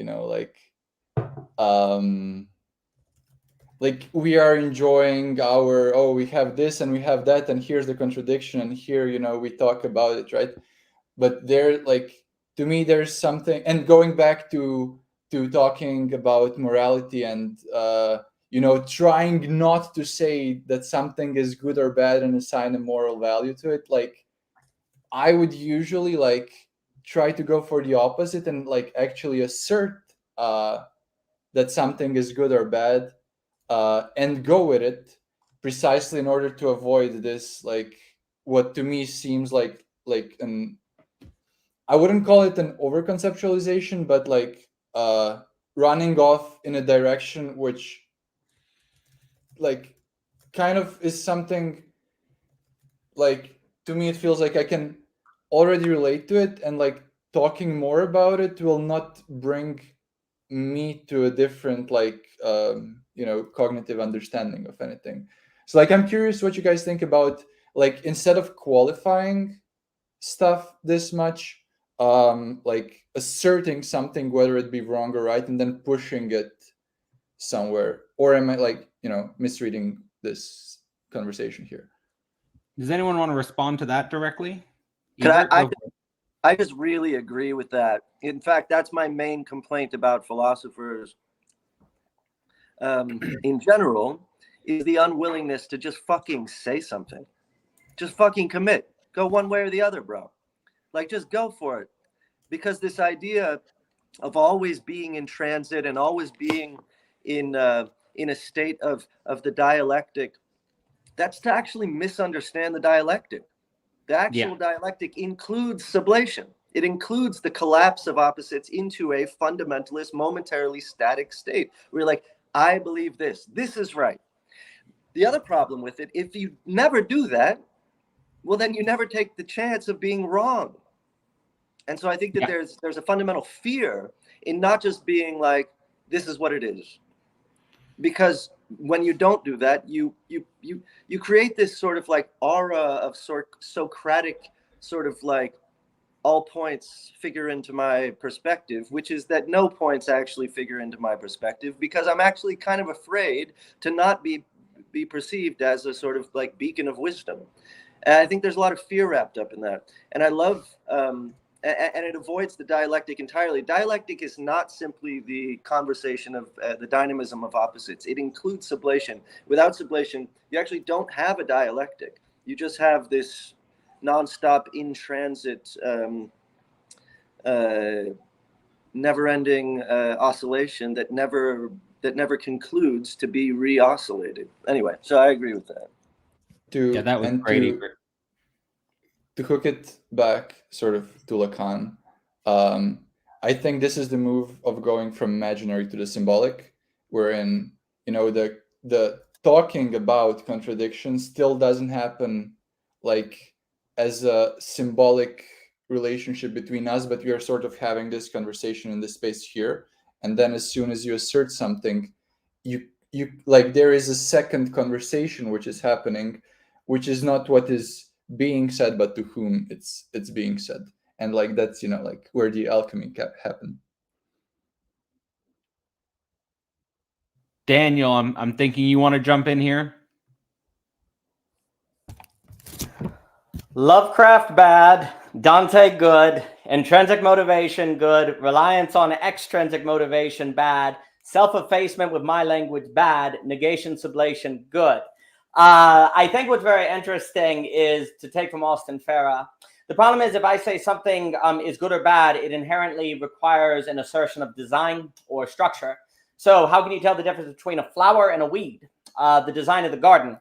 like we are enjoying we have this and we have that, and here's the contradiction, and here we talk about it, right? But there, like, to me, there's something, and going back to talking about morality and trying not to say that something is good or bad and assign a moral value to it. Like, I would usually try to go for the opposite and actually assert that something is good or bad, and go with it precisely in order to avoid this, what to me seems like an, I wouldn't call it an overconceptualization, but running off in a direction which kind of is something to me, it feels like I can already relate to it, and talking more about it will not bring me to a different cognitive understanding of anything. So I'm curious what you guys think about, instead of qualifying stuff this much, asserting something, whether it be wrong or right, and then pushing it somewhere, or am I misreading this conversation here? Does anyone want to respond to that directly? I just really agree with that. In fact, that's my main complaint about philosophers in general, is the unwillingness to just fucking say something. Just fucking commit. Go one way or the other, bro. Just go for it. Because this idea of always being in transit and always being in a state of the dialectic, that's to actually misunderstand the dialectic. The actual dialectic includes sublation. It includes the collapse of opposites into a fundamentalist, momentarily static state. Where you're like, I believe this. This is right. The other problem with it, if you never do that, well, then you never take the chance of being wrong. And so I think that there's a fundamental fear in not just being like, this is what it is. because when you don't do that, you create this sort of like aura of Socratic sort of like all points figure into my perspective, which is that no points actually figure into my perspective, because I'm actually kind of afraid to not be perceived as a sort of like beacon of wisdom. And I think there's a lot of fear wrapped up in that. And I love, and it avoids the dialectic entirely. Dialectic is not simply the conversation of the dynamism of opposites. It includes sublation. Without sublation, you actually don't have a dialectic. You just have this nonstop, in transit, never-ending oscillation that never concludes to be re-oscillated. Anyway, so I agree with that. Yeah, that was great. To hook it back sort of to Lacan, I think this is the move of going from imaginary to the symbolic, wherein, you know, the talking about contradiction still doesn't happen like as a symbolic relationship between us, but we are sort of having this conversation in this space here. And then as soon as you assert something, you like there is a second conversation which is happening, which is not what is being said, but to whom it's being said. And like that's, you know, like where the alchemy happened. Daniel, I'm thinking you want to jump in here. Lovecraft bad, Dante good, intrinsic motivation good, reliance on extrinsic motivation bad, self-effacement with my language bad, negation sublation good. I think what's very interesting is to take from Austin Farah. The problem is if I say something is good or bad, it inherently requires an assertion of design or structure. So how can you tell the difference between a flower and a weed? The design of the garden.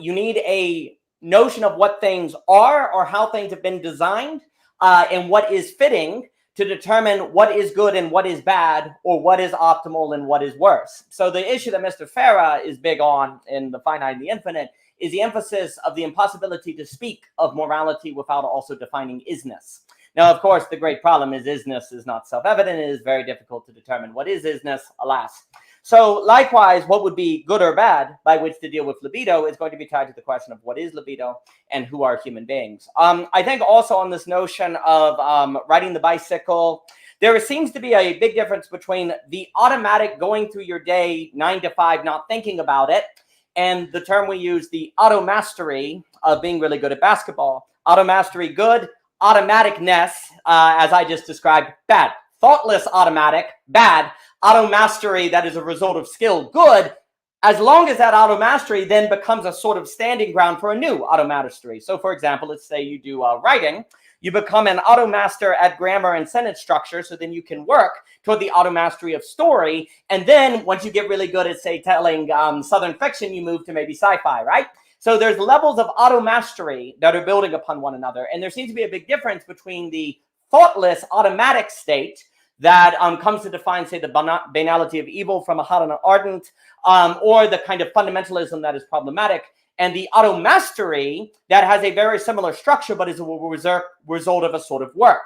You need a notion of what things are or how things have been designed and what is fitting to determine what is good and what is bad, or what is optimal and what is worse. So the issue that Mr. Farah is big on in The Finite and the Infinite is the emphasis of the impossibility to speak of morality without also defining isness. Now, of course, the great problem is isness is not self-evident. It is very difficult to determine what is isness, alas. So likewise, what would be good or bad by which to deal with libido is going to be tied to the question of what is libido and who are human beings. I think also on this notion of riding the bicycle, there seems to be a big difference between the automatic going through your day 9 to 5, not thinking about it, and the term we use, the auto mastery of being really good at basketball. Auto mastery good, automaticness, as I just described, bad. Thoughtless automatic, bad. Auto mastery that is a result of skill, good, as long as that auto mastery then becomes a sort of standing ground for a new auto mastery. So for example, let's say you do writing, you become an auto master at grammar and sentence structure, so then you can work toward the auto mastery of story. And then once you get really good at, say, telling Southern fiction, you move to maybe sci-fi, right? So there's levels of auto mastery that are building upon one another. And there seems to be a big difference between the thoughtless automatic state that comes to define, say, the banality of evil from a hot and ardent, or the kind of fundamentalism that is problematic, and the auto mastery that has a very similar structure but is a result of a sort of work.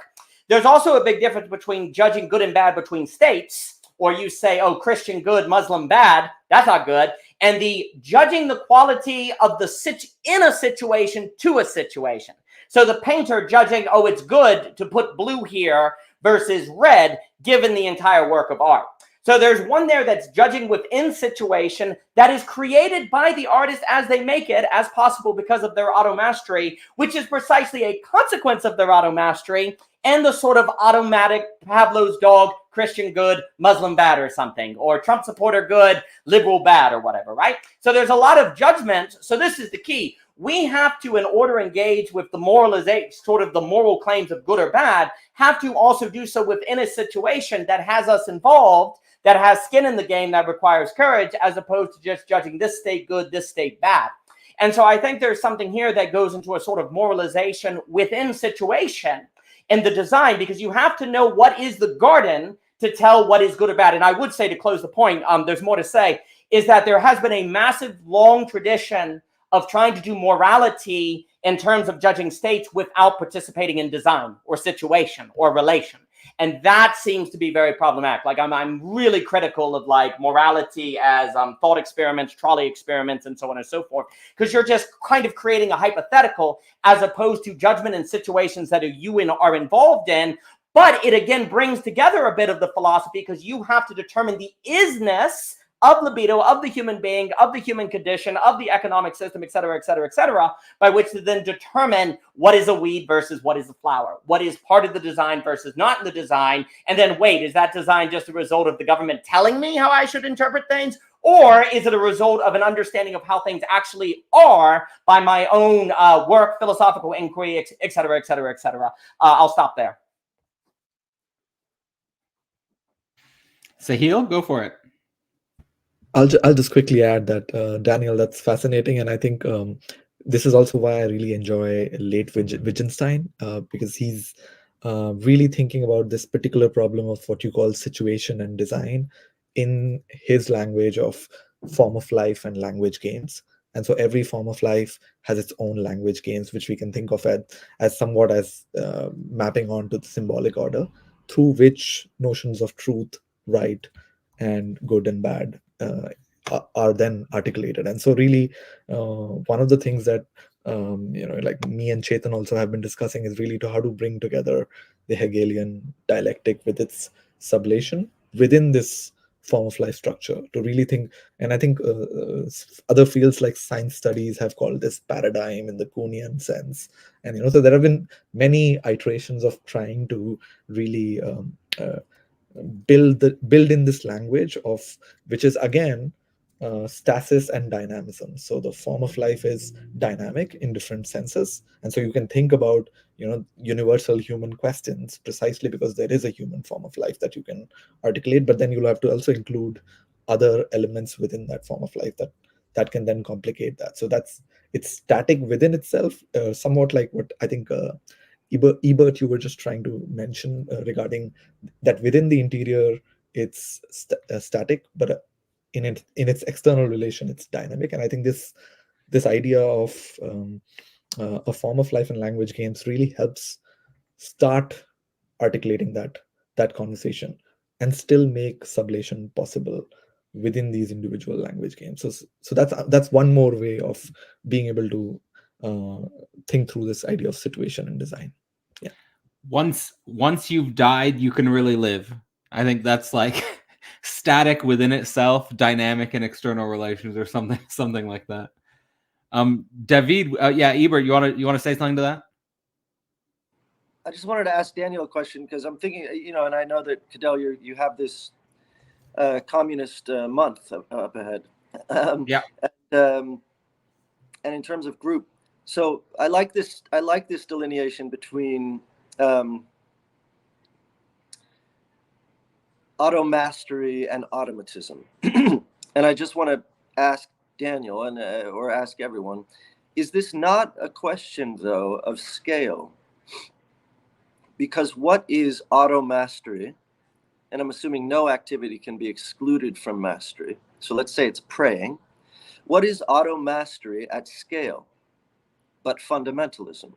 There's also a big difference between judging good and bad between states, or you say, oh, Christian good, Muslim bad, that's not good, and the judging the quality of the in a situation to a situation. So the painter judging, oh, it's good to put blue here versus red, given the entire work of art. So there's one there that's judging within situation that is created by the artist as they make it as possible because of their auto mastery, which is precisely a consequence of their auto mastery and the sort of automatic Pavlov's dog, Christian good, Muslim bad or something, or Trump supporter good, liberal bad or whatever, right? So there's a lot of judgment. So this is the key. We have to, in order to engage with the moralization, sort of the moral claims of good or bad, have to also do so within a situation that has us involved, that has skin in the game, that requires courage, as opposed to just judging this state good, this state bad. And so I think there's something here that goes into a sort of moralization within situation in the design, because you have to know what is the garden to tell what is good or bad. And I would say, to close the point, there's more to say, is that there has been a massive, long tradition of trying to do morality in terms of judging states without participating in design or situation or relation. And that seems to be very problematic. Like I'm really critical of like morality as thought experiments, trolley experiments, and so on and so forth, because you're just kind of creating a hypothetical as opposed to judgment in situations that you are involved in. But it again brings together a bit of the philosophy, because you have to determine the isness of libido, of the human being, of the human condition, of the economic system, et cetera, by which to then determine what is a weed versus what is a flower, what is part of the design versus not in the design. And then wait, is that design just a result of the government telling me how I should interpret things? Or is it a result of an understanding of how things actually are by my own work, philosophical inquiry, et cetera. I'll stop there. Sahil, go for it. I'll just quickly add that, Daniel, that's fascinating. And I think this is also why I really enjoy late Wittgenstein, because he's really thinking about this particular problem of what you call situation and design in his language of form of life and language games. And so every form of life has its own language games, which we can think of as somewhat as mapping onto the symbolic order, through which notions of truth, right, and good and bad are then articulated. And so really one of the things that like me and Chetan also have been discussing is really how to bring together the Hegelian dialectic with its sublation within this form of life structure, to really think. And I think other fields like science studies have called this paradigm in the Kuhnian sense. And so there have been many iterations of trying to really build in this language of, which is again stasis and dynamism. So the form of life is dynamic in different senses, and so you can think about universal human questions precisely because there is a human form of life that you can articulate, but then you'll have to also include other elements within that form of life that can then complicate that. So it's static within itself, somewhat like what I think Ebert, you were just trying to mention regarding that within the interior it's static, but in its external relation it's dynamic. And I think this idea of a form of life and language games really helps start articulating that conversation and still make sublation possible within these individual language games. So that's one more way of being able to think through this idea of situation and design. Yeah. Once you've died, you can really live. I think that's like static within itself, dynamic in external relations, or something like that. David, Ebert, you want to say something to that? I just wanted to ask Daniel a question, because I'm thinking, and I know that, Cadell, you have this communist month up ahead. And in terms of group, so I like this delineation between automastery and automatism. And I just want to ask Daniel or ask everyone, is this not a question though of scale? Because what is automastery? And I'm assuming no activity can be excluded from mastery. So let's say it's praying. What is automastery at scale but fundamentalism?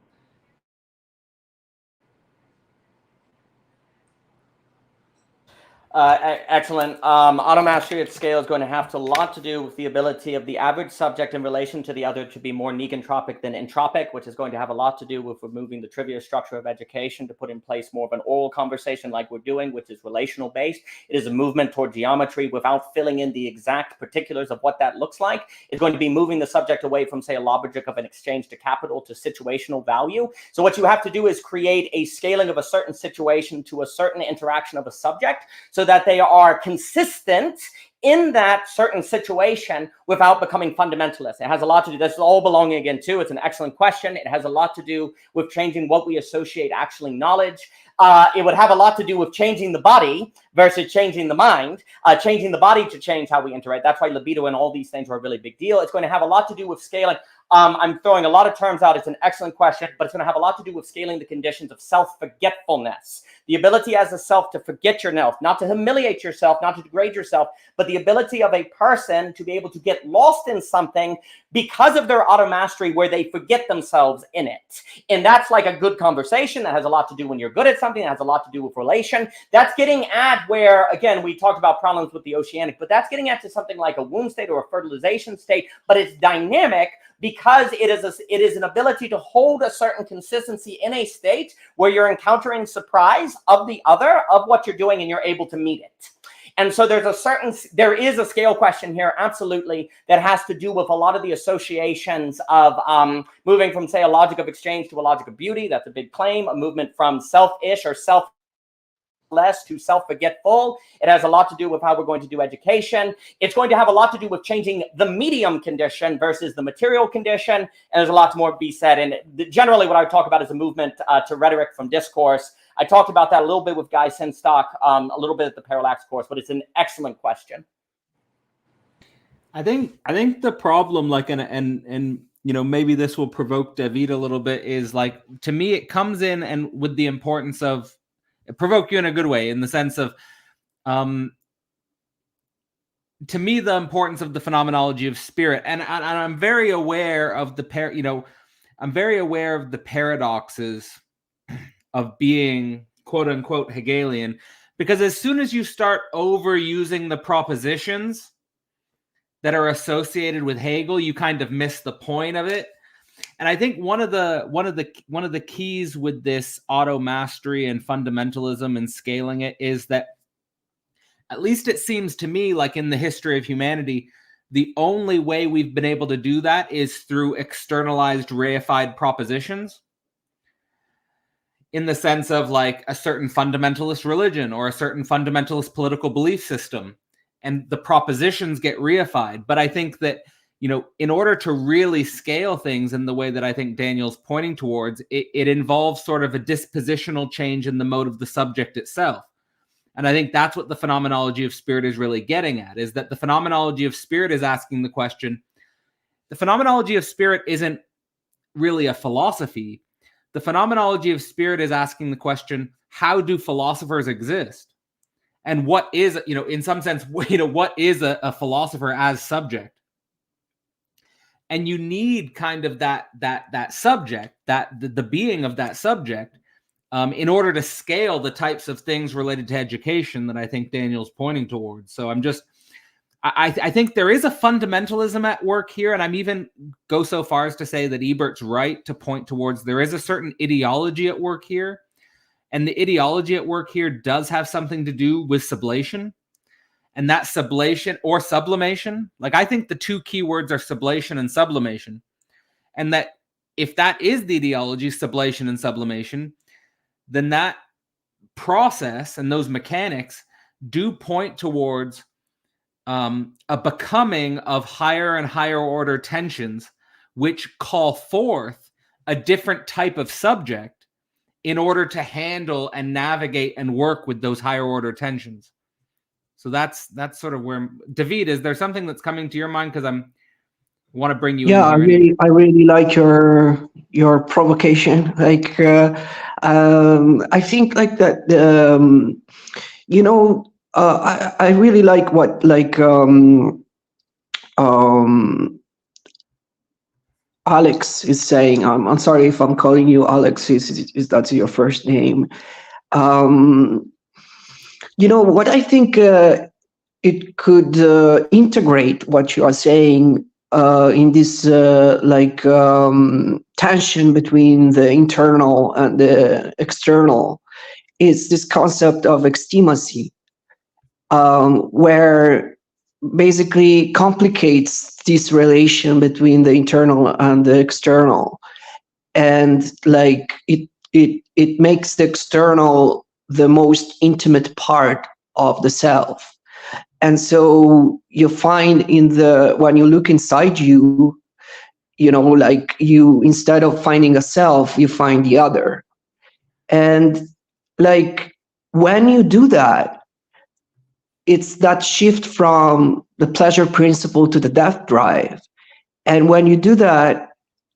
Excellent. Automastery at scale is going to have a lot to do with the ability of the average subject in relation to the other to be more negentropic than entropic, which is going to have a lot to do with removing the trivial structure of education to put in place more of an oral conversation like we're doing, which is relational based. It is a movement toward geometry without filling in the exact particulars of what that looks like. It's going to be moving the subject away from, say, a logic of an exchange to capital to situational value. So what you have to do is create a scaling of a certain situation to a certain interaction of a subject, so that they are consistent in that certain situation without becoming fundamentalist. It has a lot to do, this is all belonging again too. It's an excellent question. It has a lot to do with changing what we associate actually knowledge. It would have a lot to do with changing the body versus changing the mind, changing the body to change how we interact. That's why libido and all these things are a really big deal. It's going to have a lot to do with scaling. I'm throwing a lot of terms out. It's an excellent question, but it's going to have a lot to do with scaling the conditions of self-forgetfulness. the ability as a self to forget yourself, not to humiliate yourself, not to degrade yourself, but the ability of a person to be able to get lost in something because of their auto mastery where they forget themselves in it. And that's like a good conversation. That has a lot to do when you're good at something. That has a lot to do with relation. That's getting at where, again, we talked about problems with the oceanic, but that's getting at to something like a womb state or a fertilization state, but it's dynamic because it is an ability to hold a certain consistency in a state where you're encountering surprise of the other, of what you're doing, and you're able to meet it. And so there is a scale question here, absolutely, that has to do with a lot of the associations of moving from, say, a logic of exchange to a logic of beauty. That's a big claim. A movement from selfish or selfless to self-forgetful. It has a lot to do with how we're going to do education. It's going to have a lot to do with changing the medium condition versus the material condition. And there's a lot more to be said. And generally what I talk about is a movement to rhetoric from discourse. I talked about that a little bit with Guy Sinstock, a little bit at the Parallax course, but it's an excellent question. I think the problem, like, and you know, maybe this will provoke Davide a little bit, is like, to me, it comes in and with the importance of, provoke you in a good way, in the sense of, to me, the importance of the phenomenology of spirit, and I'm very aware of I'm very aware of the paradoxes of being quote unquote Hegelian, because as soon as you start overusing the propositions that are associated with Hegel, you kind of miss the point of it. And I think one of the keys with this auto mastery and fundamentalism and scaling it is that, at least it seems to me, like in the history of humanity, the only way we've been able to do that is through externalized reified propositions, in the sense of like a certain fundamentalist religion or a certain fundamentalist political belief system, and the propositions get reified. But I think that, you know, in order to really scale things in the way that I think Daniel's pointing towards, it involves sort of a dispositional change in the mode of the subject itself. And I think that's what the phenomenology of spirit is really getting at, is that the phenomenology of spirit is asking the question. The phenomenology of spirit isn't really a philosophy. The phenomenology of spirit is asking the question, how do philosophers exist? And what is, you know, in some sense, you know, what is a philosopher as subject? And you need kind of that subject, the being of that subject, in order to scale the types of things related to education that I think Daniel's pointing towards. So I think there is a fundamentalism at work here, and I'm even go so far as to say that Ebert's right to point towards there is a certain ideology at work here, and the ideology at work here does have something to do with sublation. And that sublation or sublimation, like, I think the two key words are sublation and sublimation. And that if that is the ideology, sublation and sublimation, then that process and those mechanics do point towards a becoming of higher and higher order tensions, which call forth a different type of subject in order to handle and navigate and work with those higher order tensions. So that's sort of where, Davide, is there something that's coming to your mind? Because I want to bring you in. Yeah, I really like your provocation. Like, I think like that. You know, I really like what Alex is saying. I'm sorry if I'm calling you Alex. Is that your first name? You know what I think it could integrate what you are saying in this tension between the internal and the external is this concept of extimacy, where basically complicates this relation between the internal and the external, and like it makes the external the most intimate part of the self. And so you find when you look inside you, you know, like you, instead of finding a self, you find the other. And like when you do that, it's that shift from the pleasure principle to the death drive. And when you do that,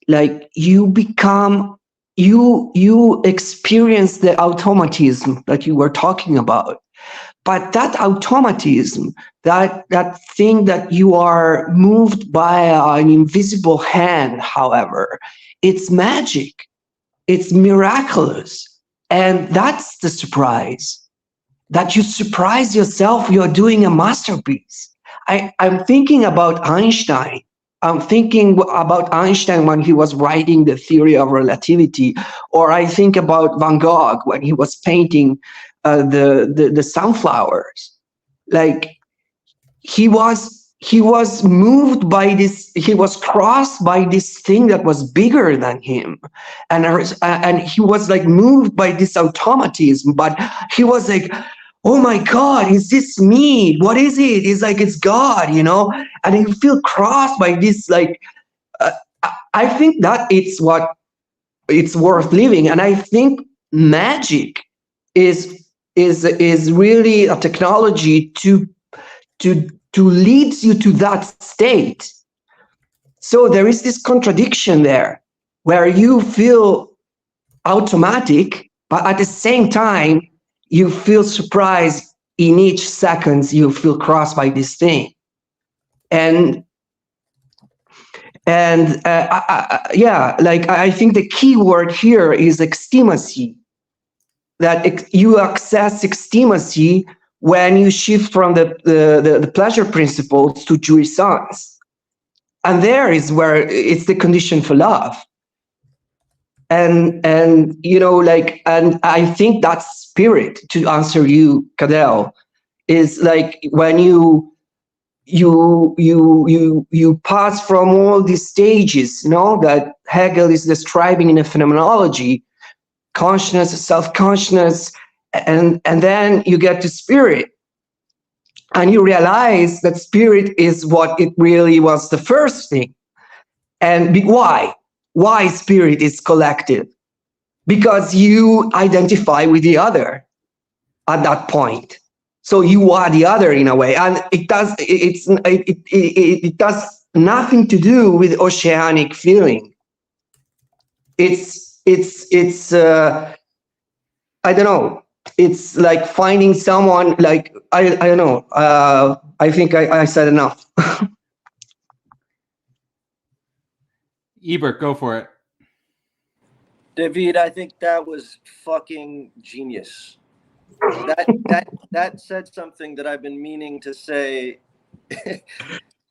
like you become you experience the automatism that you were talking about. But that automatism, that thing that you are moved by an invisible hand, however, it's magic, it's miraculous. And that's the surprise, that you surprise yourself, you're doing a masterpiece. I'm thinking about Einstein. I'm thinking about Einstein when he was writing the theory of relativity, or I think about Van Gogh when he was painting the sunflowers. Like he was moved by this, he was crossed by this thing that was bigger than him, and he was like moved by this automatism, but he was like, oh my God, is this me? What is it? It's like, it's God, you know? And you feel crossed by this, like, I think that it's worth living. And I think magic is really a technology to lead you to that state. So there is this contradiction there where you feel automatic, but at the same time, you feel surprised in each second you feel crossed by this thing. And I think the key word here is extimacy, that you access extimacy when you shift from the pleasure principles to jouissance. And there is where it's the condition for love. And you know, like, and I think that spirit, to answer you, Cadell, is like when you pass from all these stages, you know, that Hegel is describing in a phenomenology, consciousness, self-consciousness, and then you get to spirit, and you realize that spirit is what it really was, the first thing. And why spirit is collective? Because you identify with the other at that point. So you are the other in a way, and it does nothing to do with oceanic feeling. It's I don't know. It's like finding someone, like, I don't know. I think I said enough. Ebert, go for it. David, I think that was fucking genius. That said something that I've been meaning to say,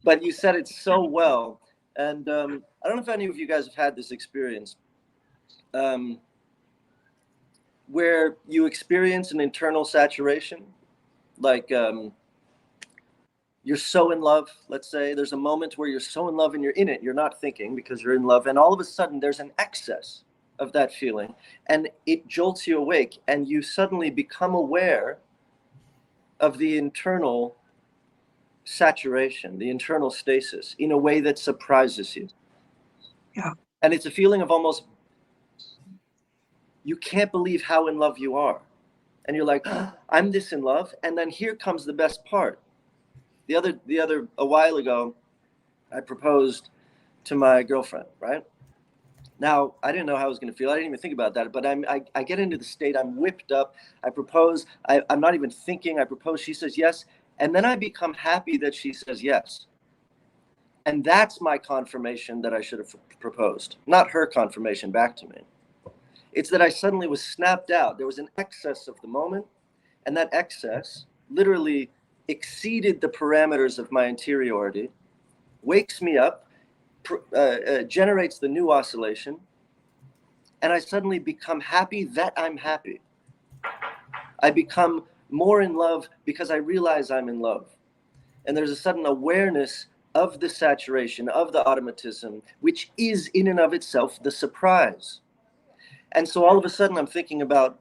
but you said it so well. And I don't know if any of you guys have had this experience, where you experience an internal saturation, like you're so in love. Let's say there's a moment where you're so in love and you're in it, you're not thinking because you're in love, and all of a sudden there's an excess of that feeling and it jolts you awake, and you suddenly become aware of the internal saturation, the internal stasis, in a way that surprises you. Yeah. And it's a feeling of almost, you can't believe how in love you are. And you're like, oh, I'm this in love. And then here comes the best part. A while ago, I proposed to my girlfriend, right? Now, I didn't know how I was going to feel. I didn't even think about that. But I get into the state. I'm whipped up. I propose. I'm not even thinking. I propose. She says yes. And then I become happy that she says yes. And that's my confirmation that I should have proposed, not her confirmation back to me. It's that I suddenly was snapped out. There was an excess of the moment. And that excess literally exceeded the parameters of my interiority, wakes me up, generates the new oscillation, and I suddenly become happy that I'm happy. I become more in love because I realize I'm in love. And there's a sudden awareness of the saturation, of the automatism, which is in and of itself the surprise. And so all of a sudden I'm thinking about,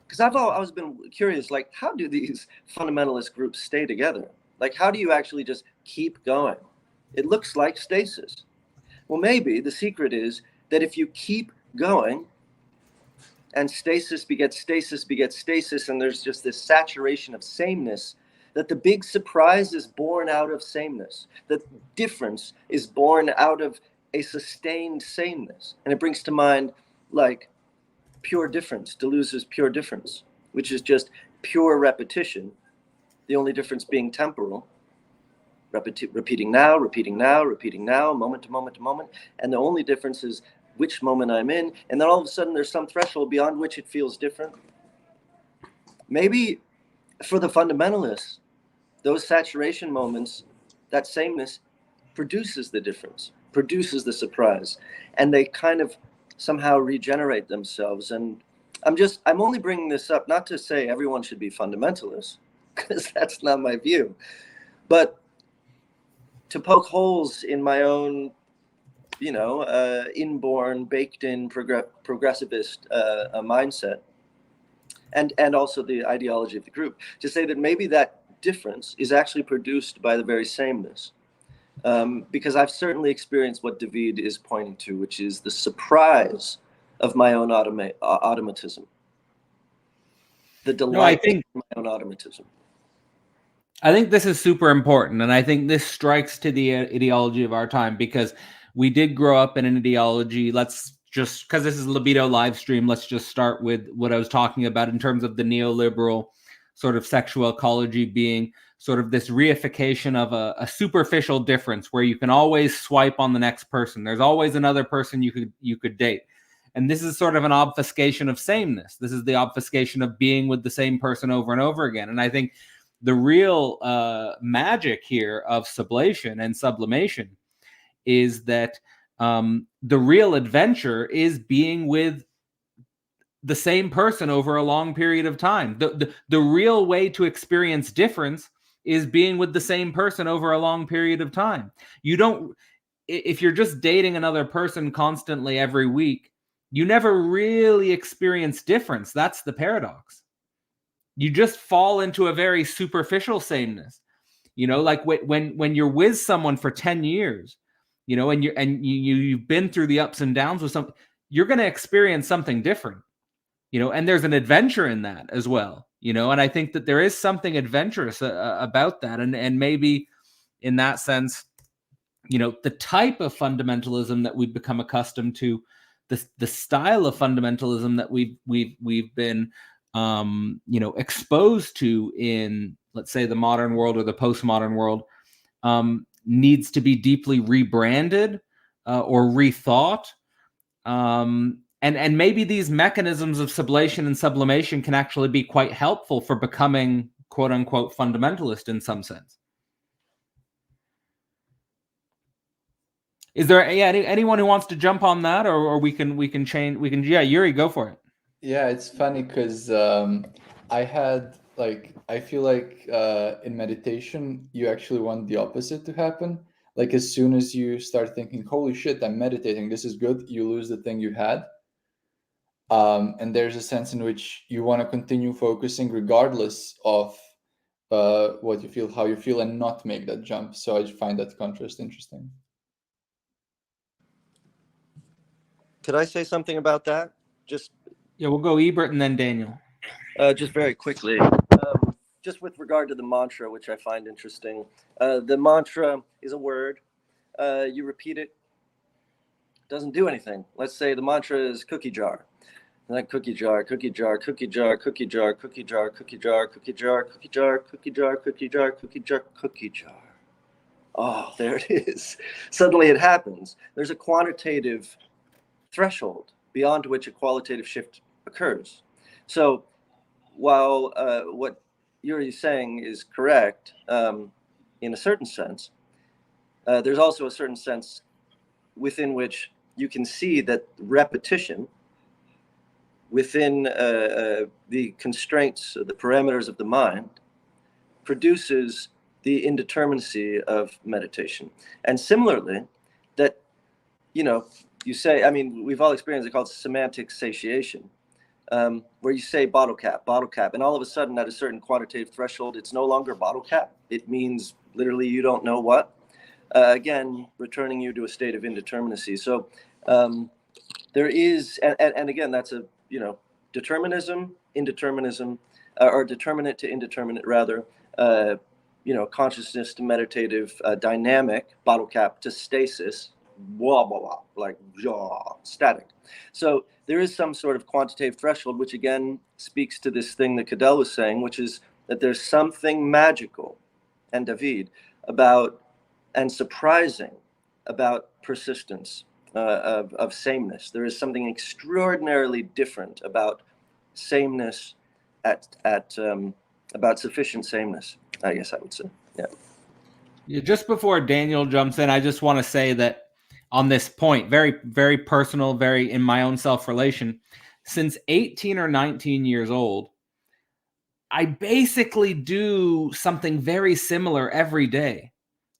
because I've always been curious, like, how do these fundamentalist groups stay together? Like, how do you actually just keep going? It looks like stasis. Well, maybe the secret is that if you keep going, and stasis begets stasis begets stasis, and there's just this saturation of sameness, that the big surprise is born out of sameness. The difference is born out of a sustained sameness. And it brings to mind like pure difference. Deleuze's pure difference, which is just pure repetition. The only difference being temporal. Repeating now, moment to moment to moment. And the only difference is which moment I'm in. And then all of a sudden there's some threshold beyond which it feels different. Maybe for the fundamentalists, those saturation moments, that sameness produces the difference, produces the surprise. And they kind of somehow regenerate themselves. And I'm only bringing this up, not to say everyone should be fundamentalist, because that's not my view, but to poke holes in my own, inborn, baked-in progressivist mindset, and also the ideology of the group, to say that maybe that difference is actually produced by the very sameness. Because I've certainly experienced what Davide is pointing to, which is the surprise of my own automatism. The delight of my own automatism. I think this is super important, and I think this strikes to the ideology of our time, because we did grow up in an ideology. Let's just, because this is Libido live stream, let's just start with what I was talking about in terms of the neoliberal sort of sexual ecology being sort of this reification of a superficial difference where you can always swipe on the next person. There's always another person you could date. And this is sort of an obfuscation of sameness. This is the obfuscation of being with the same person over and over again. And I think the real magic here of sublation and sublimation is that the real adventure is being with the same person over a long period of time. The real way to experience difference is being with the same person over a long period of time. If you're just dating another person constantly every week, you never really experience difference. That's the paradox. You just fall into a very superficial sameness. Like when you're with someone for 10 years, and you've been through the ups and downs with something, you're going to experience something different, and there's an adventure in that as well, and I think that there is something adventurous about that. And maybe in that sense, the type of fundamentalism that we've become accustomed to, the style of fundamentalism that we've been exposed to in, let's say, the modern world or the postmodern world, needs to be deeply rebranded or rethought. And maybe these mechanisms of sublation and sublimation can actually be quite helpful for becoming quote unquote fundamentalist in some sense. Is there anyone who wants to jump on that, or we can change? Yuri, go for it. Yeah, it's funny because I feel like in meditation, you actually want the opposite to happen. Like as soon as you start thinking, holy shit, I'm meditating, this is good, you lose the thing you had. And there's a sense in which you want to continue focusing regardless of what you feel, how you feel, and not make that jump. So I find that contrast interesting. Could I say something about that? We'll go Ebert and then Daniel. Just very quickly, just with regard to the mantra, which I find interesting. The mantra is a word. You repeat it. Doesn't do anything. Let's say the mantra is cookie jar. And that cookie jar, cookie jar, cookie jar, cookie jar, cookie jar, cookie jar, cookie jar, cookie jar, cookie jar, cookie jar, cookie jar, cookie jar. Oh, there it is. Suddenly it happens. There's a quantitative threshold beyond which a qualitative shift occurs. So while what Yuri is saying is correct in a certain sense, there's also a certain sense within which you can see that repetition within the constraints, the parameters of the mind, produces the indeterminacy of meditation. And similarly, that, you say, we've all experienced it, called semantic satiation, where you say bottle cap, and all of a sudden at a certain quantitative threshold, it's no longer bottle cap. It means literally you don't know what. Again, returning you to a state of indeterminacy. So there is, and again, that's a, determinism, indeterminism, or determinate to indeterminate rather, consciousness to meditative dynamic, bottle cap to stasis, blah, blah, blah, like static. So there is some sort of quantitative threshold, which again speaks to this thing that Cadell was saying, which is that there's something magical, and David, about, and surprising about persistence, of sameness. There is something extraordinarily different about sameness, about sufficient sameness, I guess I would say. Yeah, just before Daniel jumps in, I just want to say that on this point, very, very personal, very in my own self-relation, since 18 or 19 years old, I basically do something very similar every day.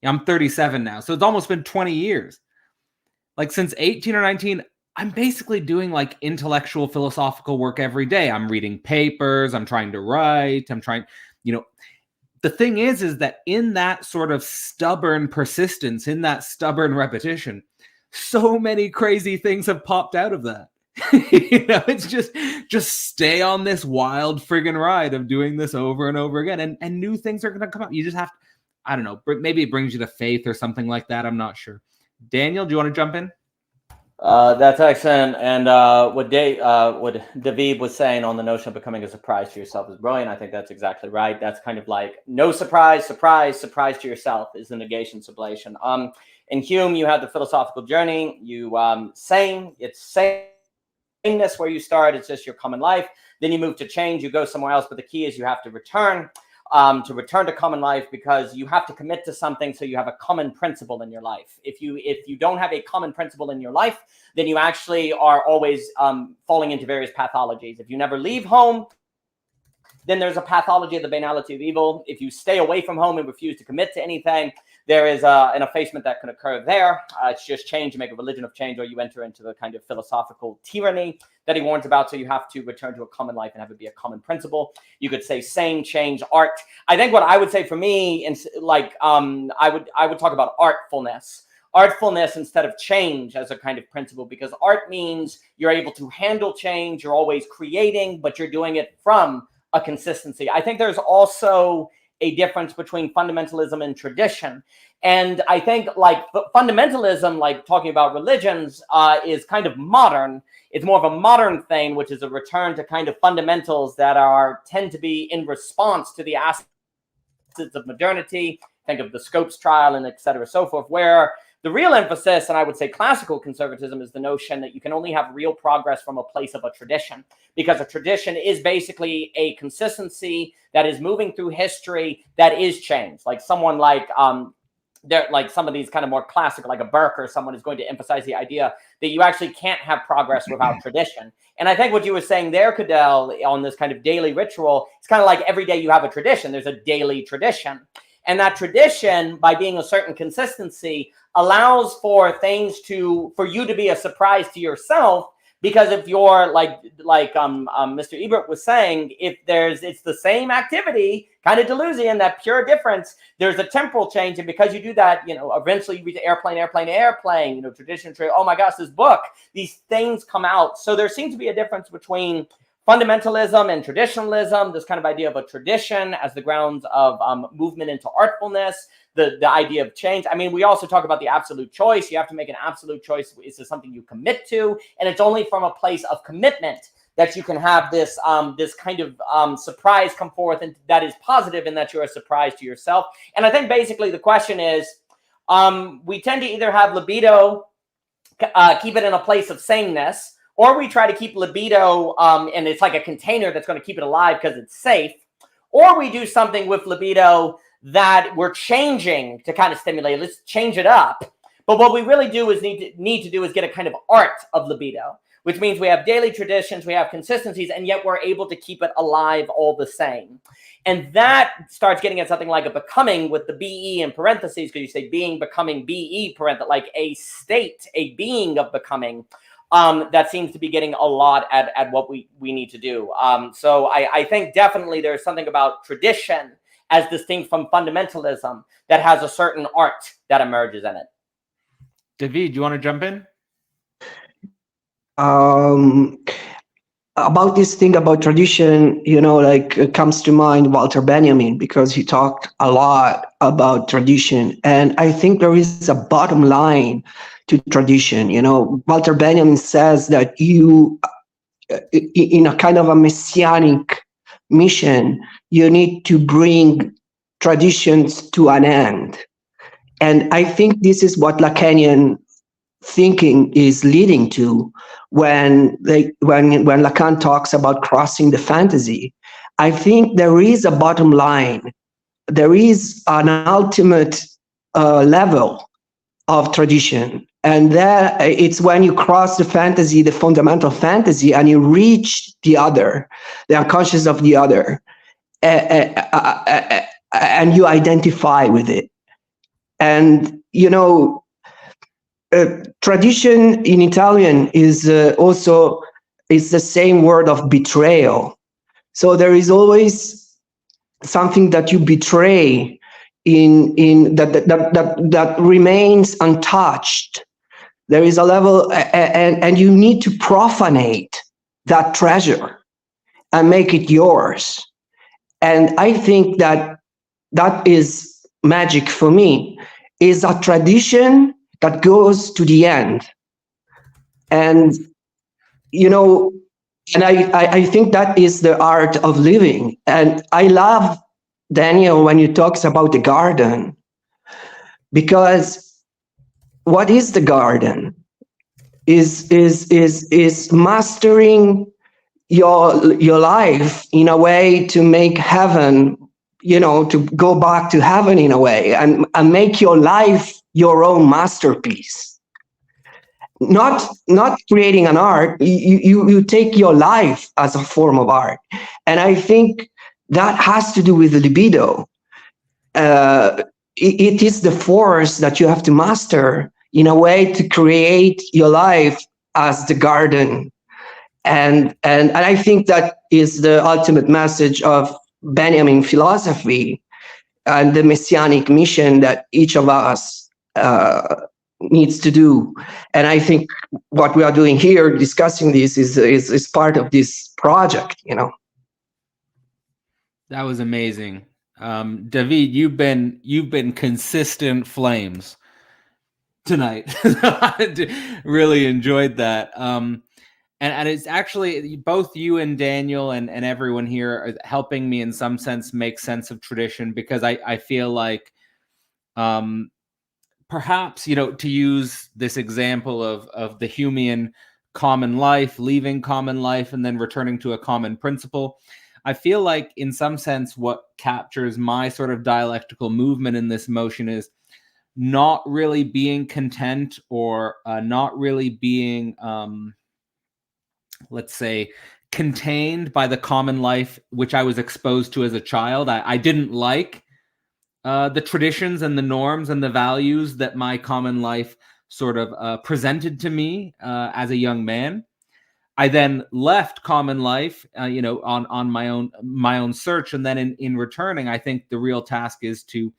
I'm 37 now, so it's almost been 20 years. Like since 18 or 19, I'm basically doing like intellectual philosophical work every day. I'm reading papers, I'm trying to write, I'm trying, the thing is that in that sort of stubborn persistence, in that stubborn repetition, so many crazy things have popped out of that. It's just stay on this wild friggin' ride of doing this over and over again, and new things are going to come up. You just have to, I don't know, maybe it brings you to faith or something like that. I'm not sure. Daniel, do you want to jump in? That's excellent. And what David was saying on the notion of becoming a surprise to yourself is brilliant. I think that's exactly right. That's kind of like no surprise to yourself is the negation sublation. In Hume, you have the philosophical journey. It's sameness where you start. It's just your common life. Then you move to change. You go somewhere else. But the key is you have to return to common life, because you have to commit to something, so you have a common principle in your life. If you don't have a common principle in your life, then you actually are always falling into various pathologies. If you never leave home, then there's a pathology of the banality of evil. If you stay away from home and refuse to commit to anything, there is an effacement that can occur there. It's just change. You make a religion of change, or you enter into the kind of philosophical tyranny that he warns about. So you have to return to a common life and have it be a common principle. You could say same, change, art. I think what I would say for me, I would talk about artfulness instead of change as a kind of principle, because art means you're able to handle change. You're always creating, but you're doing it from a consistency. I think there's also a difference between fundamentalism and tradition. And I think like fundamentalism, like talking about religions, is kind of modern. It's more of a modern thing, which is a return to kind of fundamentals that tend to be in response to the acids of modernity. Think of the Scopes trial and et cetera, so forth, where the real emphasis, and I would say classical conservatism, is the notion that you can only have real progress from a place of a tradition, because a tradition is basically a consistency that is moving through history that is change. Like someone like some of these kind of more classic, like a Burke or someone, is going to emphasize the idea that you actually can't have progress without tradition. And I think what you were saying there, Cadell, on this kind of daily ritual, it's kind of like every day you have a tradition. There's a daily tradition. And that tradition, by being a certain consistency, allows for things for you to be a surprise to yourself. Because if you're like Mr. Ebert was saying, it's the same activity, kind of delusion, that pure difference, there's a temporal change. And because you do that, eventually you reach airplane, tradition, oh my gosh, this book, these things come out. So there seems to be a difference between fundamentalism and traditionalism, this kind of idea of a tradition as the grounds of movement into artfulness, the idea of change. I mean, we also talk about the absolute choice. You have to make an absolute choice. Is this something you commit to? And it's only from a place of commitment that you can have this kind of surprise come forth, and that is positive, in that you're a surprise to yourself. And I think basically the question is, we tend to either have libido, keep it in a place of sameness, or we try to keep libido, and it's like a container that's going to keep it alive because it's safe. Or we do something with libido that we're changing to kind of stimulate. Let's change it up. But what we really do is need to do is get a kind of art of libido, which means we have daily traditions, we have consistencies, and yet we're able to keep it alive all the same. And that starts getting at something like a becoming, with the BE in parentheses, because you say being, becoming, BE, like a state, a being of becoming. That seems to be getting a lot at what we need to do. So I think definitely there's something about tradition as distinct from fundamentalism that has a certain art that emerges in it. David, do you want to jump in? about this thing about tradition, like it comes to mind Walter Benjamin, because he talked a lot about tradition. And I think there is a bottom line to tradition. Walter Benjamin says that you, in a kind of a messianic mission, you need to bring traditions to an end. And I think this is what Lacanian thinking is leading to when Lacan talks about crossing the fantasy. I think there is a bottom line. There is an ultimate level of tradition. And there it's when you cross the fantasy, the fundamental fantasy, and you reach the other, the unconscious of the other, and you identify with it. And, tradition in Italian is also is the same word of betrayal. So there is always something that you betray in that remains untouched. There is a level, and you need to profanate that treasure and make it yours. And I think that is magic for me, is a tradition that goes to the end. And, and I think that is the art of living. And I love, Daniel, when you talks about the garden, because what is the garden? Is mastering your life in a way to make heaven, to go back to heaven in a way, and make your life your own masterpiece. Not creating an art, you take your life as a form of art. And I think that has to do with the libido. It is the force that you have to master in a way to create your life as the garden. And I think that is the ultimate message of Benjamin philosophy and the messianic mission that each of us needs to do. And I think what we are doing here, discussing this, is part of this project. That was amazing. David, you've been consistent flames tonight. I really enjoyed that. And it's actually both you and Daniel and everyone here are helping me in some sense make sense of tradition, because I feel like perhaps, to use this example of the Humean common life, leaving common life and then returning to a common principle, I feel like in some sense what captures my sort of dialectical movement in this motion is not really being content or not really being, let's say, contained by the common life which I was exposed to as a child. I didn't like the traditions and the norms and the values that my common life sort of presented to me as a young man. I then left common life, on my own search, and then in returning, I think the real task is to,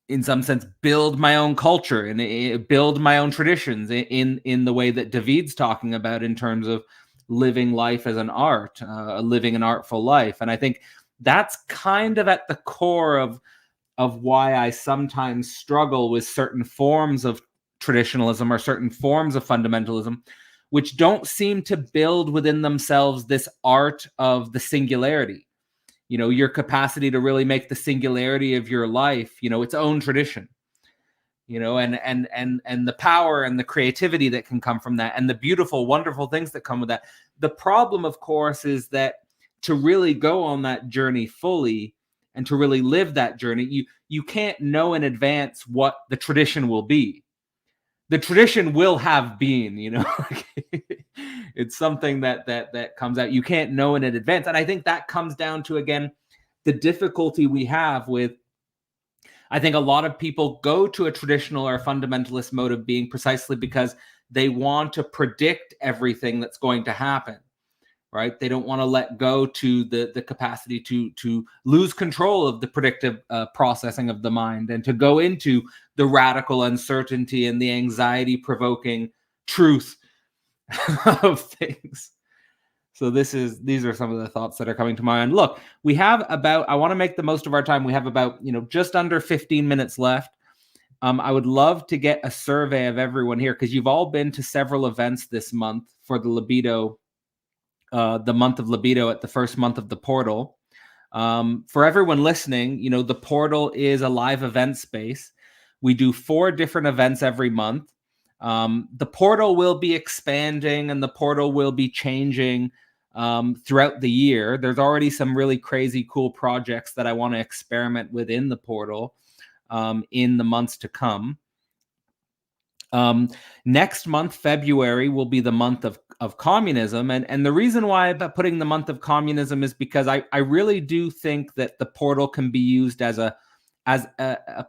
in some sense, build my own culture and build my own traditions in the way that David's talking about in terms of living life as an art, living an artful life. And I think that's kind of at the core of why I sometimes struggle with certain forms of traditionalism or certain forms of fundamentalism, which don't seem to build within themselves this art of the singularity. Your capacity to really make the singularity of your life, its own tradition, and the power and the creativity that can come from that, and the beautiful, wonderful things that come with that. The problem, of course, is that to really go on that journey fully and to really live that journey, you can't know in advance what the tradition will be. The tradition will have been, it's something that comes out. You can't know in advance. And I think that comes down to, again, the difficulty we have with, I think a lot of people go to a traditional or fundamentalist mode of being precisely because they want to predict everything that's going to happen, right? They don't want to let go to the capacity to lose control of the predictive processing of the mind and to go into the radical uncertainty and the anxiety-provoking truth of things. So these are some of the thoughts that are coming to mind. Look, we have about, I want to make the most of our time. We have about, just under 15 minutes left. I would love to get a survey of everyone here, because you've all been to several events this month for the Libido, the month of Libido at the first month of the portal. For everyone listening, the portal is a live event space. We do 4 different events every month. The portal will be expanding and the portal will be changing throughout the year. There's already some really crazy cool projects that I want to experiment within the portal in the months to come. Next month, February, will be the month of communism. And the reason why I'm putting the month of communism is because I really do think that the portal can be used as a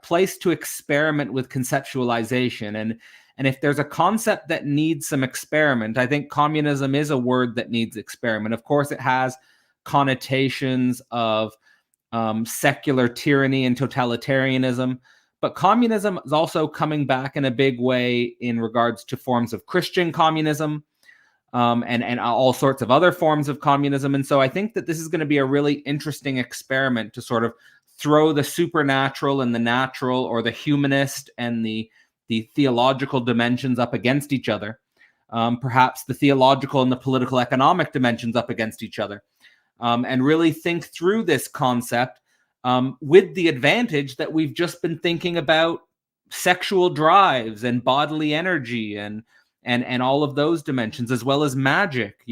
place to experiment with conceptualization. And if there's a concept that needs some experiment, I think communism is a word that needs experiment. Of course, it has connotations of secular tyranny and totalitarianism, but communism is also coming back in a big way in regards to forms of Christian communism and all sorts of other forms of communism. And so I think that this is going to be a really interesting experiment to sort of throw the supernatural and the natural, or the humanist and the theological dimensions up against each other. Perhaps the theological and the political economic dimensions up against each other. And really think through this concept with the advantage that we've just been thinking about sexual drives and bodily energy and all of those dimensions, as well as magic,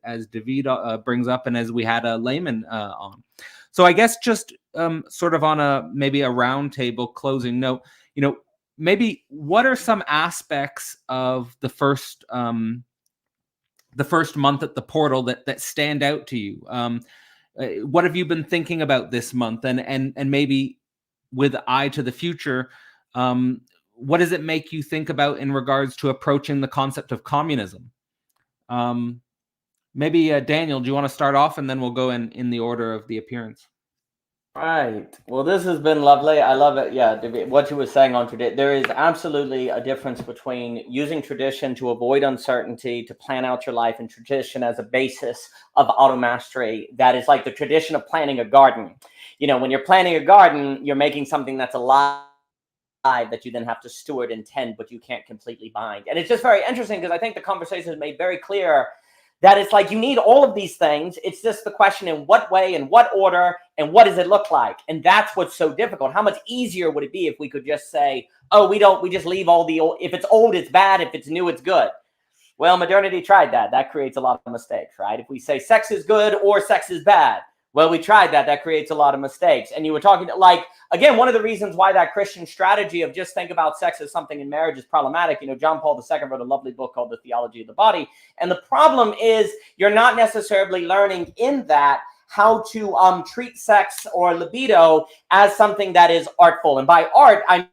as Davide brings up, and as we had a layman on. So I guess just sort of on maybe a roundtable closing note, maybe what are some aspects of the first month at the portal that stand out to you? What have you been thinking about this month? And maybe with eye to the future, what does it make you think about in regards to approaching the concept of communism? Maybe Daniel, do you want to start off, and then we'll go in the order of the appearance? Right. Well, this has been lovely. I love it. Yeah, what you were saying on tradition. There is absolutely a difference between using tradition to avoid uncertainty, to plan out your life, and tradition as a basis of auto mastery. That is like the tradition of planting a garden. When you're planting a garden, you're making something that's alive that you then have to steward and tend, but you can't completely bind. And it's just very interesting, because I think the conversation has made very clear that it's like you need all of these things. It's just the question in what way, in what order, and what does it look like? And that's what's so difficult. How much easier would it be if we could just say, oh, we just leave all the old, if it's old, it's bad, if it's new, it's good. Well, modernity tried that. That creates a lot of mistakes, right? If we say sex is good or sex is bad, well, we tried that. That creates a lot of mistakes. And you were talking again, one of the reasons why that Christian strategy of just think about sex as something in marriage is problematic. John Paul II wrote a lovely book called The Theology of the Body. And the problem is you're not necessarily learning in that how to treat sex or libido as something that is artful. And by art, I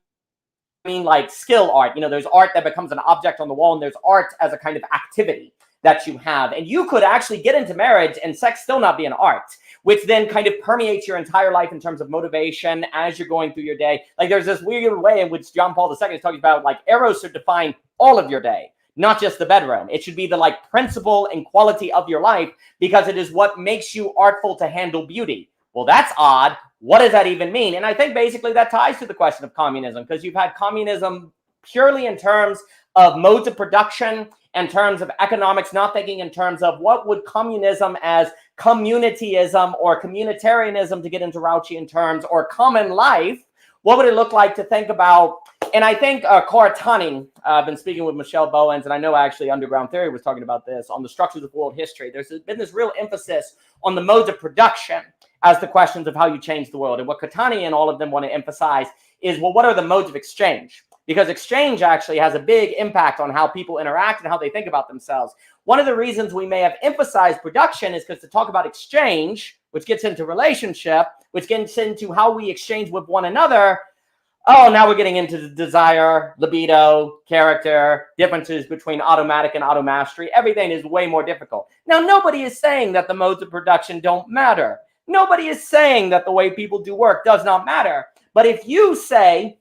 mean like skill art. There's art that becomes an object on the wall, and there's art as a kind of activity that you have. And you could actually get into marriage and sex still not be an art, which then kind of permeates your entire life in terms of motivation as you're going through your day. Like there's this weird way in which John Paul II is talking about eros should define all of your day, not just the bedroom. It should be the principle and quality of your life, because it is what makes you artful to handle beauty. Well, that's odd. What does that even mean? And I think basically that ties to the question of communism, because you've had communism purely in terms of modes of production, in terms of economics, not thinking in terms of what would communism as communityism or communitarianism, to get into Rouchian terms, or common life, what would it look like to think about? And I think Karatani, I've been speaking with Michelle Bowens, and I know actually Underground Theory was talking about this, on the structures of world history. There's been this real emphasis on the modes of production as the questions of how you change the world. And what Karatani and all of them want to emphasize is, well, what are the modes of exchange? Because exchange actually has a big impact on how people interact and how they think about themselves. One of the reasons we may have emphasized production is because to talk about exchange, which gets into relationship, which gets into how we exchange with one another, now we're getting into the desire, libido, character, differences between automatic and auto mastery. Everything is way more difficult. Now, nobody is saying that the modes of production don't matter. Nobody is saying that the way people do work does not matter. But if you say,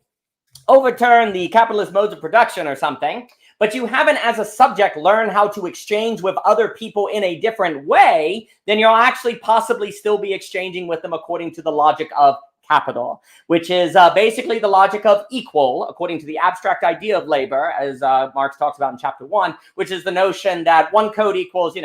overturn the capitalist modes of production or something, but you haven't as a subject learned how to exchange with other people in a different way, then you'll actually possibly still be exchanging with them according to the logic of capital, which is basically the logic of equal, according to the abstract idea of labor, as Marx talks about in chapter 1, which is the notion that one coat equals,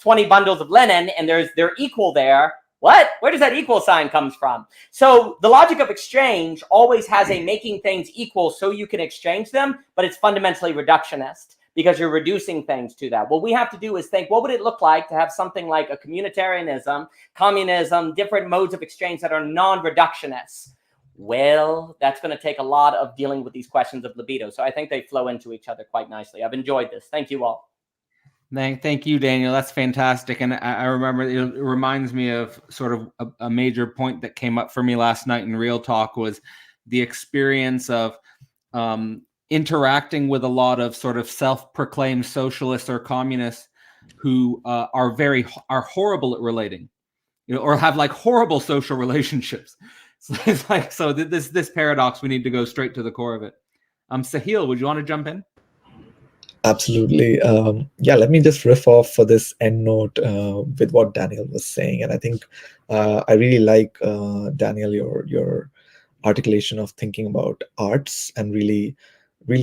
20 bundles of linen, and they're equal there. What? Where does that equal sign comes from? So the logic of exchange always has a making things equal so you can exchange them, but it's fundamentally reductionist because you're reducing things to that. What we have to do is think, what would it look like to have something like a communitarianism, communism, different modes of exchange that are non-reductionist? Well, that's going to take a lot of dealing with these questions of libido. So I think they flow into each other quite nicely. I've enjoyed this. Thank you all. Thank you, Daniel. That's fantastic. And I remember it reminds me of sort of a major point that came up for me last night in Real Talk was the experience of interacting with a lot of sort of self-proclaimed socialists or communists who are horrible at relating, or have like horrible social relationships. So it's like, so this paradox, we need to go straight to the core of it. Sahil, would you want to jump in? Absolutely. Yeah, let me just riff off for this end note with what Daniel was saying. And I think I really like, Daniel, your articulation of thinking about arts and really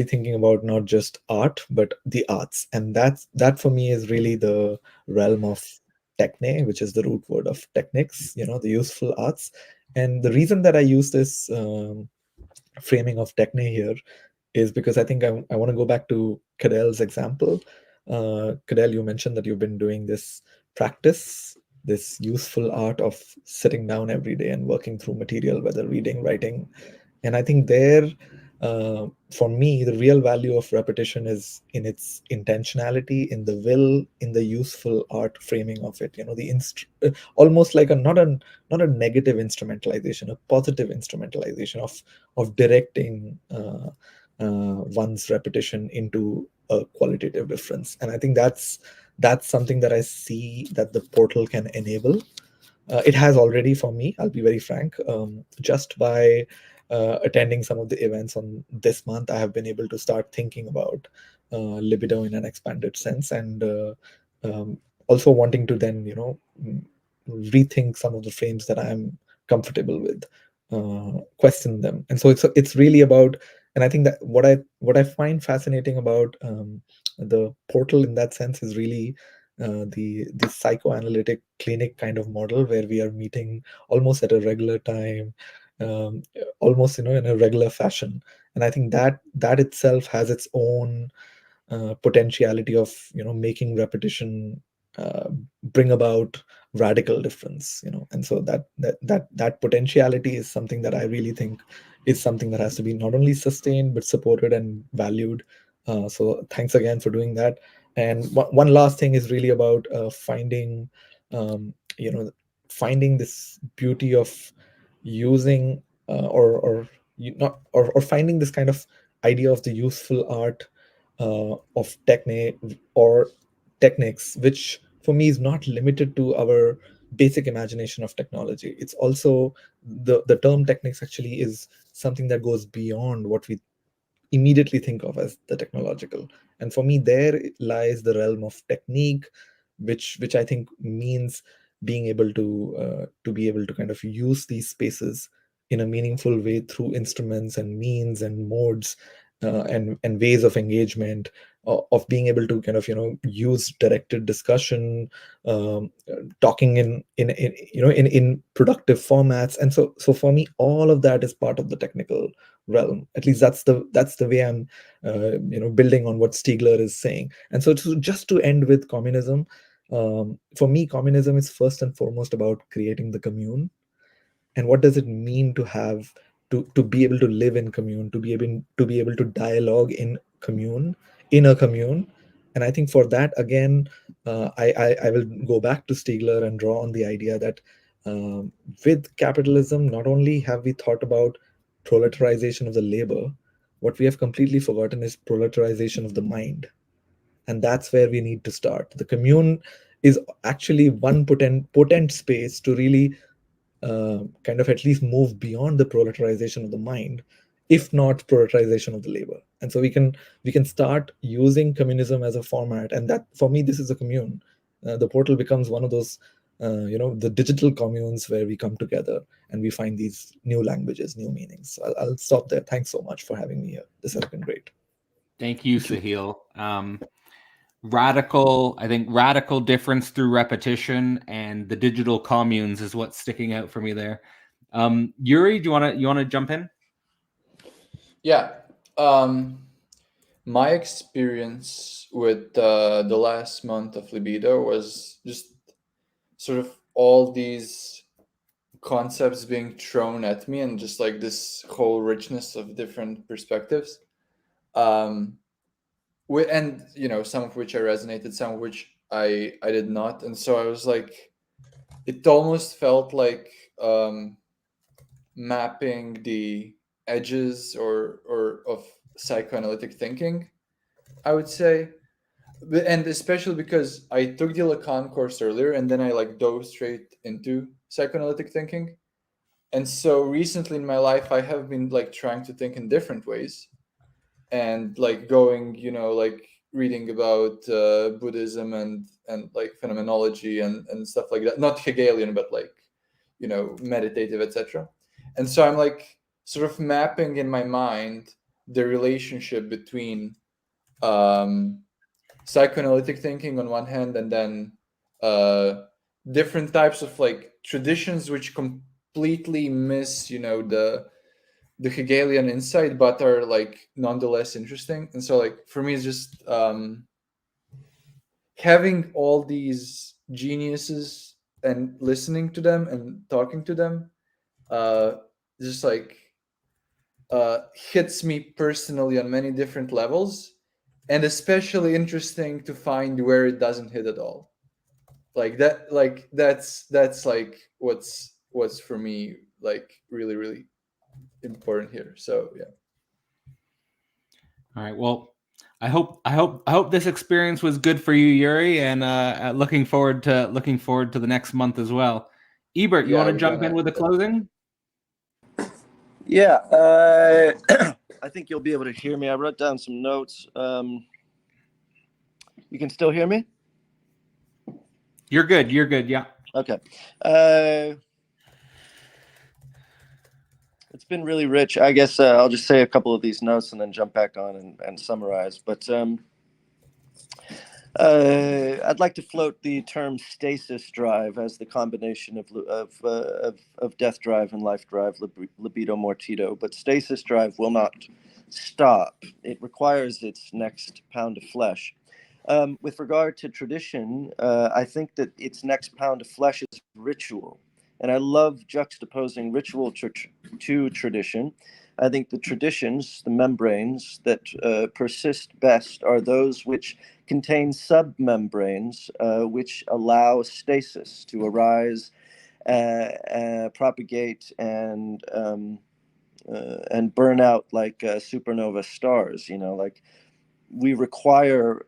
thinking about not just art, but the arts. And that for me is really the realm of techne, which is the root word of techniques, the useful arts. And the reason that I use this framing of techne here is because I think I want to go back to Cadel's example. Cadel, you mentioned that you've been doing this practice, this useful art of sitting down every day and working through material, whether reading, writing. And I think there, for me, the real value of repetition is in its intentionality, in the will, in the useful art framing of it. Almost like not a negative instrumentalization, a positive instrumentalization of directing one's repetition into a qualitative difference. And I think that's something that I see that the portal can enable. It has already for me, I'll be very frank, just by attending some of the events on this month, I have been able to start thinking about libido in an expanded sense, and also wanting to then, rethink some of the frames that I'm comfortable with, question them. And so it's really about, and I think that what I find fascinating about the portal in that sense is really the psychoanalytic clinic kind of model where we are meeting almost at a regular time, almost in a regular fashion. And I think that itself has its own potentiality of making repetition bring about radical difference, and so that potentiality is something that I really think is something that has to be not only sustained but supported and valued. So thanks again for doing that. And one last thing is really about finding this beauty of using or finding this kind of idea of the useful art of techniques, which for me is not limited to our basic imagination of technology. It's also the term techniques actually is something that goes beyond what we immediately think of as the technological. And for me, there lies the realm of technique, which I think means being able to kind of use these spaces in a meaningful way through instruments and means and modes and ways of engagement, of being able to kind of use directed discussion, talking in productive formats. And so for me, all of that is part of the technical realm. At least that's the way I'm building on what Stiegler is saying. And so just to end with communism, for me, communism is first and foremost about creating the commune. And what does it mean to have to be able to live in commune, to be able to dialogue in a commune? And I think for that, again, I will go back to Stiegler and draw on the idea that with capitalism, not only have we thought about proletarization of the labor, what we have completely forgotten is proletarization of the mind. And that's where we need to start. The commune is actually one potent space to really kind of at least move beyond the proletarization of the mind if not prioritization of the labor. And so we can start using communism as a format, and that for me this is a commune. The portal becomes one of those the digital communes where we come together and we find these new languages, new meanings. So I'll stop there. Thanks so much for having me here. This has been great. Thank you, Sahil. Radical difference through repetition, and the digital communes is what's sticking out for me there. Jurij, you wanna jump in? Yeah. My experience with the last month of Libido was just sort of all these concepts being thrown at me, and just like this whole richness of different perspectives. And some of which I resonated, some of which I did not. And so I was like, it almost felt like mapping the edges or of psychoanalytic thinking, I would say. And especially because I took the Lacan course earlier, and then I like dove straight into psychoanalytic thinking. And so recently in my life, I have been like trying to think in different ways, and like going, like reading about Buddhism and like phenomenology and stuff like that. Not Hegelian, but like, meditative, etc. And so I'm like sort of mapping in my mind the relationship between psychoanalytic thinking on one hand, and then different types of like traditions which completely miss, the Hegelian insight, but are like nonetheless interesting. And so like for me, it's just having all these geniuses and listening to them and talking to them just like hits me personally on many different levels, and especially interesting to find where it doesn't hit at all. That's like what's for me like really, really important here. So yeah. All right. Well, I hope this experience was good for you, Jurij, and looking forward to the next month as well. Ebert, you want to jump in with a closing? Yeah, I think you'll be able to hear me. I wrote down some notes. You can still hear me? You're good. Yeah. Okay. It's been really rich. I guess I'll just say a couple of these notes and then jump back on and summarize. But I'd like to float the term stasis drive as the combination of death drive and life drive, libido mortido. But stasis drive will not stop. It requires its next pound of flesh. With regard to tradition, I think that its next pound of flesh is ritual. And I love juxtaposing ritual to tradition. I think the traditions, the membranes that persist best are those which contain submembranes, which allow stasis to arise, propagate, and burn out like supernova stars. Like we require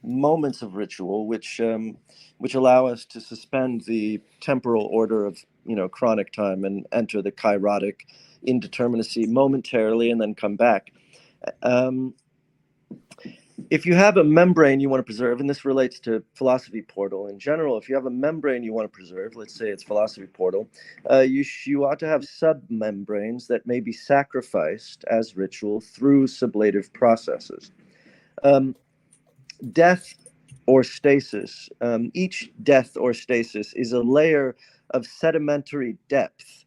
moments of ritual which allow us to suspend the temporal order of chronic time and enter the kairotic indeterminacy momentarily and then come back. If you have a membrane you want to preserve, and this relates to Philosophy Portal in general, if you have a membrane you want to preserve, let's say it's Philosophy Portal, you ought to have submembranes that may be sacrificed as ritual through sublative processes. Death or stasis, each death or stasis is a layer of sedimentary depth,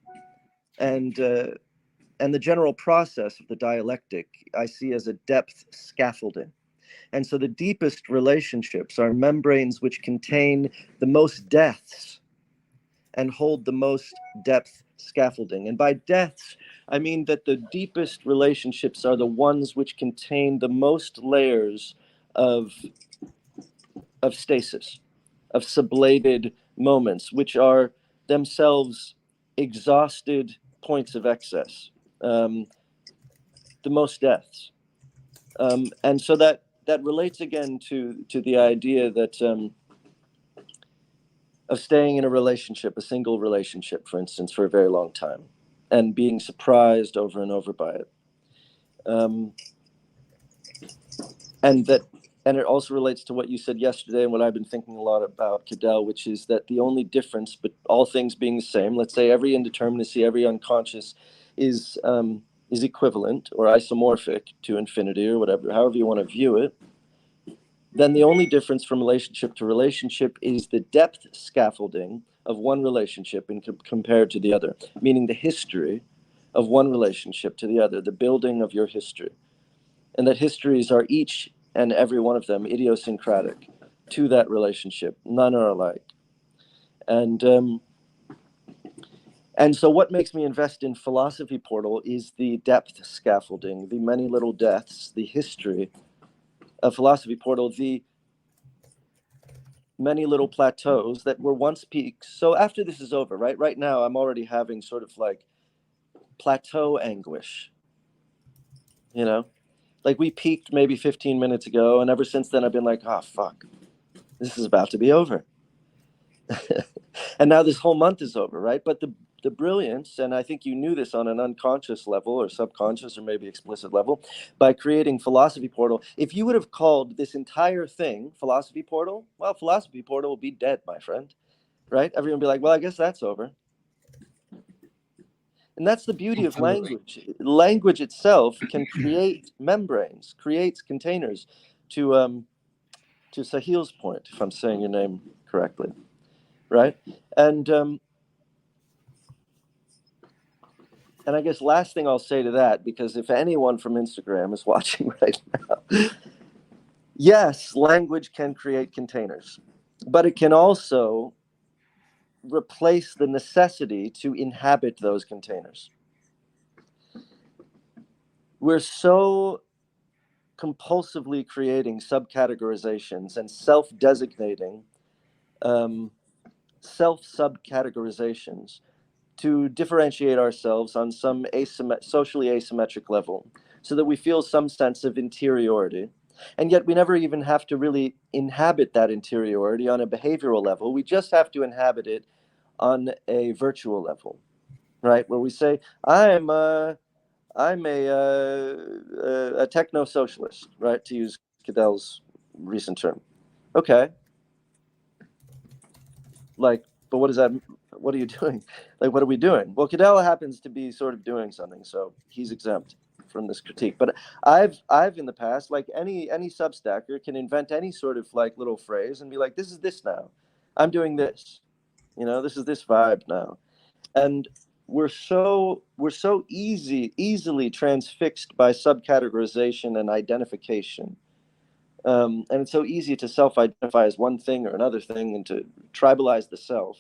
and the general process of the dialectic I see as a depth scaffolding. And so the deepest relationships are membranes which contain the most deaths and hold the most depth scaffolding. And by deaths, I mean that the deepest relationships are the ones which contain the most layers of stasis, of sublated moments, which are themselves exhausted points of excess, the most deaths. And so that relates again to the idea that of staying in a relationship, a single relationship, for instance, for a very long time, and being surprised over and over by it. And it also relates to what you said yesterday and what I've been thinking a lot about, Cadell, which is that the only difference, but all things being the same, let's say every indeterminacy, every unconscious is equivalent or isomorphic to infinity or whatever, however you want to view it, then the only difference from relationship to relationship is the depth scaffolding of one relationship compared to the other, meaning the history of one relationship to the other, the building of your history. And that histories are each and every one of them idiosyncratic to that relationship. None are alike. And so what makes me invest in Philosophy Portal is the depth scaffolding, the many little deaths, the history of Philosophy Portal, the many little plateaus that were once peaks. So after this is over, right now, I'm already having sort of like plateau anguish, you know? Like we peaked maybe 15 minutes ago, and ever since then I've been like, oh, fuck, this is about to be over. And now this whole month is over, right? But the brilliance, and I think you knew this on an unconscious level or subconscious or maybe explicit level, by creating Philosophy Portal, if you would have called this entire thing Philosophy Portal, well, Philosophy Portal will be dead, my friend, right? Everyone will be like, well, I guess that's over. And that's the beauty of language. Language itself can create membranes, creates containers. To Sahil's point, if I'm saying your name correctly, right? And I guess last thing I'll say to that, because if anyone from Instagram is watching right now, yes, language can create containers, but it can also replace the necessity to inhabit those containers. We're so compulsively creating subcategorizations and self-designating self-subcategorizations to differentiate ourselves on some socially asymmetric level so that we feel some sense of interiority. And yet we never even have to really inhabit that interiority on a behavioral level. We just have to inhabit it on a virtual level, right? Where we say, I'm a techno-socialist, right? To use Cadell's recent term. Okay. Like, but what are you doing? Like, what are we doing? Well, Cadell happens to be sort of doing something, so he's exempt from this critique. But I've in the past, like any Substacker can invent any sort of like little phrase and be like, this is this now. I'm doing this. You know, this is this vibe now. And we're so easily transfixed by subcategorization and identification. And it's so easy to self-identify as one thing or another thing and to tribalize the self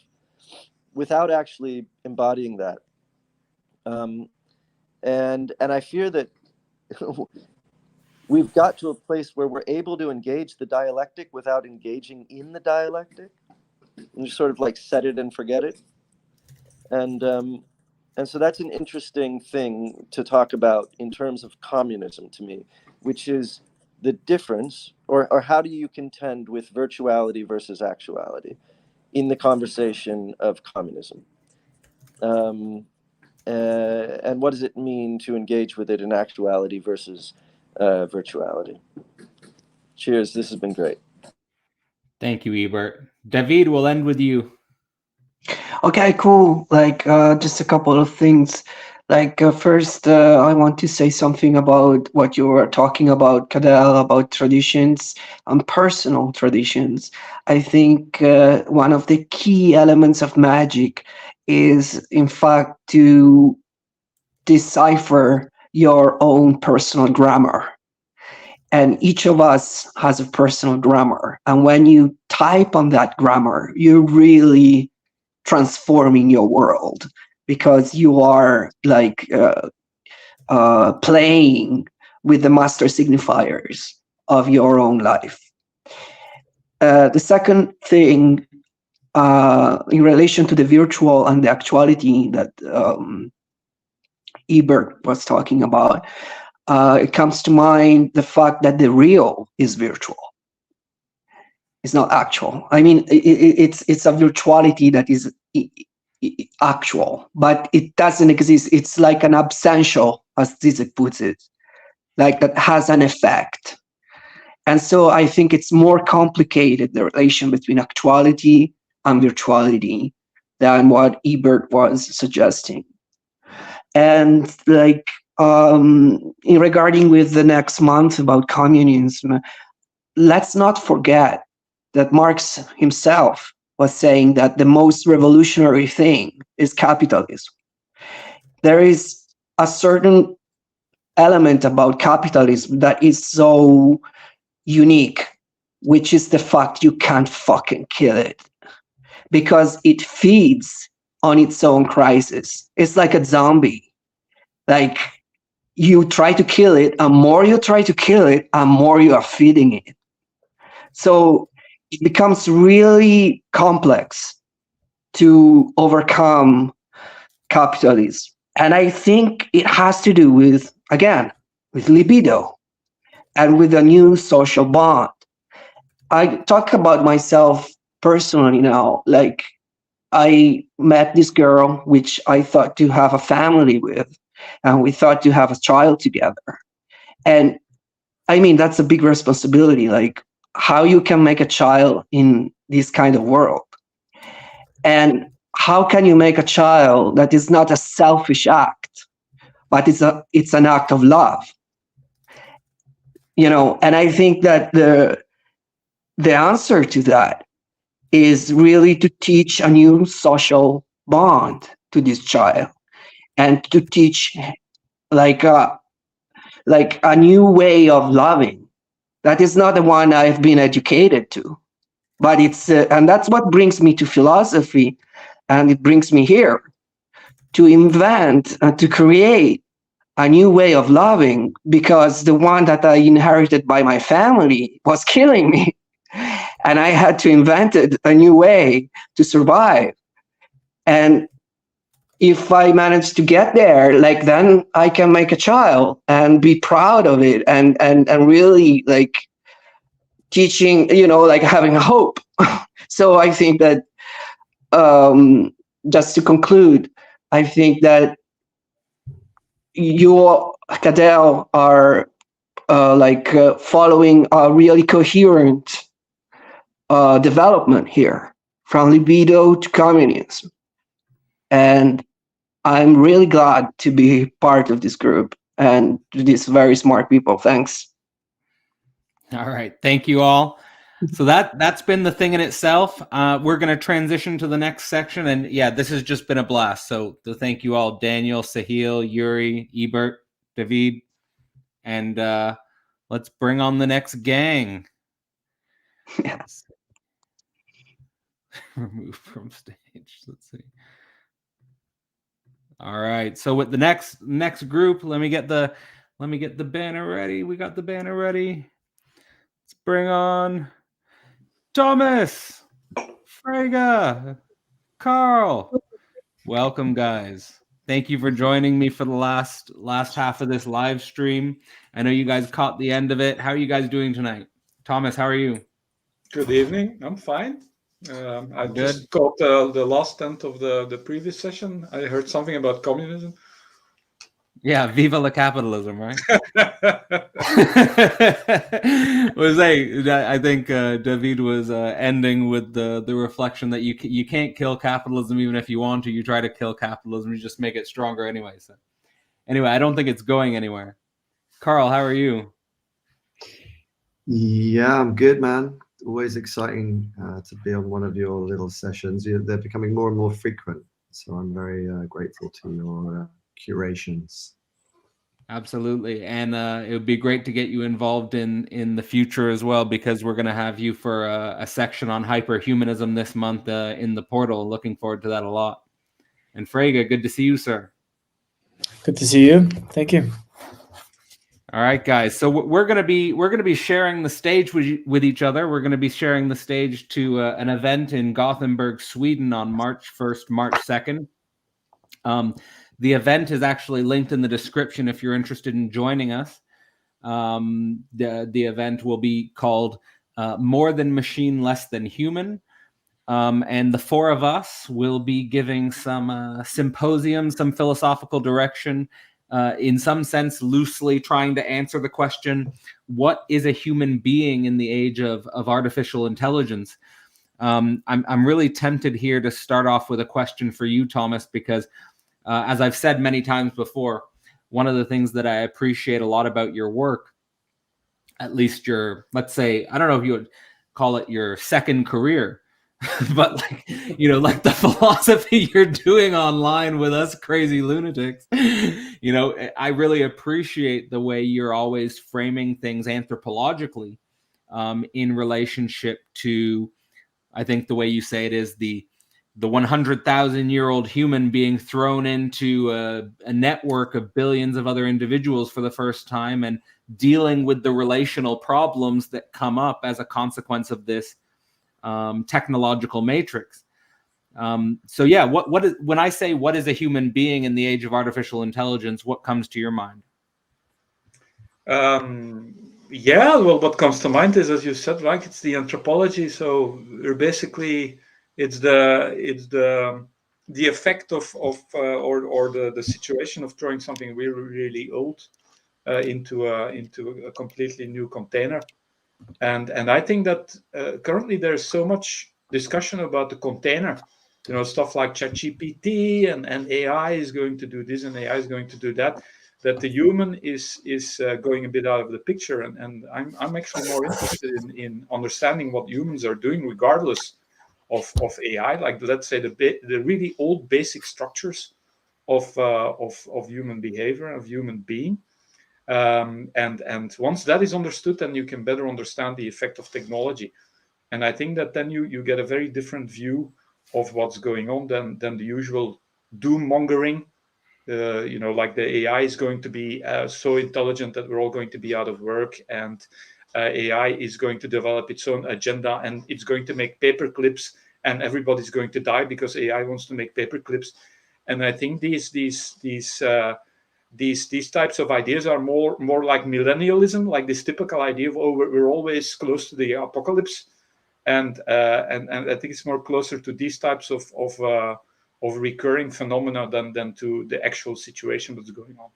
without actually embodying that. And I fear that we've got to a place where we're able to engage the dialectic without engaging in the dialectic, and just sort of like set it and forget it. And so that's an interesting thing to talk about in terms of communism to me, which is the difference, or how do you contend with virtuality versus actuality in the conversation of communism? And what does it mean to engage with it in actuality versus virtuality? Cheers, this has been great. Thank you, Ebert. David, we'll end with you. Okay, cool. Like, just a couple of things. Like, first, I want to say something about what you were talking about, Cadell, about traditions and personal traditions. I think one of the key elements of magic is, in fact, to decipher your own personal grammar. And each of us has a personal grammar. And when you type on that grammar, you're really transforming your world, because you are like playing with the master signifiers of your own life. The second thing, in relation to the virtual and the actuality that Ebert was talking about, it comes to mind the fact that the real is virtual. It's not actual. I mean, it's a virtuality that is actual, but it doesn't exist. It's like an absential, as Zizek puts it. like that has an effect. And so I think it's more complicated, the relation between actuality and virtuality, than what Ebert was suggesting. And like regarding with the next month about communism, let's not forget that Marx himself was saying that the most revolutionary thing is capitalism. There is a certain element about capitalism that is so unique, which is the fact you can't fucking kill it, because it feeds on its own crisis. It's like a zombie. Like, you try to kill it, and more you try to kill it, and more you are feeding it. So it becomes really complex to overcome capitalism. And I think it has to do with, again, with libido and with a new social bond. I talk about myself personally now. Like, I met this girl, which I thought to have a family with, and we thought to have a child together. And I mean, that's a big responsibility, like how you can make a child in this kind of world. And how can you make a child that is not a selfish act, but it's an act of love? You know, and I think that the answer to that is really to teach a new social bond to this child, and to teach like a new way of loving that is not the one I've been educated to, but it's and that's what brings me to philosophy, and it brings me here to invent and to create a new way of loving, because the one that I inherited by my family was killing me. And I had to invent a new way to survive. And if I manage to get there, like, then I can make a child and be proud of it, and really like teaching, you know, like having a hope. So I think that just to conclude, I think that you, Cadell, are following a really coherent development here, from libido to communism. And I'm really glad to be part of this group and to these very smart people. Thanks. All right. Thank you all. So that's been the thing in itself. We're going to transition to the next section. And yeah, this has just been a blast. So thank you all, Daniel, Sahil, Yuri, Ebert, David. And let's bring on the next gang. Yes. Remove from stage. Let's see. All right. So with the next group, let me get the banner ready. We got the banner ready. Let's bring on Thomas, Fraga, Carl. Welcome, guys. Thank you for joining me for the last half of this live stream. I know you guys caught the end of it. How are you guys doing tonight? Thomas, how are you? Good evening. I'm fine. I Good. just caught the last end of the previous session. I heard something about communism. Yeah, viva la capitalism, right? I think David was ending with the reflection that you can't kill capitalism even if you want to. You try to kill capitalism, you just make it stronger anyway. So anyway, I don't think it's going anywhere. Carl, how are you? Yeah, I'm good, man. Always exciting to be on one of your little sessions. They're becoming more and more frequent, so I'm very grateful to your curations. Absolutely, and it would be great to get you involved in the future as well, because we're going to have you for a section on hyperhumanism this month in the portal. Looking forward to that a lot. And Fraga, good to see you, sir. Good to see you. Thank you. All right, guys. So we're gonna be sharing the stage with each other. We're gonna be sharing the stage to an event in Gothenburg, Sweden, on March 1st, March 2nd. The event is actually linked in the description if you're interested in joining us. The event will be called "More Than Machine, Less Than Human," and the four of us will be giving some symposium, some philosophical direction, in some sense, loosely trying to answer the question, what is a human being in the age of artificial intelligence? I'm really tempted here to start off with a question for you, Thomas, because as I've said many times before, one of the things that I appreciate a lot about your work, at least your, let's say, I don't know if you would call it your second career, but like, you know, like the philosophy you're doing online with us crazy lunatics, you know, I really appreciate the way you're always framing things anthropologically in relationship to, I think the way you say it is the 100,000-year-old human being thrown into a network of billions of other individuals for the first time and dealing with the relational problems that come up as a consequence of this technological matrix. So yeah, what is, when I say what is a human being in the age of artificial intelligence, what comes to your mind? Yeah, well, what comes to mind is, as you said, right, it's the anthropology. So we're basically, it's the effect of or the situation of throwing something really, really old into a completely new container. And I think that currently there's so much discussion about the container, you know, stuff like ChatGPT and AI is going to do this and AI is going to do that, that the human is going a bit out of the picture. And I'm actually more interested in understanding what humans are doing regardless of AI, like let's say the really old basic structures of human behavior, of human being. And once that is understood, then you can better understand the effect of technology. And I think that then you get a very different view of what's going on than the usual doom mongering. You know, like the AI is going to be so intelligent that we're all going to be out of work, and AI is going to develop its own agenda, and it's going to make paper clips, and everybody's going to die because AI wants to make paper clips. And I think these types of ideas are more like millennialism, like this typical idea of, oh, we're always close to the apocalypse, and I think it's more closer to these types of recurring phenomena than to the actual situation that's going on.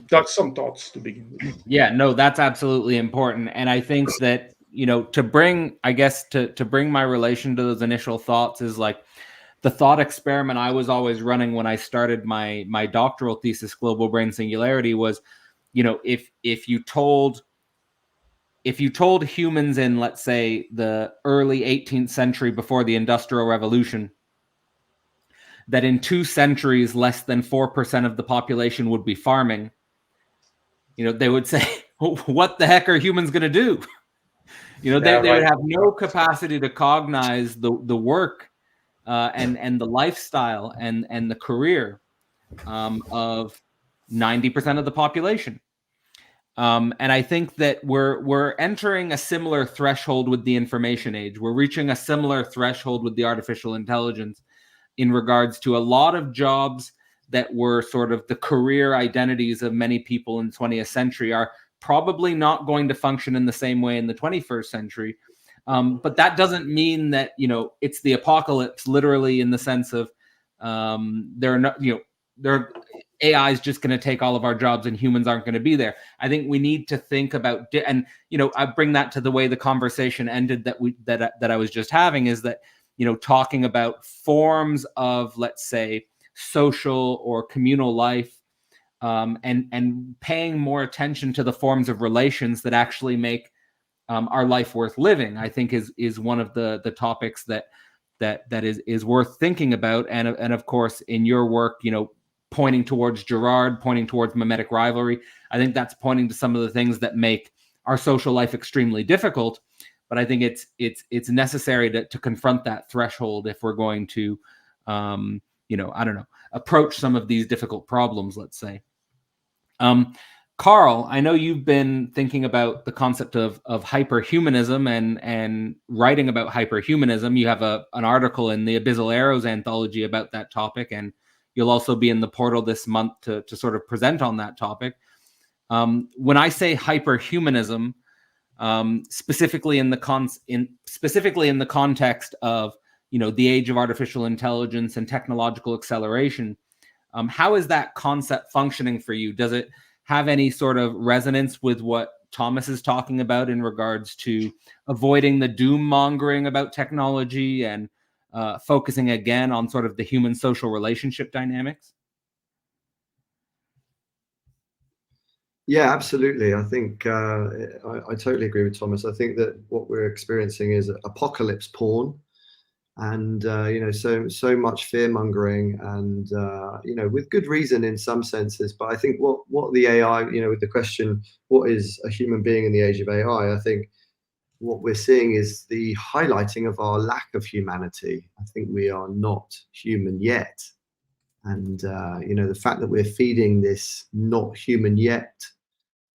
That's some thoughts to begin with. Yeah, no, that's absolutely important. And I think that, you know, to bring my relation to those initial thoughts is like the thought experiment I was always running when I started my doctoral thesis, Global Brain Singularity, was, you know, if you told humans in, let's say, the early 18th century before the Industrial Revolution, that in 2 centuries, less than 4% of the population would be farming, you know, they would say, what the heck are humans going to do? You know, they would have no capacity to cognize the work and the lifestyle and the career of 90% of the population. And I think that we're entering a similar threshold with the information age. We're reaching a similar threshold with the artificial intelligence in regards to a lot of jobs that were sort of the career identities of many people in the 20th century are probably not going to function in the same way in the 21st century. But that doesn't mean that, you know, it's the apocalypse, literally, in the sense of they're not, you know, AI is just going to take all of our jobs and humans aren't going to be there. I think we need to think about, and, you know, I bring that to the way the conversation ended that I was just having, is that, you know, talking about forms of, let's say, social or communal life, and paying more attention to the forms of relations that actually make our life worth living, I think is one of the topics that is worth thinking about. And of course, in your work, you know, pointing towards Girard, pointing towards mimetic rivalry, I think that's pointing to some of the things that make our social life extremely difficult. But I think it's necessary to confront that threshold if we're going to, you know, I don't know, approach some of these difficult problems, let's say. Carl, I know you've been thinking about the concept of hyperhumanism and writing about hyperhumanism. You have an article in the Abyssal Arrows anthology about that topic, and you'll also be in the portal this month to sort of present on that topic. When I say hyperhumanism, specifically in the context of, you know, the age of artificial intelligence and technological acceleration, How is that concept functioning for you? Does it have any sort of resonance with what Thomas is talking about in regards to avoiding the doom mongering about technology and focusing again on sort of the human social relationship dynamics? Yeah, absolutely. I think I totally agree with Thomas. I think that what we're experiencing is apocalypse porn, and you know, so much fear mongering, and you know, with good reason in some senses. But I think what the AI, you know, with the question, what is a human being in the age of AI? I think what we're seeing is the highlighting of our lack of humanity. I think we are not human yet. And you know, the fact that we're feeding this not human yet,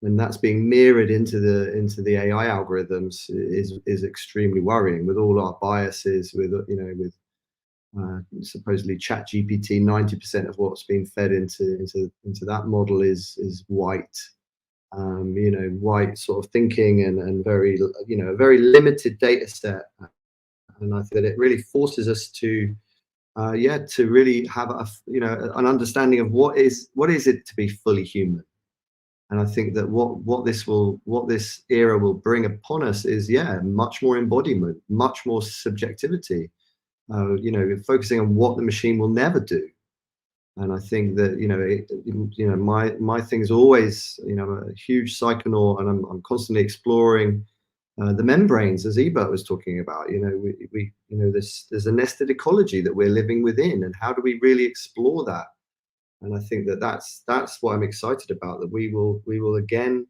and that's being mirrored into the AI algorithms is extremely worrying. With all our biases, with you know, with supposedly ChatGPT, 90% of what's being fed into that model is white, you know, white sort of thinking, and very, you know, a very limited data set. And I think that it really forces us to yeah, to really have you know, an understanding of what is it to be fully human. And I think that what this era will bring upon us is, yeah, much more embodiment, much more subjectivity, you know, focusing on what the machine will never do. And I think that, you know, my thing is always, you know, a huge psychonaut, and I'm constantly exploring the membranes, as Ebert was talking about. You know, we you know, there's a nested ecology that we're living within, and how do we really explore that? And I think that that's what I'm excited about, that we will again,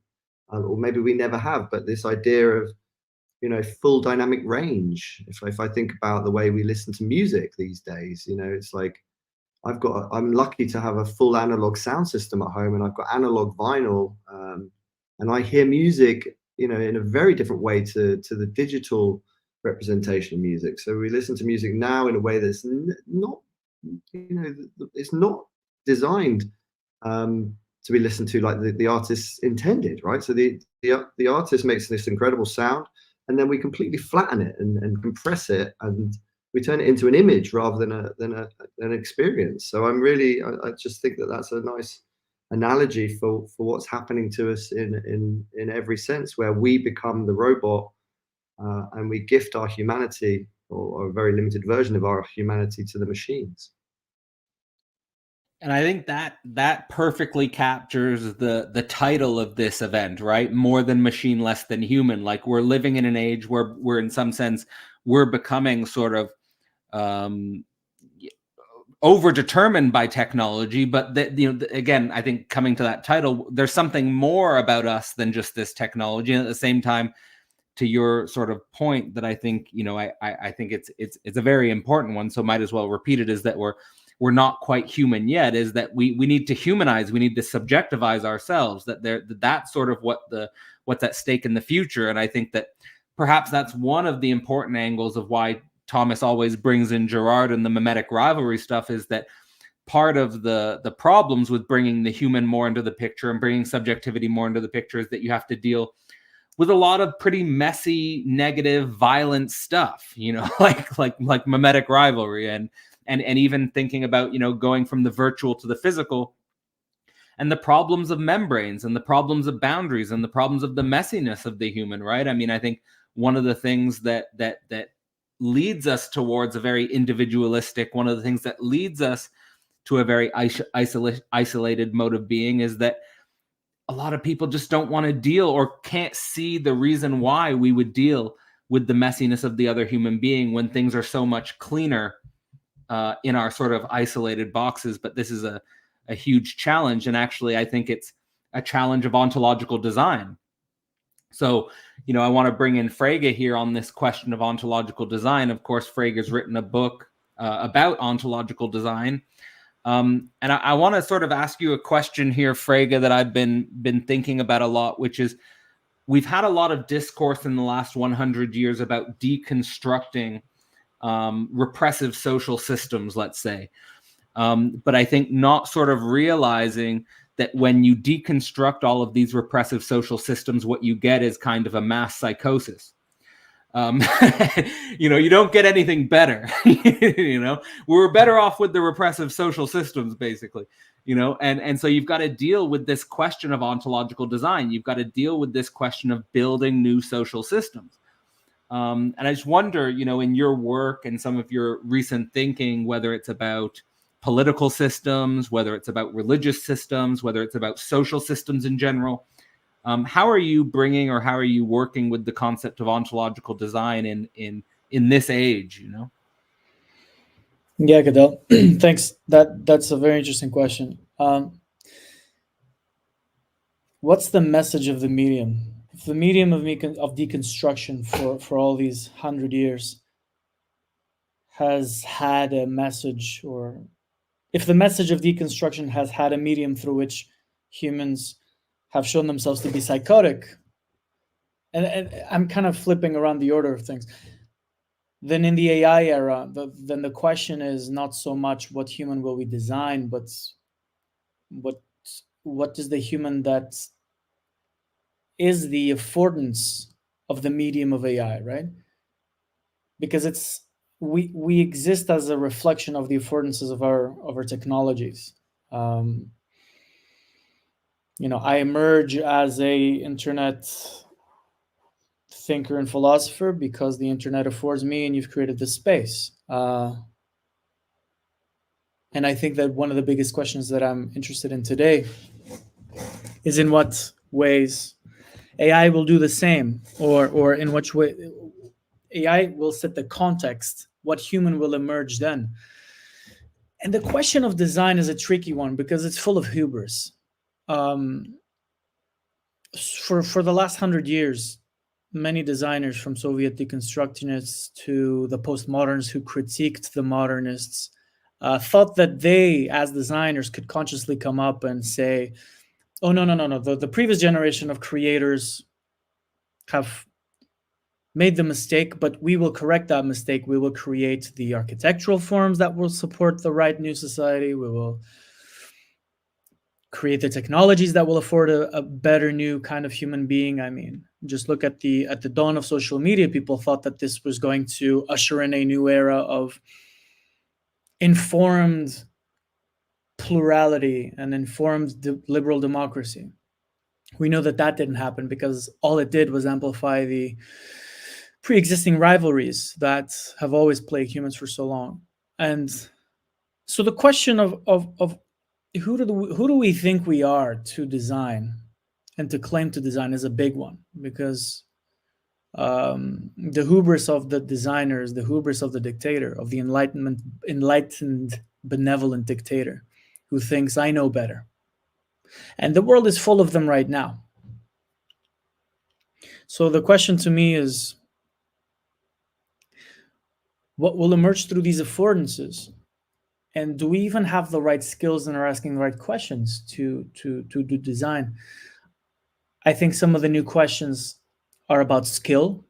or maybe we never have, but this idea of, you know, full dynamic range. If I think about the way we listen to music these days, you know, it's like I'm lucky to have a full analog sound system at home, and I've got analog vinyl, and I hear music, you know, in a very different way to the digital representation of music. So we listen to music now in a way that's not, you know, it's not designed to be listened to like the artist intended, right? So the artist makes this incredible sound, and then we completely flatten it and compress it, and we turn it into an image rather than an experience. So I just think that that's a nice analogy for what's happening to us in every sense, where we become the robot, and we gift our humanity, or a very limited version of our humanity, to the machines. And I think that perfectly captures the title of this event, right? More than machine, less than human. Like, we're living in an age where we're, in some sense, we're becoming sort of overdetermined by technology. But that, you know, again, I think coming to that title, there's something more about us than just this technology. And at the same time, to your sort of point, that I think, you know, I think it's a very important one, so might as well repeat it, is that we're not quite human yet, is that we need to humanize, we need to subjectivize ourselves, that's sort of what's at stake in the future. And I think that perhaps that's one of the important angles of why Thomas always brings in Gerard and the mimetic rivalry stuff, is that part of the problems with bringing the human more into the picture and bringing subjectivity more into the picture is that you have to deal with a lot of pretty messy, negative, violent stuff, you know, like mimetic rivalry, and even thinking about, you know, going from the virtual to the physical, and the problems of membranes, and the problems of boundaries, and the problems of the messiness of the human, right? I mean, I think one of the things that leads us towards a very individualistic, one of the things that leads us to a very isolated mode of being, is that a lot of people just don't want to deal, or can't see the reason why we would deal with the messiness of the other human being when things are so much cleaner in our sort of isolated boxes. But this is a huge challenge. And actually, I think it's a challenge of ontological design. So, you know, I want to bring in Fraga here on this question of ontological design. Of course, Fraga's written a book about ontological design. And I want to sort of ask you a question here, Fraga, that I've been thinking about a lot, which is, we've had a lot of discourse in the last 100 years about deconstructing repressive social systems, let's say. But I think not sort of realizing that when you deconstruct all of these repressive social systems, what you get is kind of a mass psychosis. You don't get anything better. We're better off with the repressive social systems, basically. And so you've got to deal with this question of ontological design. You've got to deal with this question of building new social systems. And I just wonder, in your work and some of your recent thinking, whether it's about political systems, whether it's about religious systems, whether it's about social systems in general, how are you bringing, or how are you working with the concept of ontological design in this age? Yeah, Cadell. Thanks. That's a very interesting question. What's the message of the medium? If the medium of deconstruction for all these 100 years has had a message, or if the message of deconstruction has had a medium through which humans have shown themselves to be psychotic, and I'm kind of flipping around the order of things, then in the AI era, then the question is not so much what human will we design, but what is the human that is the affordance of the medium of AI, right? Because we exist as a reflection of the affordances of our technologies. I emerge as a internet thinker and philosopher because the internet affords me, and you've created this space. And I think that one of the biggest questions that I'm interested in today is in what ways AI will do the same, or in which way AI will set the context, what human will emerge then. And the question of design is a tricky one because it's full of hubris. For the last 100 years, many designers, from Soviet deconstructionists to the postmoderns who critiqued the modernists, thought that they, as designers, could consciously come up and say, oh, no. The previous generation of creators have made the mistake, but we will correct that mistake. We will create the architectural forms that will support the right new society. We will create the technologies that will afford a better new kind of human being. I mean, just look at the dawn of social media. People thought that this was going to usher in a new era of informed plurality and informed liberal democracy. We know that didn't happen because all it did was amplify the pre-existing rivalries that have always plagued humans for so long. And so the question of who do we think we are to design and to claim to design is a big one, because the hubris of the designers, the hubris of the dictator, of the enlightened benevolent dictator who thinks I know better. And the world is full of them right now. So the question to me is, what will emerge through these affordances? And do we even have the right skills and are asking the right questions to do design? I think some of the new questions are about skill,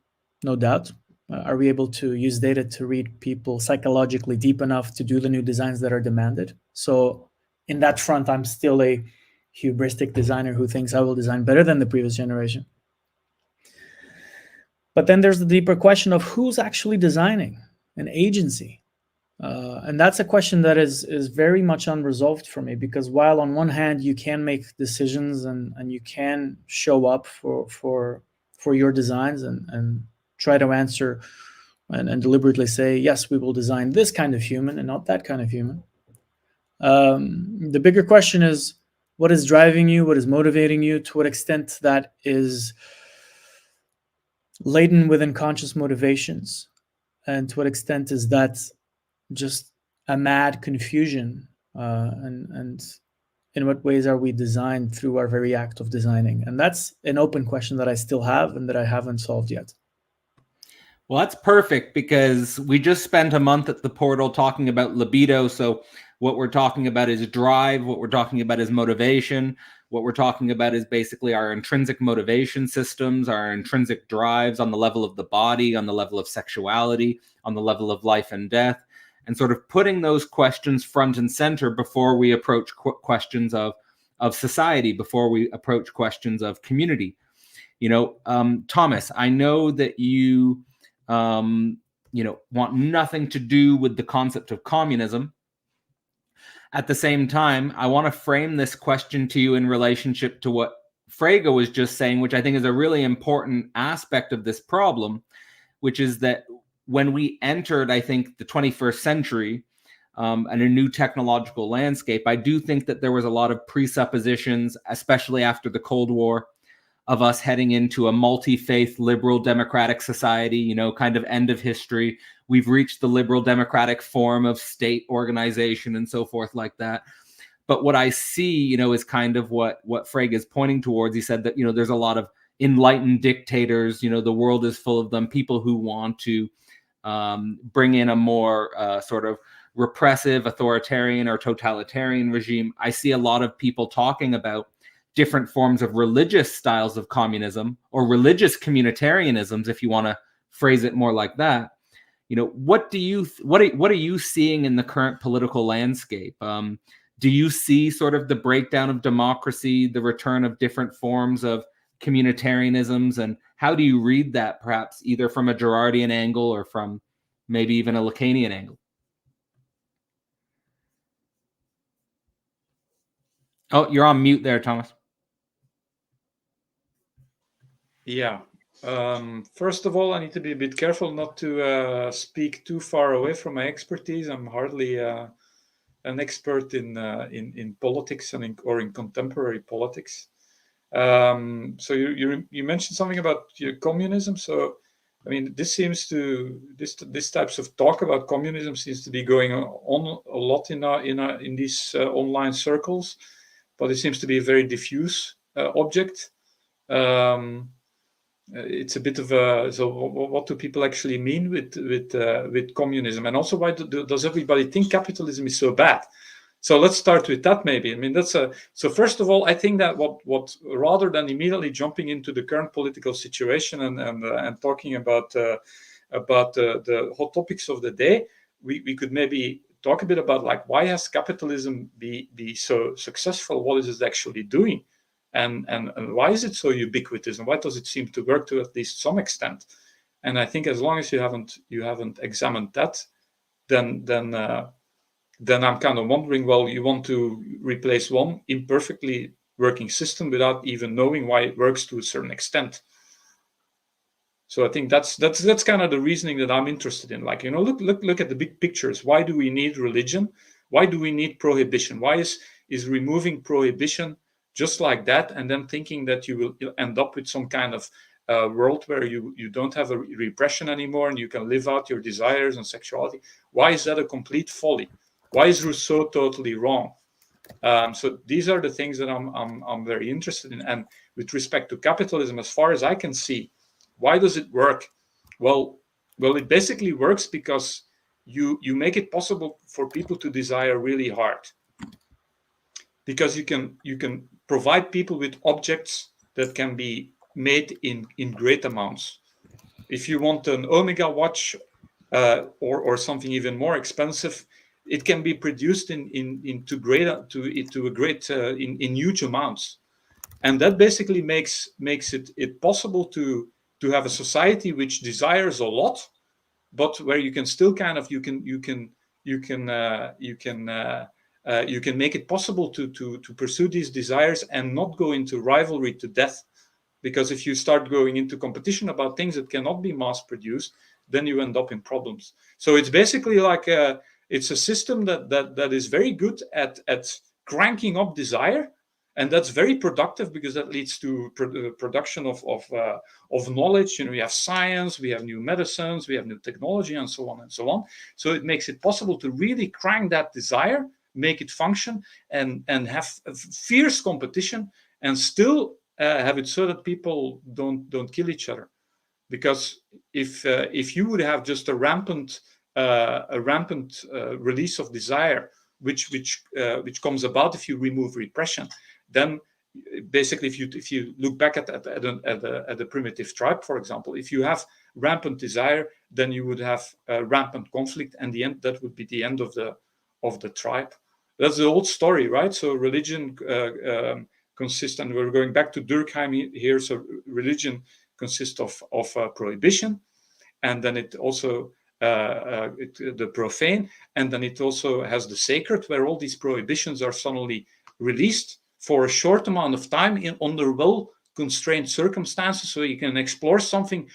no doubt. Are we able to use data to read people psychologically deep enough to do the new designs that are demanded? So in that front, I'm still a hubristic designer who thinks I will design better than the previous generation. But then there's the deeper question of who's actually designing, an agency. And that's a question that is very much unresolved for me, because while on one hand you can make decisions and you can show up for your designs and try to answer and deliberately say, yes, we will design this kind of human and not that kind of human. The bigger question is, what is driving you? What is motivating you? To what extent that is laden with unconscious motivations? And to what extent is that just a mad confusion? And in what ways are we designed through our very act of designing? And that's an open question that I still have and that I haven't solved yet. Well, that's perfect, because we just spent a month at the portal talking about libido. So what we're talking about is drive. What we're talking about is motivation. What we're talking about is basically our intrinsic motivation systems, our intrinsic drives on the level of the body, on the level of sexuality, on the level of life and death, and sort of putting those questions front and center before we approach questions of society, before we approach questions of community. Thomas, I know that you want nothing to do with the concept of communism. At the same time, I want to frame this question to you in relationship to what Fraga was just saying, which I think is a really important aspect of this problem, which is that when we entered, I think, the 21st century and a new technological landscape, I do think that there was a lot of presuppositions, especially after the Cold War, of us heading into a multi-faith liberal democratic society, kind of end of history. We've reached the liberal democratic form of state organization and so forth like that. But what I see, is kind of what Fraga is pointing towards. He said that, there's a lot of enlightened dictators, the world is full of them, people who want to bring in a more sort of repressive, authoritarian or totalitarian regime. I see a lot of people talking about different forms of religious styles of communism or religious communitarianisms, if you want to phrase it more like that. What are you seeing in the current political landscape? Do you see sort of the breakdown of democracy, the return of different forms of communitarianisms, and how do you read that, perhaps either from a Girardian angle or from maybe even a Lacanian angle? Oh, you're on mute there, Thomas. Yeah. First of all, I need to be a bit careful not to speak too far away from my expertise. I'm hardly an expert in politics or in contemporary politics. So you mentioned something about communism. So I mean, this types of talk about communism seems to be going on a lot in these online circles, but it seems to be a very diffuse object. It's a bit of a, so what do people actually mean with communism, and also why does everybody think capitalism is so bad? So let's start with that maybe. I mean, so first of all, I think that what rather than immediately jumping into the current political situation and talking about the hot topics of the day, we could maybe talk a bit about like, why has capitalism be so successful? What is it actually doing? And why is it so ubiquitous, and why does it seem to work to at least some extent? And I think as long as you haven't examined that, then I'm kind of wondering, well, you want to replace one imperfectly working system without even knowing why it works to a certain extent. So I think that's kind of the reasoning that I'm interested in. Like, look at the big pictures. Why do we need religion? Why do we need prohibition? Why is removing prohibition just like that, and then thinking that you will end up with some kind of world where you don't have a repression anymore and you can live out your desires and sexuality? Why is that a complete folly? Why is Rousseau totally wrong? So these are the things that I'm very interested in. And with respect to capitalism, as far as I can see, why does it work? Well, it basically works because you make it possible for people to desire really hard. Because you can provide people with objects that can be made in great amounts. If you want an Omega watch or something even more expensive, it can be produced in huge amounts, and that basically makes it possible to have a society which desires a lot, but where you can still kind of you can make it possible to pursue these desires and not go into rivalry to death. Because if you start going into competition about things that cannot be mass produced, then you end up in problems. So it's basically like it's a system that is very good at cranking up desire, and that's very productive because that leads to production of knowledge. We have science, we have new medicines, we have new technology, and so on and so on. So it makes it possible to really crank that desire, make it function, and have a fierce competition, and still have it so that people don't kill each other. Because if you would have just a rampant release of desire, which comes about if you remove repression, then basically if you look back at the primitive tribe, for example, if you have rampant desire, then you would have rampant conflict, and that would be the end of the tribe. That's the old story, right? So religion consists, and we're going back to Durkheim here. So religion consists of prohibition, and then it also the profane, and then it also has the sacred, where all these prohibitions are suddenly released for a short amount of time under well-constrained circumstances, so you can explore something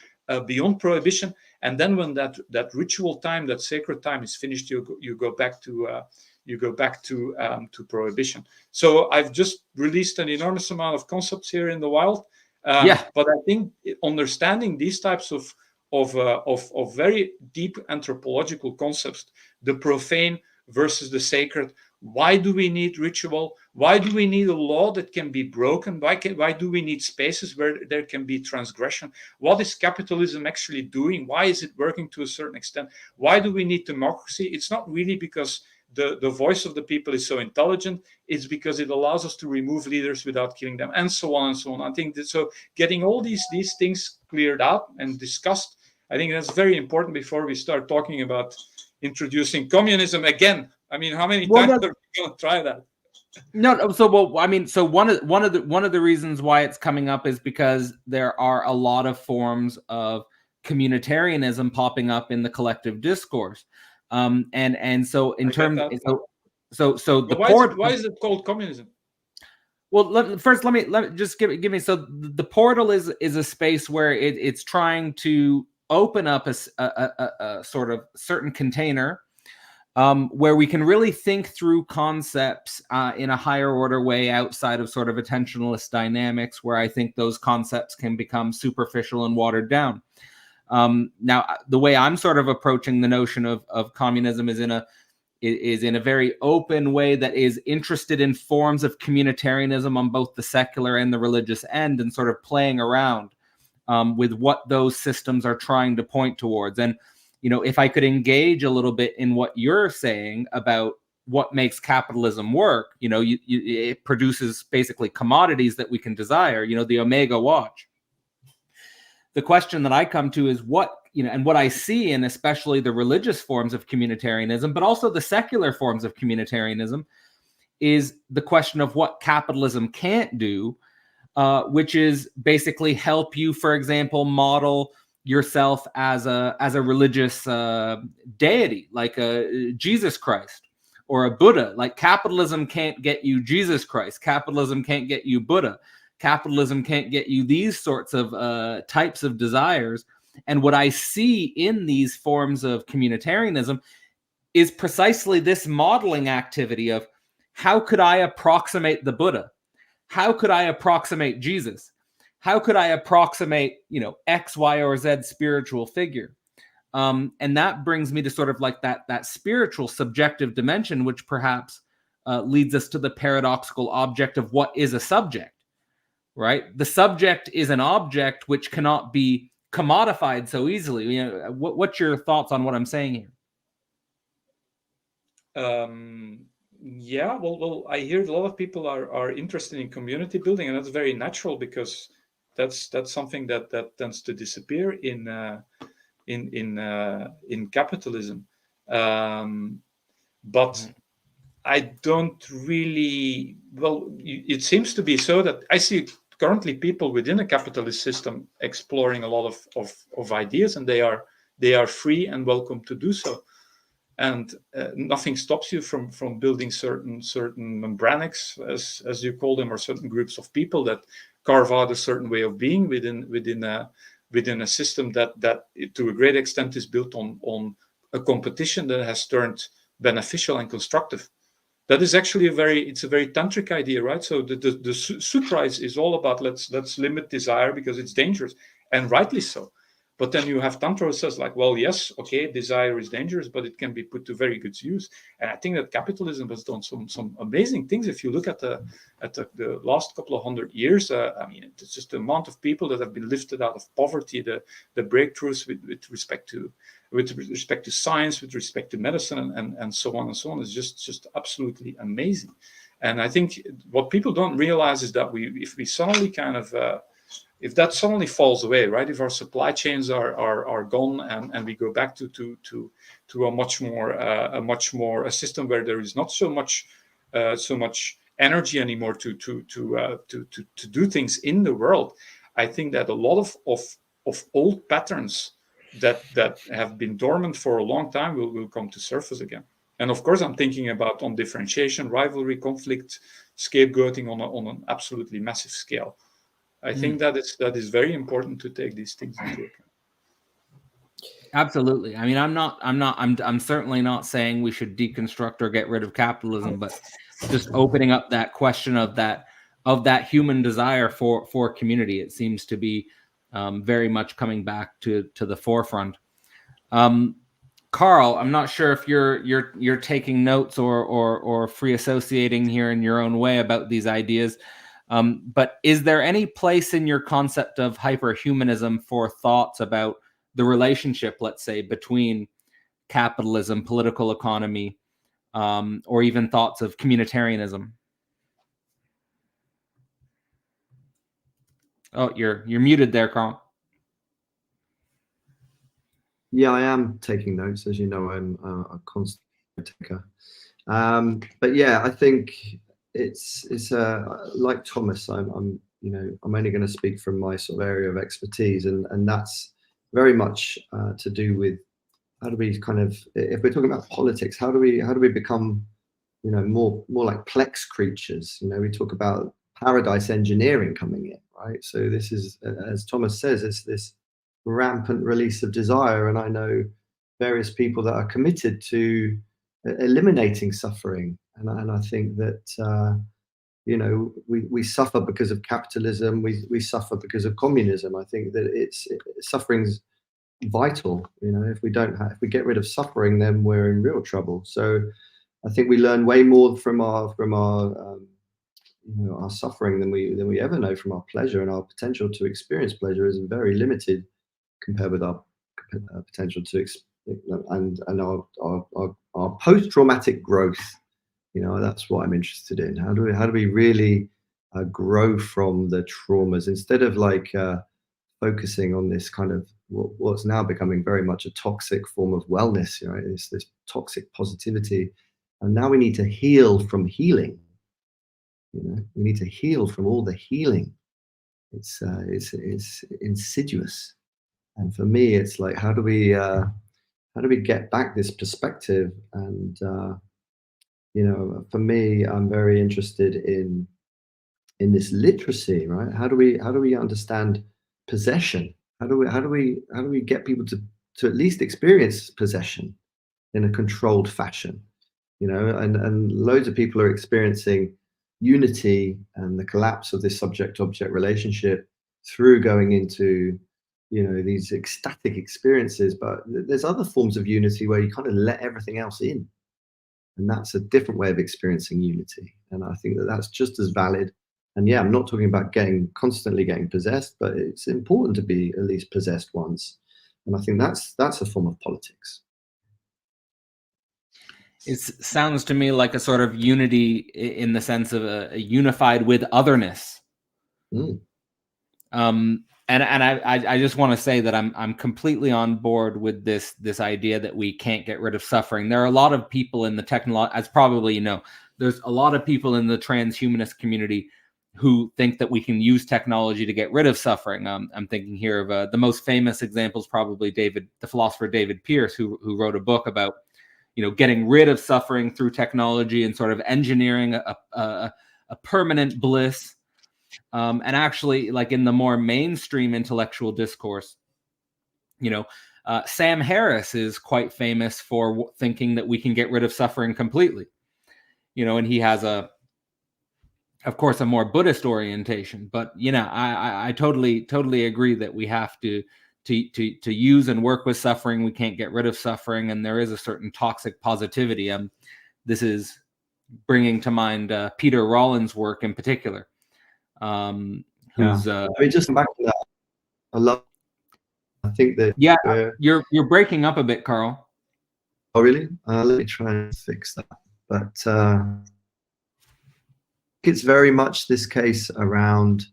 beyond prohibition. And then when that ritual time, that sacred time is finished, you go back to prohibition. So I've just released an enormous amount of concepts here in the wild. But I think understanding these types of very deep anthropological concepts, the profane versus the sacred. Why do we need ritual? Why do we need a law that can be broken? Why do we need spaces where there can be transgression? What is capitalism actually doing? Why is it working to a certain extent? Why do we need democracy? It's not really because the voice of the people is so intelligent. It's because it allows us to remove leaders without killing them, and so on and so on. I think that, so getting all these things cleared out and discussed, I think that's very important before we start talking about introducing communism again. I mean, how many times are we going to try that? No. So, one of the reasons why it's coming up is because there are a lot of forms of communitarianism popping up in the collective discourse, and so in terms, so the why is it called communism? Well, let me just give me. So the portal is a space where it's trying to open up a sort of certain container where we can really think through concepts in a higher order way outside of sort of attentionalist dynamics, where I think those concepts can become superficial and watered down. Now, the way I'm sort of approaching the notion of communism is in a very open way that is interested in forms of communitarianism on both the secular and the religious end, and sort of playing around with what those systems are trying to point towards. And, you know, if I could engage a little bit in what you're saying about what makes capitalism work, you know, it produces basically commodities that we can desire, you know, the Omega watch. The question that I come to is what, you know, and what I see in especially the religious forms of communitarianism, but also the secular forms of communitarianism, is the question of what capitalism can't do, which is basically help you, for example, model yourself as a religious deity, like a Jesus Christ or a Buddha. Like, capitalism can't get you Jesus Christ. Capitalism can't get you Buddha. Capitalism can't get you these sorts of types of desires. And what I see in these forms of communitarianism is precisely this modeling activity of how could I approximate the Buddha? How could I approximate Jesus? How could I approximate, you know, X, Y, or Z spiritual figure? And that brings me to sort of like that spiritual subjective dimension, which perhaps leads us to the paradoxical object of what is a subject, right? The subject is an object which cannot be commodified so easily. You know, what's your thoughts on what I'm saying here? Yeah, well, I hear a lot of people are interested in community building, and that's very natural because that's something that tends to disappear in capitalism. But I don't really. Well, it seems to be so that I see currently people within a capitalist system exploring a lot of ideas, and they are free and welcome to do so. And nothing stops you from building certain membranics, as you call them, or certain groups of people that carve out a certain way of being within a system that to a great extent is built on a competition that has turned beneficial and constructive. That is actually it's a very tantric idea, right? So the sutra is all about let's limit desire because it's dangerous, and rightly so. But then you have Tantra who says, like, well, yes, okay, desire is dangerous, but it can be put to very good use. And I think that capitalism has done some amazing things. If you look at the last couple of 100 years, I mean, it's just the amount of people that have been lifted out of poverty, the breakthroughs with respect to science, with respect to medicine, and so on and so on, is just absolutely amazing. And I think what people don't realize is that if we suddenly kind of if that suddenly falls away, right? If our supply chains are gone and we go back to a much more a system where there is not so much energy anymore to do things in the world, I think that a lot of old patterns that have been dormant for a long time will come to surface again. And of course, I'm thinking about on differentiation, rivalry, conflict, scapegoating on an absolutely massive scale. I think that is very important to take these things into account. Absolutely. I mean, I'm certainly not saying we should deconstruct or get rid of capitalism, but just opening up that question of that human desire for community, it seems to be very much coming back to the forefront. Carl, I'm not sure if you're taking notes or free associating here in your own way about these ideas. But is there any place in your concept of hyperhumanism for thoughts about the relationship, let's say, between capitalism, political economy, or even thoughts of communitarianism? Oh, you're muted there, Carl. Yeah, I am taking notes. As you know, I'm a constant taker. But yeah, I think it's like Thomas. I'm only going to speak from my sort of area of expertise, and that's very much to do with how do we kind of, if we're talking about politics, how do we become, more like Plex creatures? We talk about paradise engineering coming in, right? So this is, as Thomas says, it's this rampant release of desire, and I know various people that are committed to eliminating suffering, and I think that we suffer because of capitalism, we suffer because of communism. I think that suffering's vital. If we get rid of suffering, then we're in real trouble. So I think we learn way more from our suffering than we ever know from our pleasure, and our potential to experience pleasure is very limited compared with our potential to and our post-traumatic growth. That's what I'm interested in. How do we really grow from the traumas, instead of focusing on this kind of what's now becoming very much a toxic form of wellness, right? It's this toxic positivity, and now we need to heal from healing. We need to heal from all the healing. It's insidious, and for me, it's like how do we get back this perspective? And for me, I'm very interested in this literacy, right? How do we understand possession? How do we get people to at least experience possession in a controlled fashion? And loads of people are experiencing unity and the collapse of this subject-object relationship through going into these ecstatic experiences. But there's other forms of unity where you kind of let everything else in, and that's a different way of experiencing unity. And I think that that's just as valid. And yeah, I'm not talking about constantly getting possessed, but it's important to be at least possessed once. And I think that's a form of politics. It sounds to me like a sort of unity in the sense of a unified with otherness. And I just want to say that I'm completely on board with this idea that we can't get rid of suffering. There are a lot of people in the as probably there's a lot of people in the transhumanist community who think that we can use technology to get rid of suffering. I'm thinking here of the most famous example is probably the philosopher David Pearce, who wrote a book about getting rid of suffering through technology and sort of engineering a permanent bliss. And actually, like in the more mainstream intellectual discourse, Sam Harris is quite famous for thinking that we can get rid of suffering completely. And he has of course, a more Buddhist orientation. But I totally agree that we have to use and work with suffering. We can't get rid of suffering, and there is a certain toxic positivity. This is bringing to mind Peter Rollins' work in particular. Who's just back to that. I think that you're breaking up a bit, Carl. Oh really? Let me try and fix that. But it's very much this case around.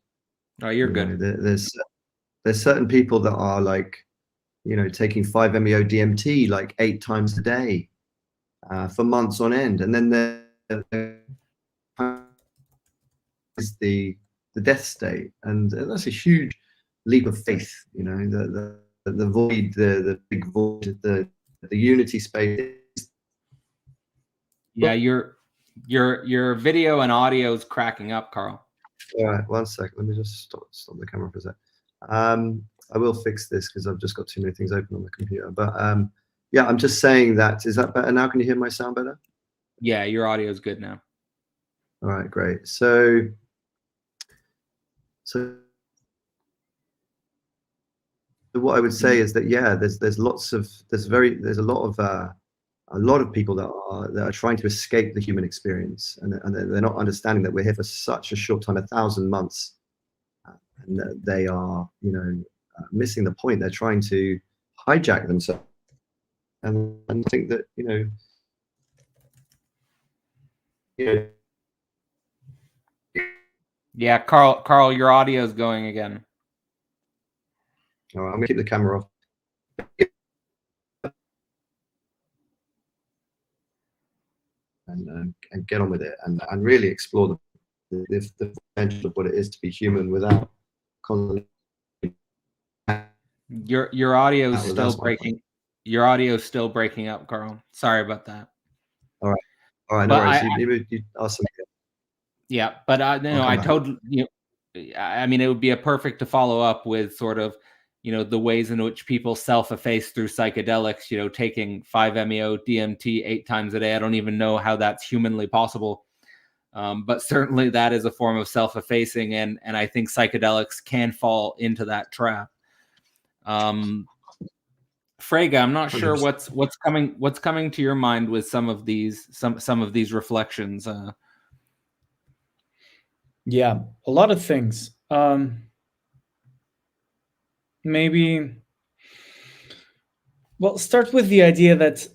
Oh, you're good. There's certain people that are taking 5-MeO DMT 8 times a day for months on end, and then there is the death state, and that's a huge leap of faith. the void, the big void, the unity space. Yeah, your video and audio is cracking up, Carl. All right, 1 second. Let me just stop the camera for a sec. I will fix this because I've just got too many things open on the computer. But yeah, I'm just saying that. Is that better now? Can you hear my sound better? Yeah, your audio is good now. All right, great. So what I would say is that, yeah, there's a lot of people that are trying to escape the human experience, and they're not understanding that we're here for such a short time, 1,000 months, and that they are, you know, missing the point. They're trying to hijack themselves, and think that, you know, Yeah, Carl, your audio is going again. All right, I'm gonna keep the camera off. And get on with it, and really explore the potential of what it is to be human without constantly. Your audio is still breaking. Your audio is still breaking up, Carl. Sorry about that. All right, no worries. You ask something. Yeah, but no, I totally. You know, I mean, it would be a perfect to follow up with sort of, you know, the ways in which people self-efface through psychedelics, you know, taking 5-MeO DMT 8 times a day. I don't even know how that's humanly possible. But certainly that is a form of self-effacing, and I think psychedelics can fall into that trap. Fraga, I'm not sure what's coming to your mind with some of these reflections. Yeah, a lot of things. Maybe, well, start with the idea that,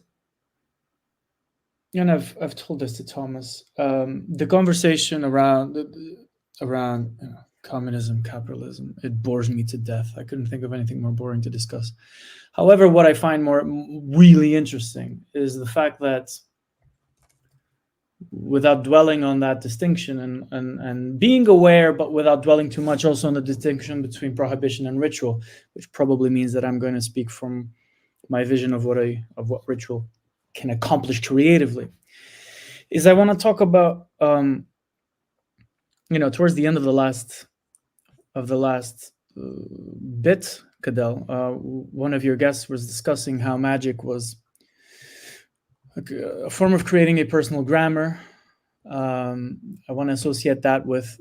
and I've told this to Thomas, the conversation around you know, communism, capitalism, it bores me to death. I couldn't think of anything more boring to discuss. However, what I find really interesting is the fact that, without dwelling on that distinction and being aware, but without dwelling too much also on the distinction between prohibition and ritual, which probably means that I'm going to speak from my vision of what ritual can accomplish creatively, is I want to talk about, you know, towards the end of the last bit, Cadell, one of your guests was discussing how magic was a form of creating a personal grammar. I want to associate that with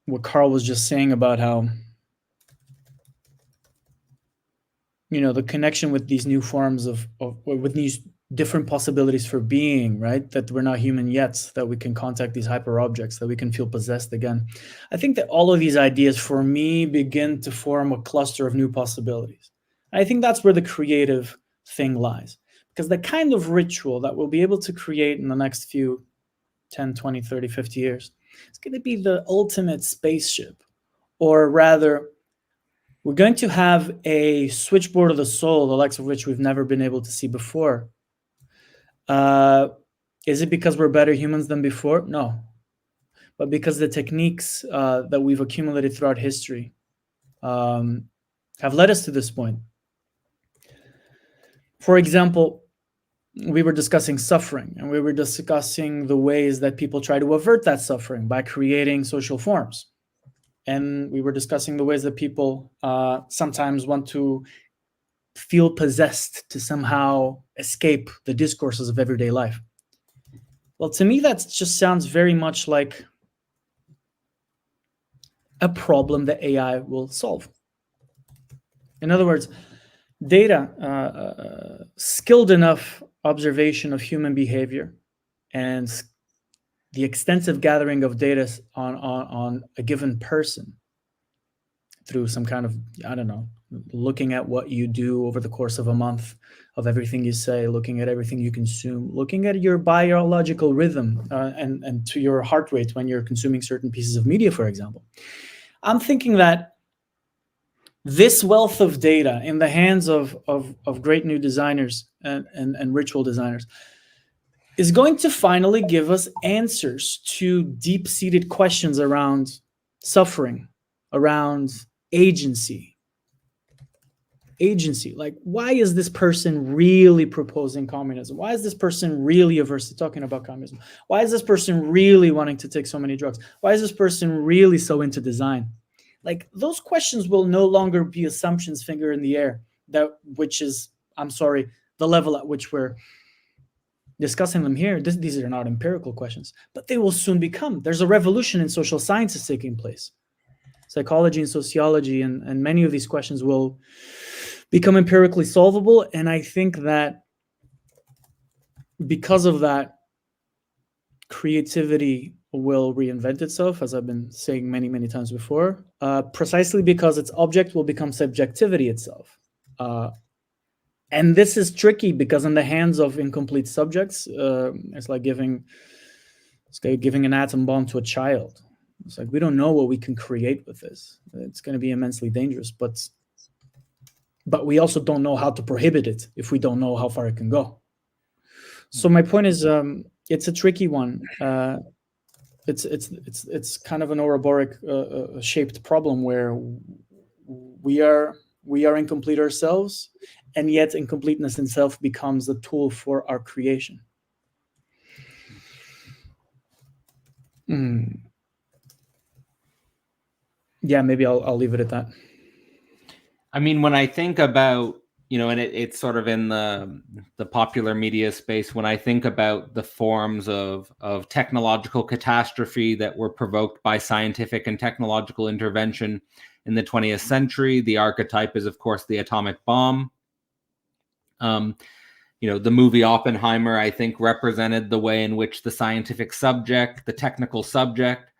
what Carl was just saying about how, you know, the connection with these new forms with these different possibilities for being, right? That we're not human yet, that we can contact these hyper objects, that we can feel possessed again. I think that all of these ideas for me begin to form a cluster of new possibilities. I think that's where the creative thing lies. Because the kind of ritual that we'll be able to create in the next few 10, 20, 30, 50 years, it's going to be the ultimate spaceship. Or rather, we're going to have a switchboard of the soul, the likes of which we've never been able to see before. Is it because we're better humans than before? No. But because the techniques that we've accumulated throughout history have led us to this point. For example, we were discussing suffering, and we were discussing the ways that people try to avert that suffering by creating social forms. And we were discussing the ways that people sometimes want to feel possessed to somehow escape the discourses of everyday life. Well, to me, that just sounds very much like a problem that AI will solve. In other words, data, skilled enough observation of human behavior, and the extensive gathering of data on a given person through some kind of, I don't know, looking at what you do over the course of a month, of everything you say, looking at everything you consume, looking at your biological rhythm and to your heart rate when you're consuming certain pieces of media, for example. I'm thinking that this wealth of data in the hands of great new designers and ritual designers is going to finally give us answers to deep-seated questions around suffering, around agency. agency. Like, why is this person really proposing communism? Why is this person really averse to talking about communism? Why is this person really wanting to take so many drugs? Why is this person really so into design? Like, those questions will no longer be assumptions, finger in the air, which is, I'm sorry, the level at which we're discussing them here. These are not empirical questions, but they will soon become. There's a revolution in social sciences taking place. Psychology and sociology and many of these questions will become empirically solvable. And I think that because of that, creativity will reinvent itself, as I've been saying many, many times before, precisely because its object will become subjectivity itself. And this is tricky because in the hands of incomplete subjects, it's like giving an atom bomb to a child. It's like, we don't know what we can create with this. It's going to be immensely dangerous, but we also don't know how to prohibit it if we don't know how far it can go. So my point is, it's a tricky one. It's kind of an Ouroboros shaped problem where we are incomplete ourselves, and yet incompleteness itself becomes a tool for our creation. Yeah, maybe I'll leave it at that. I mean, when I think about, and it's sort of in the popular media space, when I think about the forms of technological catastrophe that were provoked by scientific and technological intervention in the 20th century, the archetype is, of course, the atomic bomb. The movie Oppenheimer, I think, represented the way in which the scientific subject, the technical subject,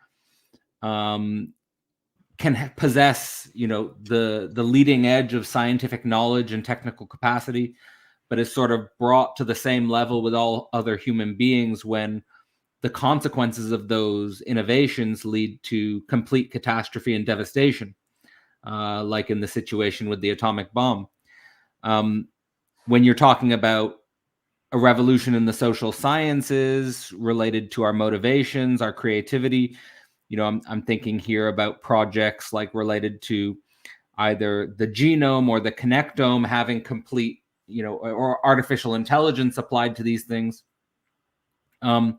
can possess, the leading edge of scientific knowledge and technical capacity, but is sort of brought to the same level with all other human beings when the consequences of those innovations lead to complete catastrophe and devastation, like in the situation with the atomic bomb. When you're talking about a revolution in the social sciences related to our motivations, our creativity, I'm thinking here about projects like related to either the genome or the connectome having complete, or artificial intelligence applied to these things. I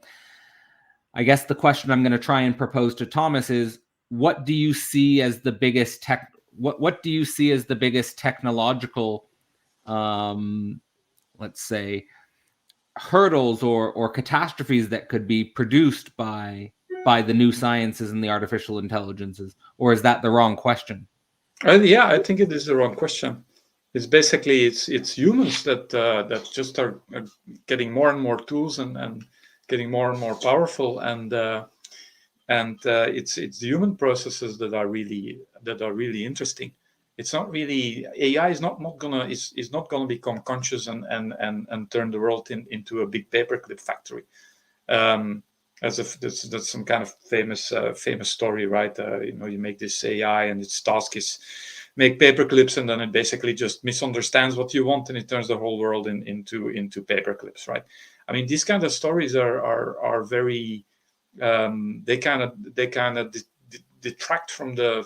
guess the question I'm going to try and propose to Thomas is, what do you see as the biggest what do you see as the biggest technological, let's say, hurdles or catastrophes that could be produced by the new sciences and the artificial intelligences? Or is that the wrong question? Yeah, I think it is the wrong question. It's basically it's humans that just are getting more and more tools and getting more and more powerful, and it's the human processes that are really interesting. It's not really, AI is not gonna become conscious and turn the world into a big paperclip factory. As if that's some kind of famous story, right? You make this AI and its task is make paperclips, and then it basically just misunderstands what you want and it turns the whole world into paperclips, right? I mean, these kind of stories are very they kind of detract from the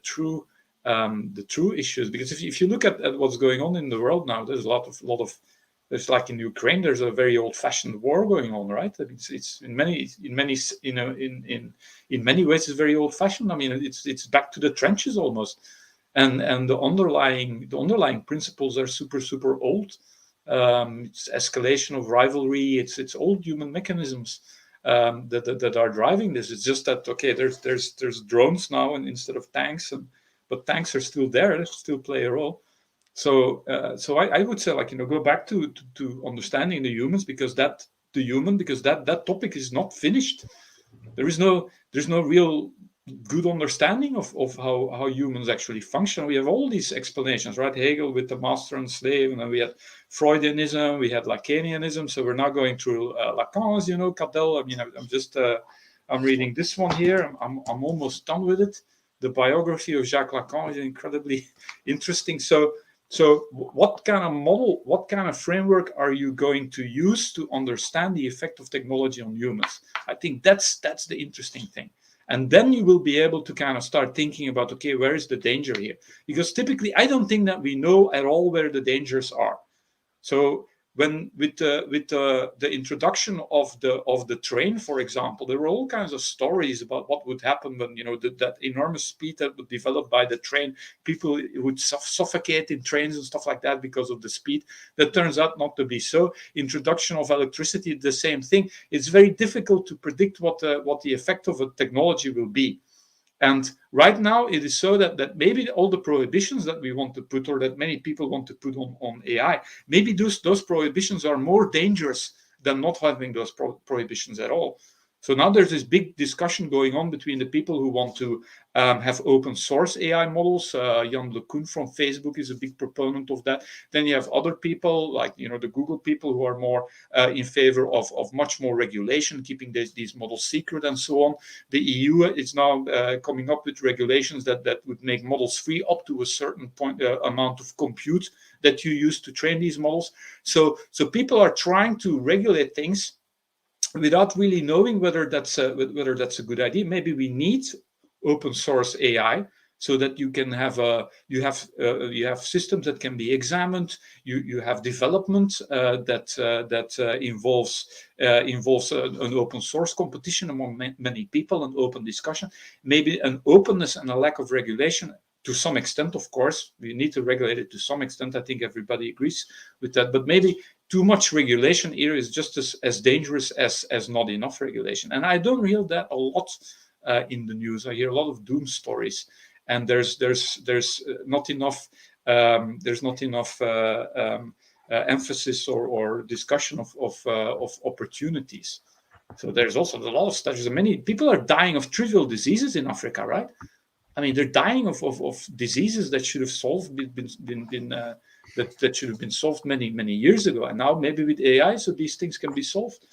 true issues, because if you look at what's going on in the world now, there's a lot of there's, like in Ukraine, there's a very old-fashioned war going on, right? I mean, it's in many ways it's very old-fashioned. I mean, it's back to the trenches almost, and the underlying principles are super old. It's escalation of rivalry. It's old human mechanisms that are driving this. It's just that, okay, there's drones now and instead of tanks, but tanks are still there. They still play a role. So I would say, go back to understanding the humans, because that topic is not finished. There's no real good understanding of how humans actually function. We have all these explanations, right? Hegel with the master and slave, and then we had Freudianism, we had Lacanianism. So we're now going through Lacan's, Cadell. I mean, I'm reading this one here. I'm almost done with it. The biography of Jacques Lacan is incredibly interesting. So what kind of model, what kind of framework are you going to use to understand the effect of technology on humans? I think that's the interesting thing. And then you will be able to kind of start thinking about, okay, where is the danger here? Because typically, I don't think that we know at all where the dangers are. So when with the introduction of the train, for example, there were all kinds of stories about what would happen when, you know, that enormous speed that would develop by the train. People would suffocate in trains and stuff like that because of the speed. That turns out not to be so. Introduction of electricity, the same thing. It's very difficult to predict what the effect of a technology will be. And right now, it is so that maybe all the prohibitions that we want to put, or that many people want to put on AI, maybe those prohibitions are more dangerous than not having those prohibitions at all. So now there's this big discussion going on between the people who want to have open source AI models. Jan LeCun from Facebook is a big proponent of that. Then you have other people like, you know, the Google people who are more in favor of much more regulation, keeping these models secret and so on. The EU is now coming up with regulations that would make models free up to a certain point amount of compute that you use to train these models. So people are trying to regulate things without really knowing whether that's a good idea. Maybe we need open source AI so that you can have you have systems that can be examined. You have development that involves an open source competition among many people, an open discussion, maybe an openness and a lack of regulation. To some extent, of course, we need to regulate it to some extent. I think everybody agrees with that. But maybe too much regulation here is just as dangerous as not enough regulation. And I don't hear that a lot in the news. I hear a lot of doom stories, and there's not enough emphasis or discussion of opportunities. So there's also a lot of studies. Many people are dying of trivial diseases in Africa, right? I mean, they're dying of diseases that should have that should have been solved many years ago, and now maybe with AI, so these things can be solved.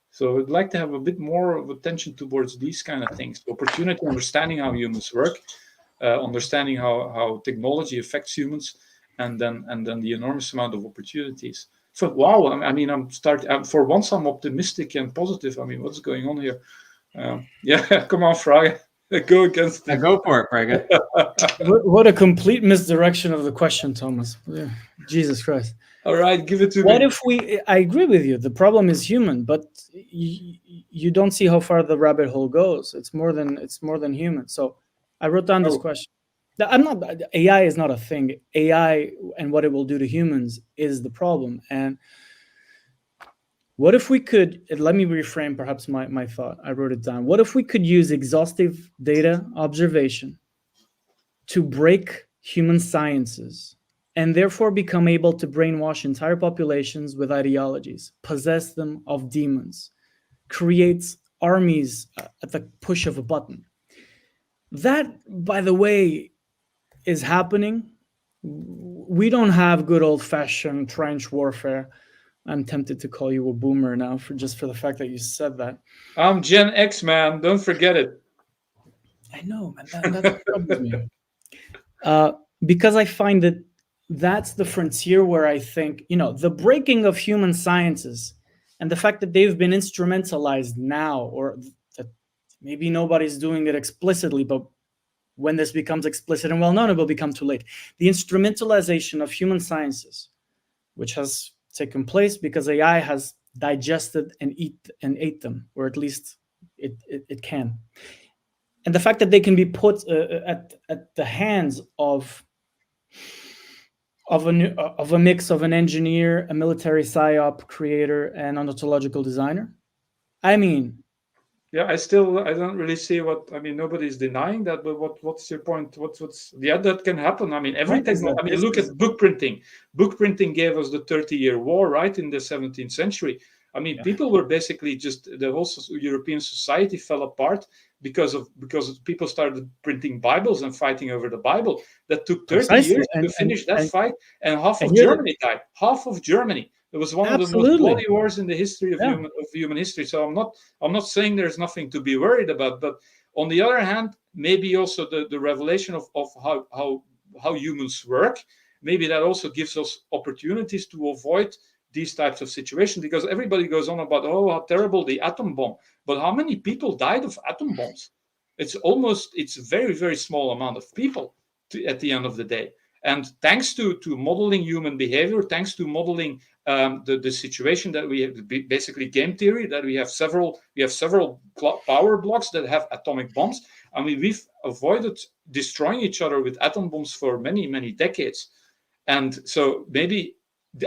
So I'd like to have a bit more of attention towards these kind of things: opportunity, understanding how humans work, understanding how technology affects humans, and then the enormous amount of opportunities. So wow, I mean, for once I'm optimistic and positive. I mean, what's going on here? Yeah, come on, Fraga. Go against it. Go for it, Fraga. What a complete misdirection of the question, Thomas. Yeah. Jesus Christ. All right, give it to me. What if I agree with you. The problem is human, but you don't see how far the rabbit hole goes. It's more than human. So I wrote down this question. AI is not a thing. AI and what it will do to humans is the problem. And what if we could, let me reframe perhaps my thought. I wrote it down. What if we could use exhaustive data observation to break human sciences and therefore become able to brainwash entire populations with ideologies, possess them of demons, create armies at the push of a button? That, by the way, is happening. We don't have good old-fashioned trench warfare. I'm tempted to call you a boomer now for the fact that you said that. I'm Gen X, man. Don't forget it. I know, man. That troubles me. Because I find that that's the frontier where I think, the breaking of human sciences and the fact that they've been instrumentalized now, or that maybe nobody's doing it explicitly, but when this becomes explicit and well-known, it will become too late. The instrumentalization of human sciences, which has taken place because AI has digested and ate them, or at least it can. And the fact that they can be put at the hands of a mix of an engineer, a military psyop creator, and an ontological designer. I mean, yeah, I don't really see nobody's denying that, but what's your point? That can happen. I mean, look at book printing. Book printing gave us the 30-year war, right, in the 17th century. I mean, people were basically the whole European society fell apart because people started printing Bibles and fighting over the Bible. That took 30 years to finish that fight, and half of Germany died. Half of Germany. It was one of the most bloody wars in the history of human history. So I'm not saying there's nothing to be worried about, but on the other hand, maybe also the revelation of how humans work, maybe that also gives us opportunities to avoid these types of situations, because everybody goes on about, oh, how terrible the atom bomb, but how many people died of atom bombs? It's a very, very small amount of people at the end of the day. And thanks to modeling human behavior, thanks to modeling the situation that we have, basically game theory, that we have several power blocks that have atomic bombs. I mean, we've avoided destroying each other with atom bombs for many, many decades. And so maybe,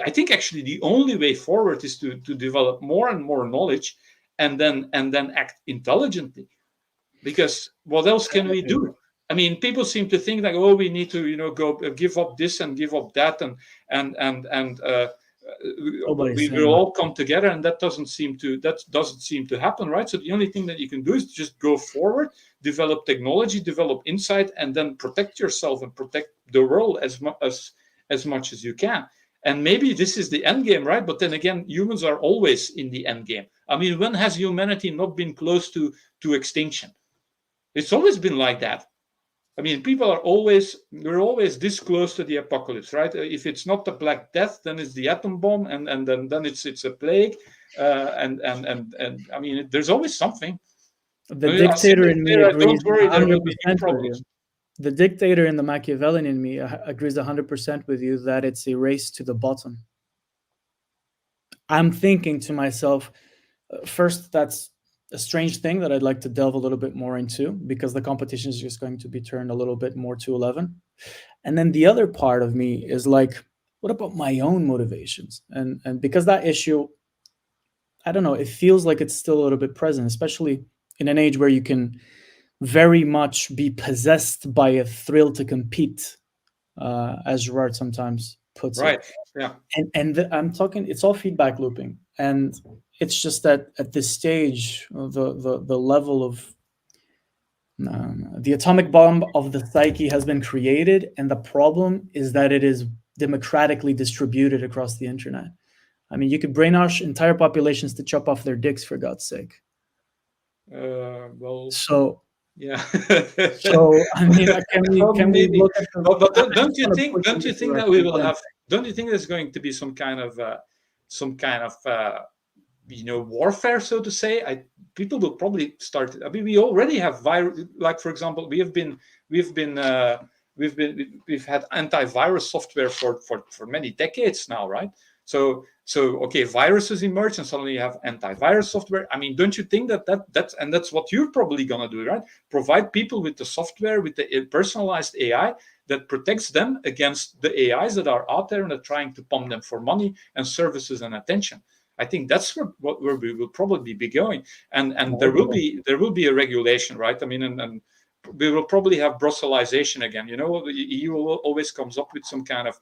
I think actually the only way forward is to develop more and more knowledge and then act intelligently. Because what else can we do? I mean, people seem to think like, oh, we need to, go give up this and give up that, and we will all come together, and that doesn't seem to happen, right? So the only thing that you can do is just go forward, develop technology, develop insight, and then protect yourself and protect the world as much as you can. And maybe this is the end game, right? But then again, humans are always in the end game. I mean, when has humanity not been close to extinction? It's always been like that. I mean, we're always this close to the apocalypse, right? If it's not the Black Death, then it's the atom bomb, and then it's a plague, and I mean, there's always something. The dictator in me agrees. Don't worry, there will be problems. The dictator in the Machiavellian in me agrees 100% with you that it's a race to the bottom. I'm thinking to myself, first, that's a strange thing that I'd like to delve a little bit more into, because the competition is just going to be turned a little bit more to 11. And then the other part of me is like, what about my own motivations? And because that issue, I don't know, it feels like it's still a little bit present, especially in an age where you can very much be possessed by a thrill to compete, as Gerard sometimes puts right. it. Yeah. And I'm talking, it's all feedback looping. And it's just that at this stage, the level of the atomic bomb of the psyche has been created, and the problem is that it is democratically distributed across the internet. I mean, you could brainwash entire populations to chop off their dicks, for God's sake. Well. So. Yeah. So I mean, can we look at but don't you think that we will have? Don't you think there's going to be some kind of warfare, so to say? People will probably start. I mean, we already have virus. Like, for example, we've had antivirus software for many decades now, right? So okay, viruses emerge, and suddenly you have antivirus software. I mean, don't you think that's what you're probably gonna do, right? Provide people with the software, with the personalized AI that protects them against the AIs that are out there and are trying to pump them for money and services and attention. I think that's where we will probably be going, and there will be a regulation, right? I mean, and we will probably have Brusselization again. You know, the EU always comes up with some kind of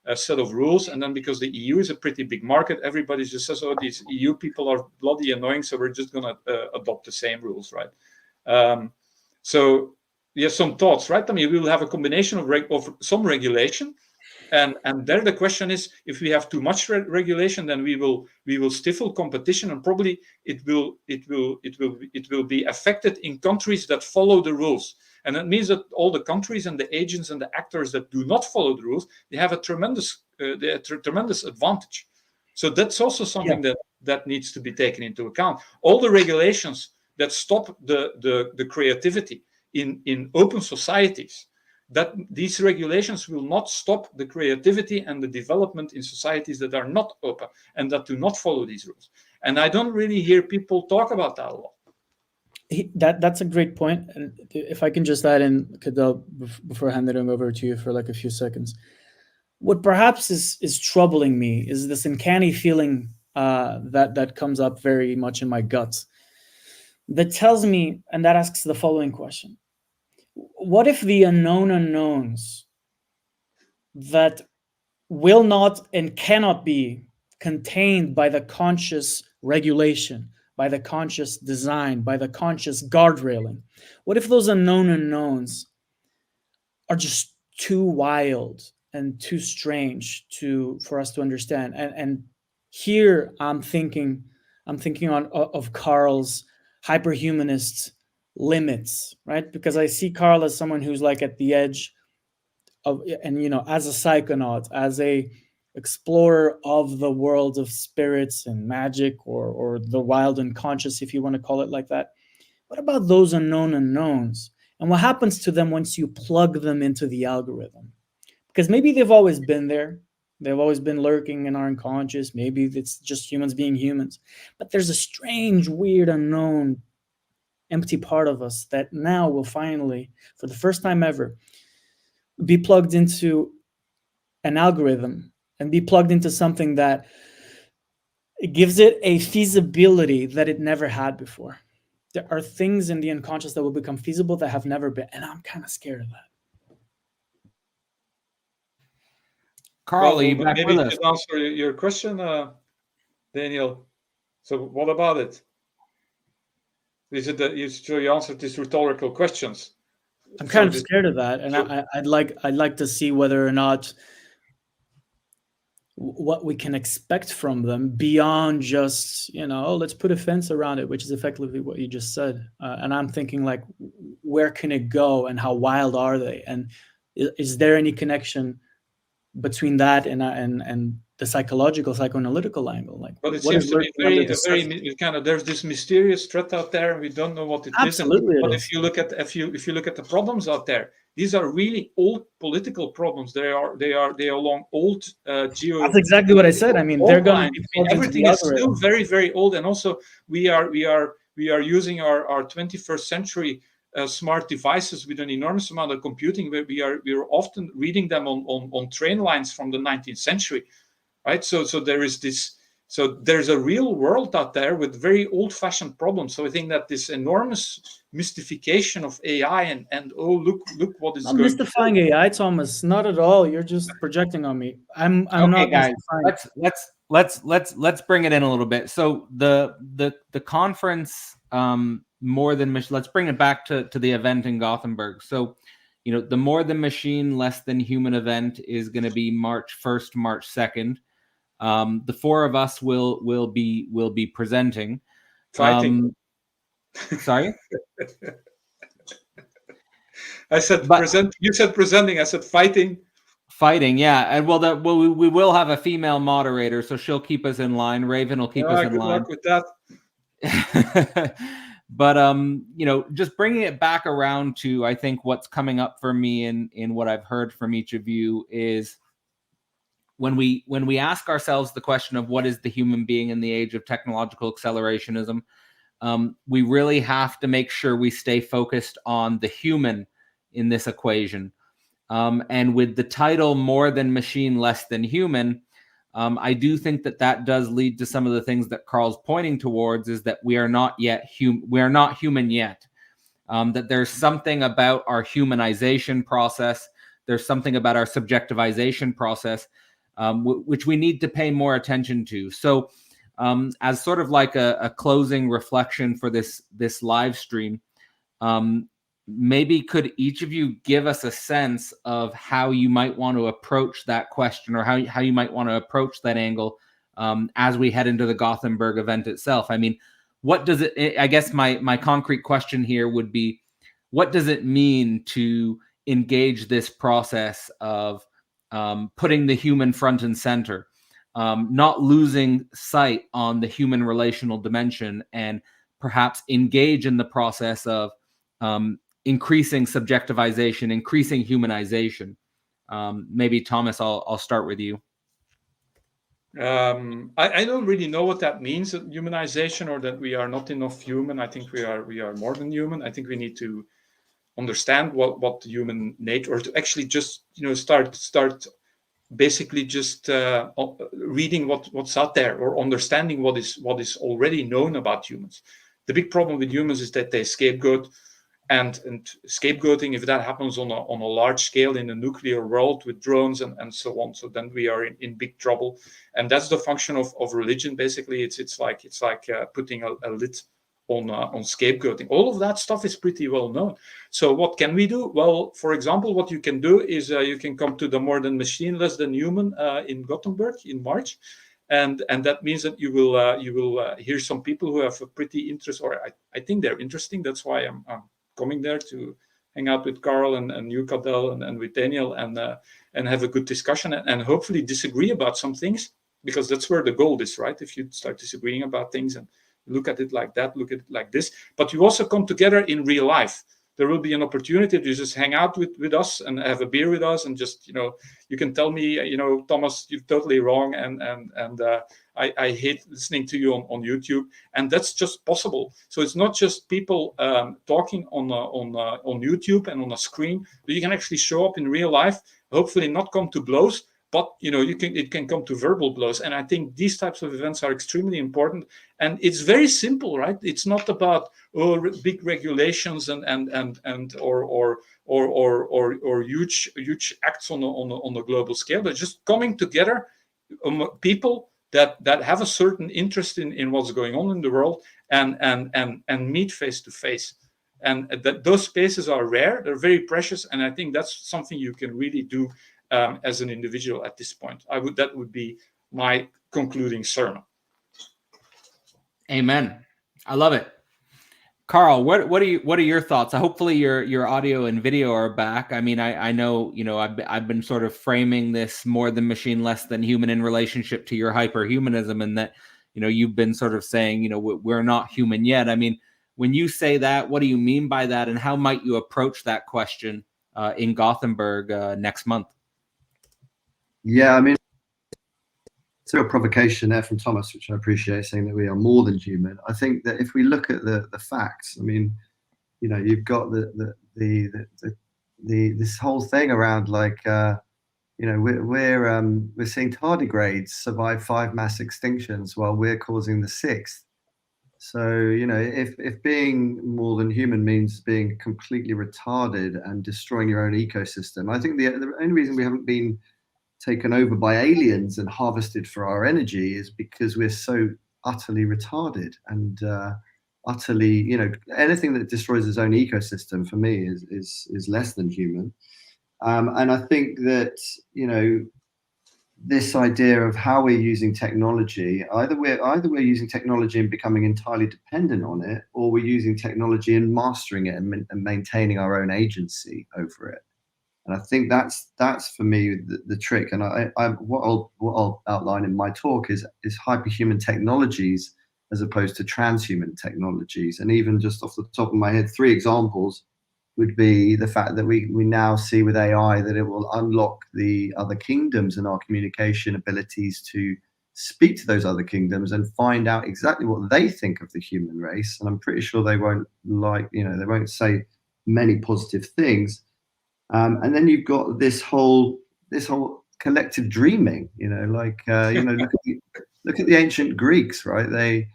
a set of rules, and then because the EU is a pretty big market, everybody just says, "Oh, these EU people are bloody annoying, so we're just going to adopt the same rules," right? So, yeah, some thoughts, right? I mean, we will have a combination of some regulation, and there the question is, if we have too much regulation, then we will stifle competition, and probably it will be affected in countries that follow the rules. And that means that all the countries and the agents and the actors that do not follow the rules, they have a tremendous advantage. So that's also something that needs to be taken into account. All the regulations that stop the creativity in open societies, that these regulations will not stop the creativity and the development in societies that are not open and that do not follow these rules. And I don't really hear people talk about that a lot. That's a great point. And if I can just add in, Cadell, before handing it over to you for like a few seconds, what perhaps is troubling me is this uncanny feeling that comes up very much in my guts, that tells me, and that asks the following question: what if the unknown unknowns that will not and cannot be contained by the conscious regulation, by the conscious design, by the conscious guardrailing, what if those unknown unknowns are just too wild and too strange for us to understand? And here I'm thinking of Carl's hyperhumanist limits, right? Because I see Carl as someone who's like at the edge of, and as a psychonaut, as a explorer of the world of spirits and magic, or the wild unconscious, if you want to call it like that. what about those unknown unknowns? And what happens to them once you plug them into the algorithm? Because maybe they've always been there. They've always been lurking in our unconscious. Maybe it's just humans being humans. But there's a strange, weird, unknown, empty part of us that now will finally, for the first time ever, be plugged into an algorithm and be plugged into something that gives it a feasibility that it never had before. There are things in the unconscious that will become feasible that have never been, and I'm kind of scared of that. Carl, are you back maybe with us? to answer your question, Daniel. So what about it? Is it that you answered these rhetorical questions? I'm kind of scared of that, and I'd like to see whether or not what we can expect from them beyond just, let's put a fence around it, which is effectively what you just said. And I'm thinking, like, where can it go and how wild are they? And is there any connection between that and the psychoanalytical angle? Like, but it seems to be very kind of, there's this mysterious threat out there, and we don't know what it is. But if you look at the problems out there, these are really old political problems. They are along old geo. That's exactly what I said. I mean, they're going to be everything is still very, very old, and also we are using our 21st century smart devices with an enormous amount of computing, where we are often reading them on train lines from the 19th century, right? So there is this. So there's a real world out there with very old-fashioned problems. So I think that this enormous mystification of AI and oh, look what is I'm going mystifying AI, Thomas. Not at all. You're just projecting on me. I'm okay, not guys. Let's bring it in a little bit. So the conference More Than Machine. Let's bring it back to the event in Gothenburg. So the More Than Machine, Less Than Human event is going to be March 1st, March 2nd. The four of us will be presenting. Fighting. Sorry? I said present. You said presenting. I said fighting. Fighting, yeah. And we will have a female moderator, so she'll keep us in line. Raven will keep us in line. Good luck with that. But just bringing it back around to, I think what's coming up for me in what I've heard from each of you is, when we ask ourselves the question of what is the human being in the age of technological accelerationism, we really have to make sure we stay focused on the human in this equation. And with the title More Than Machine, Less Than Human, I do think that does lead to some of the things that Carl's pointing towards, is that we are not human yet. That there's something about our humanization process. There's something about our subjectivization process, which we need to pay more attention to. So as sort of like a closing reflection for this live stream, maybe could each of you give us a sense of how you might want to approach that question, or how you might want to approach that angle as we head into the Gothenburg event itself? I mean, what does it, I guess my concrete question here would be, what does it mean to engage this process of putting the human front and center, not losing sight on the human relational dimension, and perhaps engage in the process of increasing subjectivization, increasing humanization? Maybe Thomas, I'll start with you. I don't really know what that means, humanization, or that we are not enough human. I think we are more than human. I think we need to understand what the human nature, or to actually just start basically just reading what's out there, or understanding what is already known about humans. The big problem with humans is that they scapegoat, and scapegoating, if that happens on a large scale in a nuclear world with drones and so on, so then we are in big trouble. And that's the function of religion. Basically, it's like putting a lid on scapegoating. All of that stuff is pretty well known. So what can we do? Well, for example, what you can do is you can come to the More Than Machine, Less Than Human in Gothenburg in March. And that means that you will hear some people who have a pretty interest, or I think they're interesting. That's why I'm coming there, to hang out with Carl and you, Cadel, and with Daniel, and have a good discussion, and hopefully disagree about some things, because that's where the goal is, right? If you start disagreeing about things, and look at it like that, look at it like this. But you also come together in real life. There will be an opportunity to just hang out with us and have a beer with us, and just, you can tell me, Thomas, you're totally wrong, and I hate listening to you on YouTube, and that's just possible. So it's not just people talking on YouTube and on a screen, but you can actually show up in real life. Hopefully, not come to blows, but it can come to verbal blows. And I think these types of events are extremely important. And it's very simple, right? It's not about big regulations and huge acts on a global scale, but just coming together, people that have a certain interest in what's going on in the world and meet face to face. And those spaces are rare, they're very precious, and I think that's something you can really do as an individual at this point. That would be my concluding sermon. Amen. I love it. Carl, what are your thoughts? Hopefully your audio and video are back. I mean, I know, I've been sort of framing this more than machine, less than human in relationship to your hyperhumanism, and that, you've been sort of saying, we're not human yet. I mean, when you say that, what do you mean by that? And how might you approach that question in Gothenburg next month? Yeah, I mean, it's a provocation there from Thomas, which I appreciate, saying that we are more than human. I think that if we look at the facts, I mean, you've got this whole thing around, like, we're seeing tardigrades survive 5 mass extinctions while we're causing the 6th. So, if being more than human means being completely retarded and destroying your own ecosystem, I think the only reason we haven't been taken over by aliens and harvested for our energy is because we're so utterly retarded and utterly, anything that destroys its own ecosystem for me is less than human. And I think that, this idea of how we're using technology, either we're using technology and becoming entirely dependent on it, or we're using technology and mastering it and maintaining our own agency over it. And I think that's for me the trick. And what I'll outline in my talk is hyperhuman technologies as opposed to transhuman technologies. And even just off the top of my head, 3 examples would be the fact that we now see with AI that it will unlock the other kingdoms and our communication abilities to speak to those other kingdoms and find out exactly what they think of the human race. And I'm pretty sure they won't they won't say many positive things. And then you've got this whole collective dreaming, look at the ancient Greeks, right? They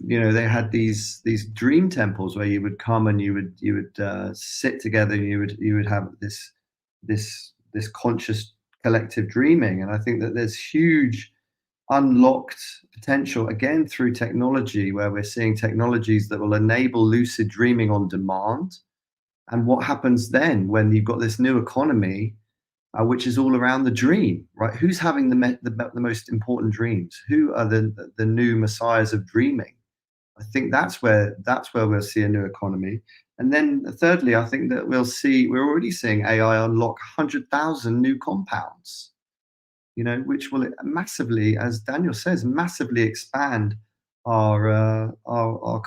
had these dream temples where you would come and you would sit together and you would have this conscious collective dreaming. And I think that there's huge unlocked potential again through technology, where we're seeing technologies that will enable lucid dreaming on demand. And what happens then when you've got this new economy, which is all around the dream, right? Who's having the most important dreams? Who are the new messiahs of dreaming? I think that's where we'll see a new economy. And then thirdly, I think that we're already seeing AI unlock 100,000 new compounds, which will massively, as Daniel says, massively expand our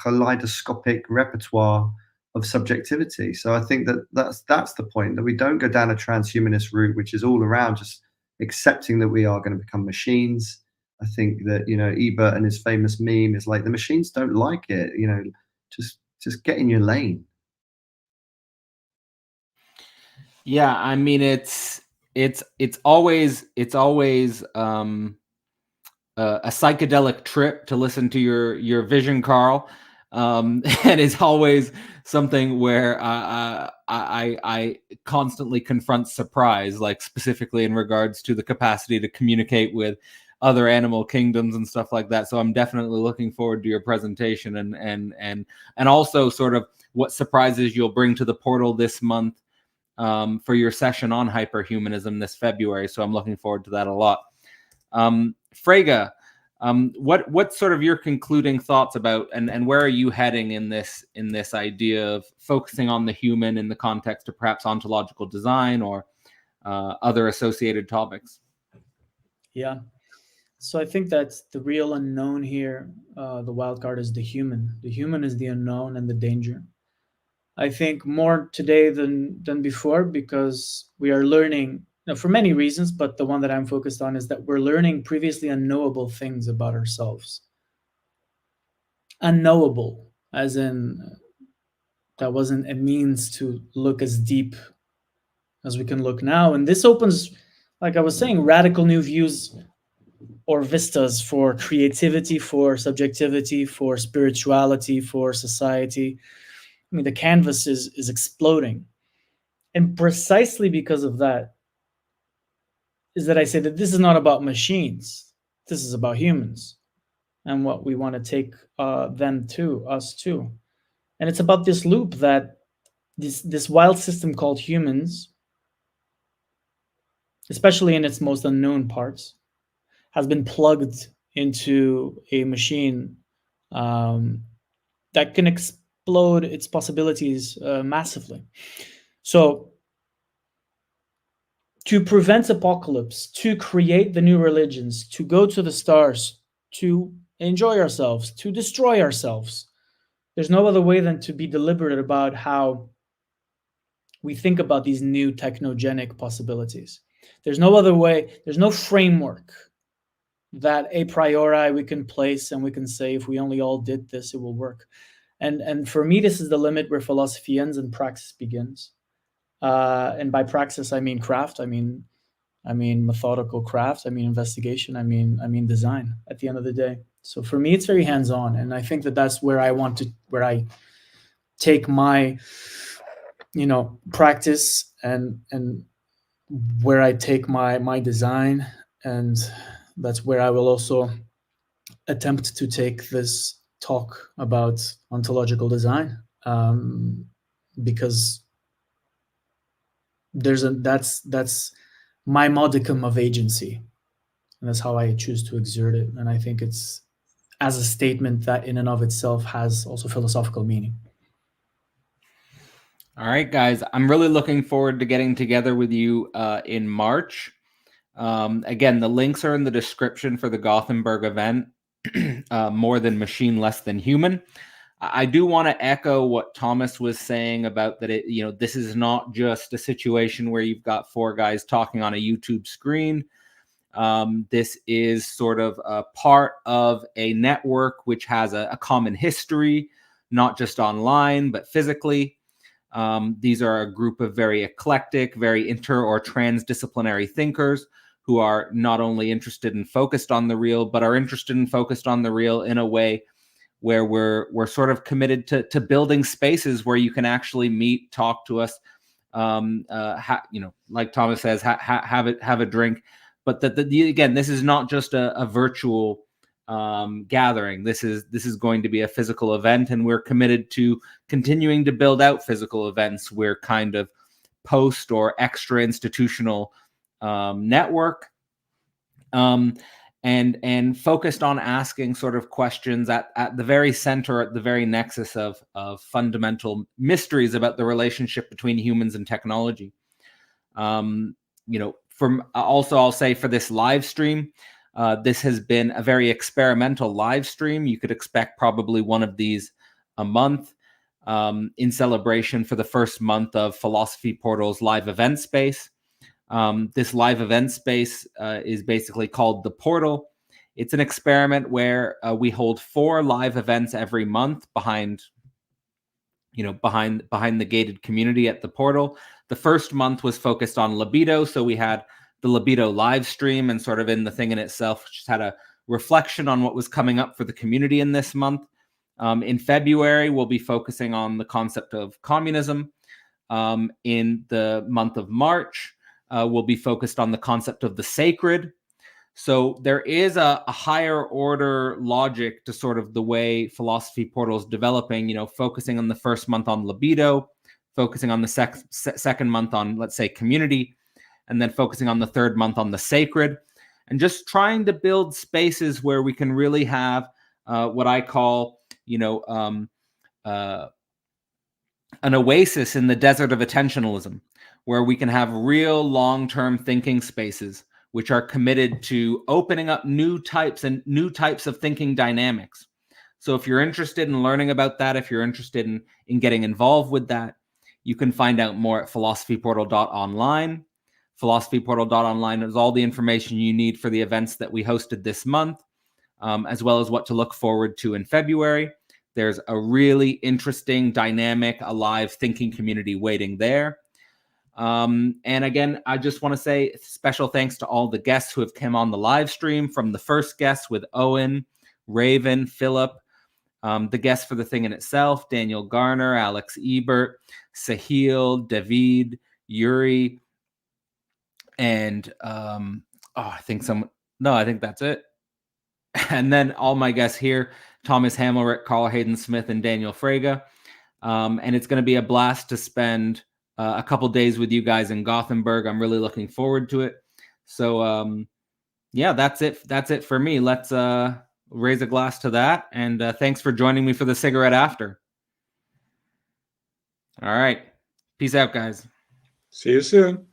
kaleidoscopic repertoire of subjectivity. So I think that's the point, that we don't go down a transhumanist route, which is all around just accepting that we are going to become machines. I think that, Ebert and his famous meme is like, the machines don't like it, just get in your lane. Yeah, I mean, it's always a psychedelic trip to listen to your vision, Carl. And it's always something where I constantly confront surprise, like specifically in regards to the capacity to communicate with other animal kingdoms and stuff like that. So I'm definitely looking forward to your presentation and also sort of what surprises you'll bring to the portal this month for your session on hyperhumanism this February. So I'm looking forward to that a lot. Fraga, what's sort of your concluding thoughts about and where are you heading in this idea of focusing on the human in the context of perhaps ontological design or other associated topics? Yeah, So I think that the real unknown here, the wild card, is the human. The human is the unknown and the danger. I think more today than before, because we are learning, for many reasons, but the one that I'm focused on is that we're learning previously unknowable things about ourselves. Unknowable, as in that wasn't a means to look as deep as we can look now. And this opens, like I was saying, radical new views or vistas for creativity, for subjectivity, for spirituality, for society. I mean, the canvas is exploding. And precisely because of that is that I say that this is not about machines. This is about humans and what we want to take them to, us to. And it's about this loop that this wild system called humans, especially in its most unknown parts, has been plugged into a machine that can explode its possibilities massively. So to prevent apocalypse, to create the new religions, to go to the stars, to enjoy ourselves, to destroy ourselves, there's no other way than to be deliberate about how we think about these new technogenic possibilities. There's no other way, there's no framework that a priori we can place and we can say, if we only all did this, it will work. And for me, this is the limit where philosophy ends and praxis begins. And by praxis, I mean craft. I mean methodical craft. I mean investigation. I mean design. At the end of the day, so for me, it's very hands-on, and I think that that's where I take my, practice and where I take my design, and that's where I will also attempt to take this talk about ontological design, because that's my modicum of agency, and that's how I choose to exert it. And I think it's as a statement that in and of itself has also philosophical meaning. All right, guys, I'm really looking forward to getting together with you in March. Again, the links are in the description for the Gothenburg event. More than machine, less than human. I do want to echo what Thomas was saying about that. This is not just a situation where you've got four guys talking on a YouTube screen. This is sort of a part of a network which has a common history, not just online, but physically. These are a group of very eclectic, very inter or transdisciplinary thinkers who are not only interested and focused on the real, but are interested and focused on the real in a way where we're sort of committed to building spaces where you can actually meet, talk to us, like Thomas says, have a drink. But again, this is not just a virtual gathering. This is going to be a physical event, and we're committed to continuing to build out physical events. We're kind of post or extra institutional network, and focused on asking sort of questions at the very center, at the very nexus of fundamental mysteries about the relationship between humans and technology. I'll say for this live stream, this has been a very experimental live stream. You could expect probably one of these a month, in celebration for the first month of Philosophy Portal's live event space. This live event space is basically called the Portal. It's an experiment where we hold 4 live events every month behind the gated community at the Portal. The first month was focused on Libido, so we had the Libido live stream, and sort of in the thing in itself just had a reflection on what was coming up for the community in this month. In February, we'll be focusing on the concept of communism. In the month of March, we'll be focused on the concept of the sacred. So there is a higher order logic to sort of the way Philosophy Portal is developing, focusing on the first month on libido, focusing on the second month on, let's say, community, and then focusing on the third month on the sacred, and just trying to build spaces where we can really have what I call, an oasis in the desert of attentionalism, where we can have real long-term thinking spaces which are committed to opening up new types of thinking dynamics. So if you're interested in learning about that, if you're interested in getting involved with that, you can find out more at philosophyportal.online. Philosophyportal.online is all the information you need for the events that we hosted this month, as well as what to look forward to in February. There's a really interesting, dynamic, alive thinking community waiting there. And again, I just want to say special thanks to all the guests who have come on the live stream, from the first guest with Owen, Raven, Filip, the guests for the thing in itself, Daniel Garner, Alex Ebert, Sahil, Davide, Jurij, and I think that's it. And then all my guests here, Thomas Hamelryck, Carl Hayden Smith, and Daniel Fraga. And it's going to be a blast to spend a couple days with you guys in Gothenburg. I'm really looking forward to it. So yeah, that's it. That's it for me. Let's raise a glass to that. And thanks for joining me for the cigarette after. All right. Peace out, guys. See you soon.